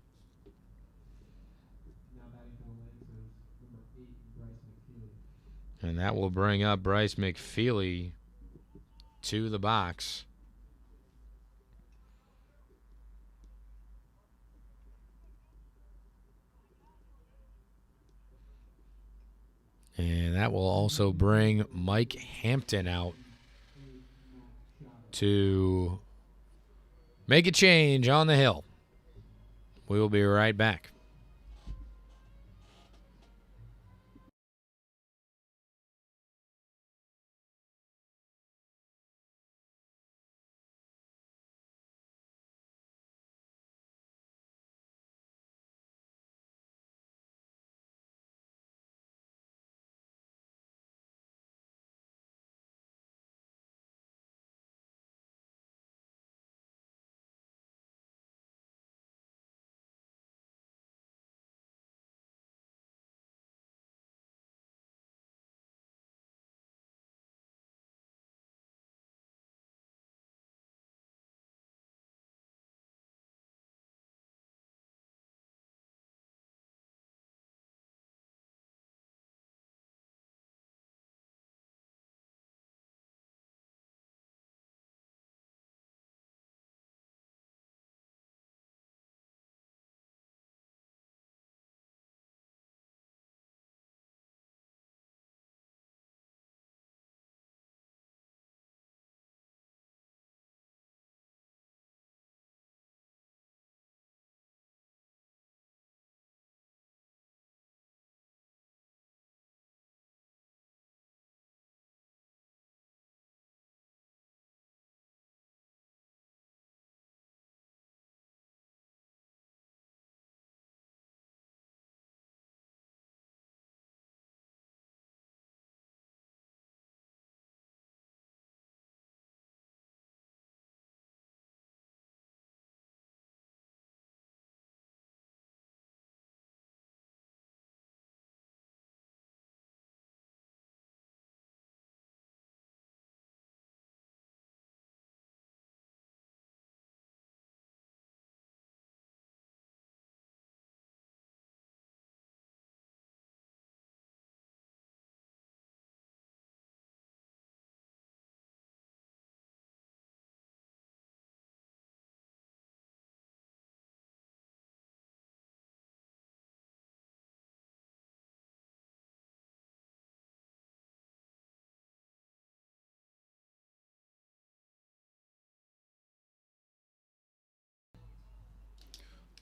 And that will bring up Bryce McFeely to the box. And that will also bring Mike Hampton out to make a change on the hill. We will be right back.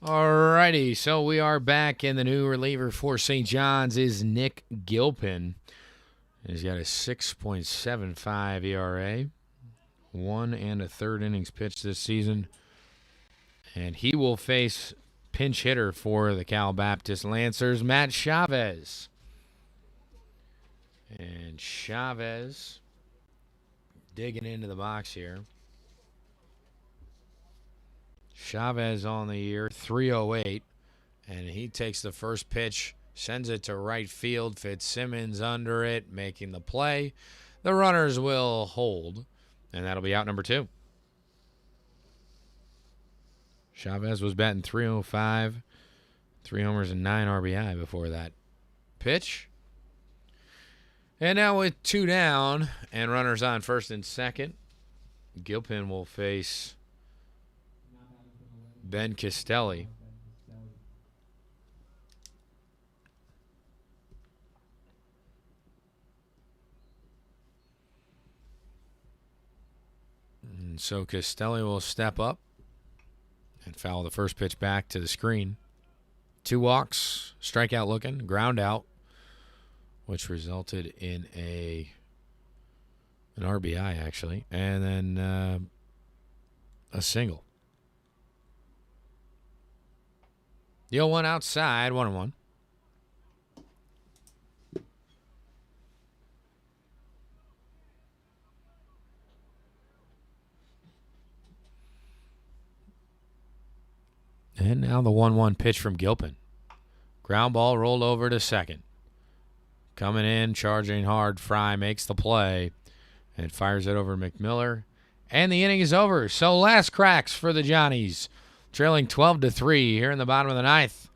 Alrighty, so we are back, and the new reliever for St. John's is Nick Gilpin. He's got a 6.75 ERA, 1 1/3 innings pitched this season, and he will face pinch hitter for the Cal Baptist Lancers, Matt Chavez. And Chavez digging into the box here. Chavez on the year, 308, and he takes the first pitch, sends it to right field. Fitzsimmons under it, making the play. The runners will hold, and that'll be out number 2. Chavez was batting 305, 3 homers and 9 RBI before that pitch. And now with 2 down and runners on first and second, Gilpin will face Ben Castelli. And so Castelli will step up and foul the first pitch back to the screen. 2 walks, strikeout looking, ground out, which resulted in an RBI actually, and then a single. The 0-1 outside, 1-1. And now the 1-1 pitch from Gilpin. Ground ball rolled over to second. Coming in, charging hard, Fry makes the play and fires it over McMiller. And the inning is over. So last cracks for the Johnnies. Trailing 12-3 here in the bottom of the 9th.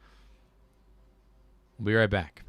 We'll be right back.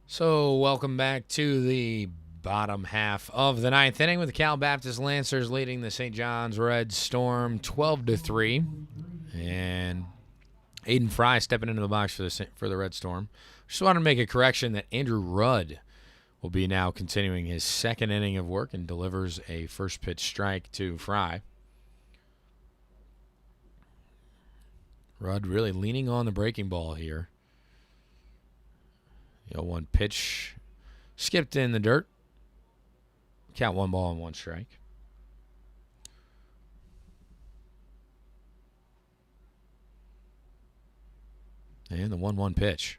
So welcome back to the bottom half of the 9th inning with the Cal Baptist Lancers leading the St. John's Red Storm 12-3. And Aiden Fry stepping into the box for the Red Storm. Just wanted to make a correction that Andrew Rudd will be now continuing his 2nd inning of work and delivers a first pitch strike to Fry. Rudd really leaning on the breaking ball here. 1 pitch skipped in the dirt. Count 1 ball and 1 strike. And the 1-1 pitch.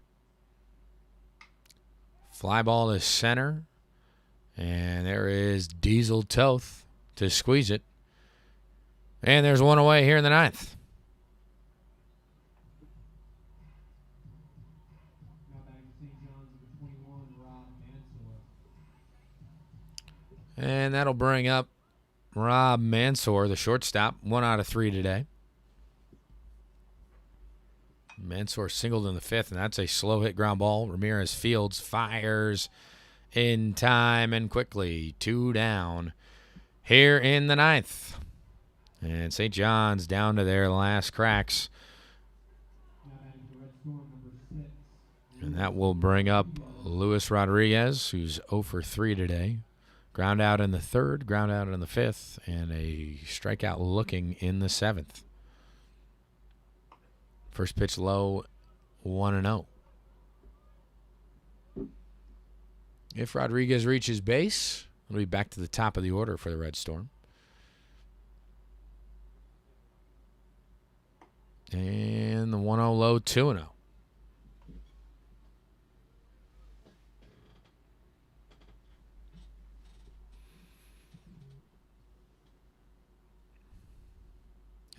Fly ball to center. And there is Diesel Toth to squeeze it. And there's 1 away here in the 9th. And that'll bring up Rob Mansour, the shortstop. 1 out of 3 today. Mansour singled in the 5th, and that's a slow hit ground ball. Ramirez fields, fires in time and quickly. 2 down here in the 9th. And St. John's down to their last cracks. And that will bring up Luis Rodriguez, who's 0 for 3 today. Ground out in the 3rd, ground out in the 5th, and a strikeout looking in the 7th. First pitch low, 1-0. If Rodriguez reaches base, it'll be back to the top of the order for the Red Storm. And the 1-0 low, 2-0.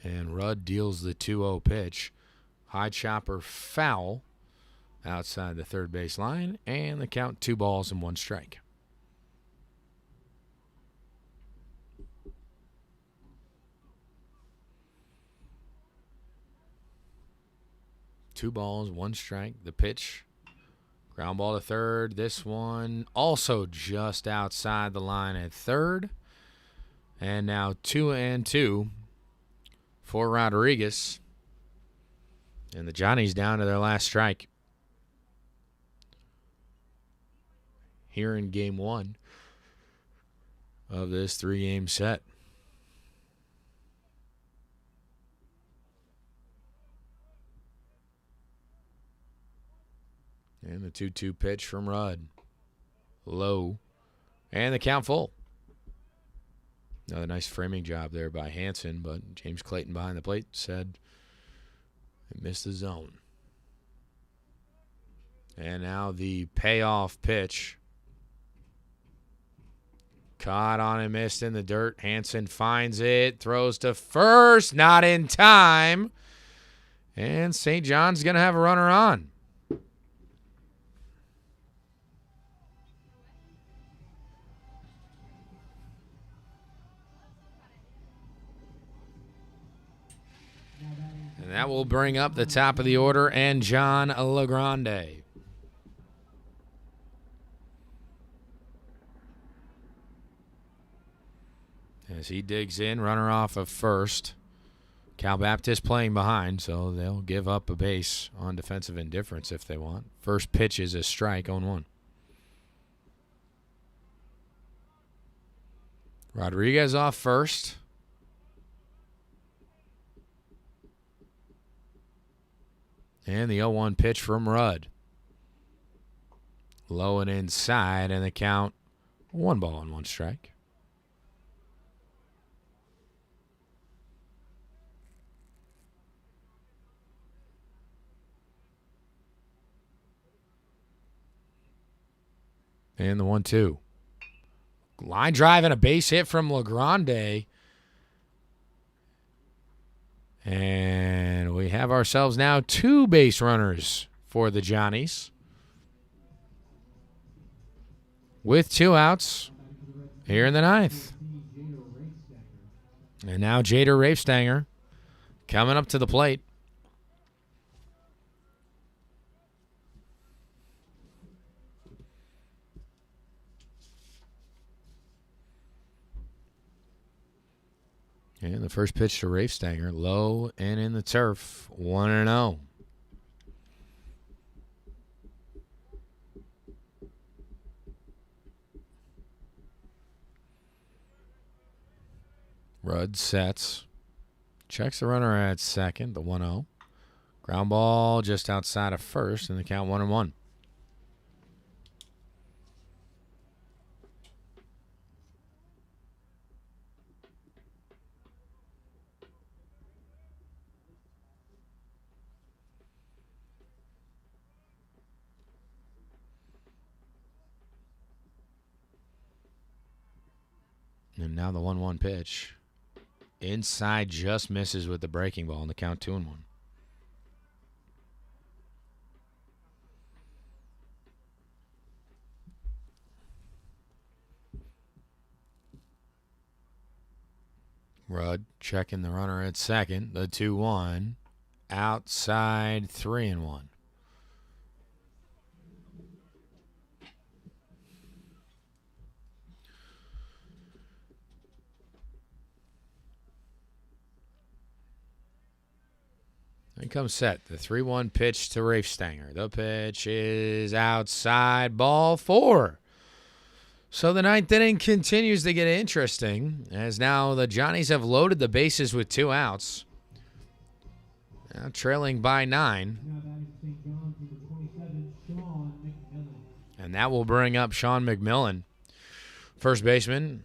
And Rudd deals the 2-0 pitch. High chopper foul outside the third base line, and the count 2 balls and 1 strike. Two balls, 1 strike. The pitch, ground ball to third. This one also just outside the line at third. And now 2-2 for Rodriguez. And the Johnnies down to their last strike here in game 1 of this 3-game set. And the 2-2 pitch from Rudd. Low. And the count full. Another nice framing job there by Hansen, but James Clayton behind the plate said it missed the zone. And now the payoff pitch. Caught on and missed in the dirt. Hansen finds it, throws to first, not in time. And St. John's going to have a runner on. And that will bring up the top of the order and John LeGrande. As he digs in, runner off of first. Cal Baptist playing behind, so they'll give up a base on defensive indifference if they want. First pitch is a strike, 0-1. Rodriguez off first. And the 0-1 pitch from Rudd. Low and inside, and the count 1 ball and 1 strike. And the 1-2. Line drive and a base hit from LeGrande. And we have ourselves now 2 base runners for the Johnnies. With 2 outs here in the 9th. And now Jader Rafestanger coming up to the plate. And the first pitch to Rafestanger, low and in the turf, 1-0. Rudd sets, checks the runner at second, the 1-0. Ground ball just outside of first, and the count 1-1. And now the 1-1 pitch. Inside just misses with the breaking ball, and the count 2-1. Rudd checking the runner at second, the 2-1. outside, 3-1. Here comes set. The 3-1 pitch to Rafe Stanger. The pitch is outside, ball 4. So the ninth inning continues to get interesting as now the Johnnies have loaded the bases with 2 outs. Now trailing by 9. Now batting for St. John's, number 27, Sean McMillan. And that will bring up Sean McMillan, first baseman.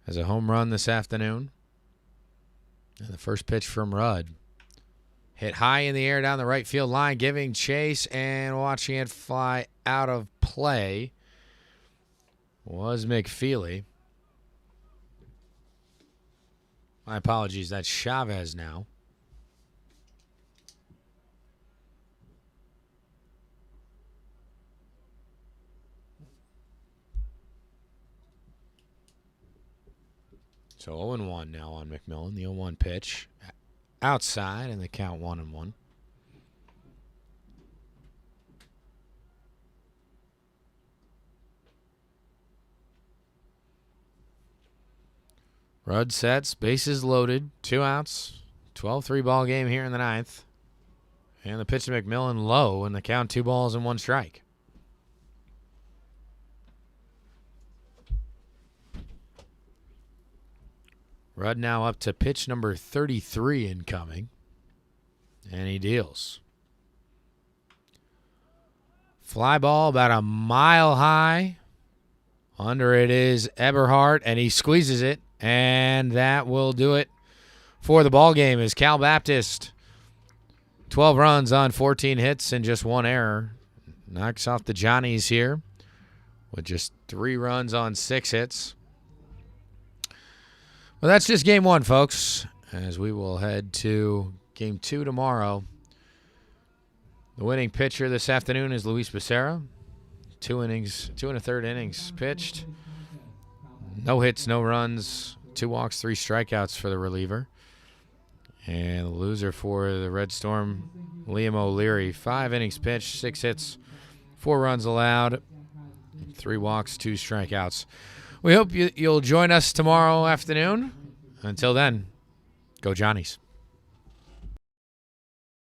Has a home run this afternoon. And the first pitch from Rudd. Hit high in the air down the right field line, giving chase and watching it fly out of play was McFeely. My apologies, that's Chavez now. So 0-1 now on McMillan. The 0-1 pitch outside, and the count 1-1. Rudd sets, bases loaded, 2 outs, 12-3 ball game here in the 9th. And the pitch to McMillan low, and the count 2 balls and 1 strike. Rudd now up to pitch number 33 incoming. And he deals. Fly ball about a mile high. Under it is Eberhardt, and he squeezes it. And that will do it for the ball game as Cal Baptist, 12 runs on 14 hits and just 1 error, knocks off the Johnnies here with just 3 runs on 6 hits. Well, that's just game 1, folks, as we will head to game 2 tomorrow. The winning pitcher this afternoon is Luis Becerra. 2 innings, 2 1/3 innings pitched. No hits, no runs, 2 walks, 3 strikeouts for the reliever. And the loser for the Red Storm, Liam O'Leary. 5 innings pitched, 6 hits, 4 runs allowed, 3 walks, 2 strikeouts. We hope you'll join us tomorrow afternoon. Until then, go Johnnies.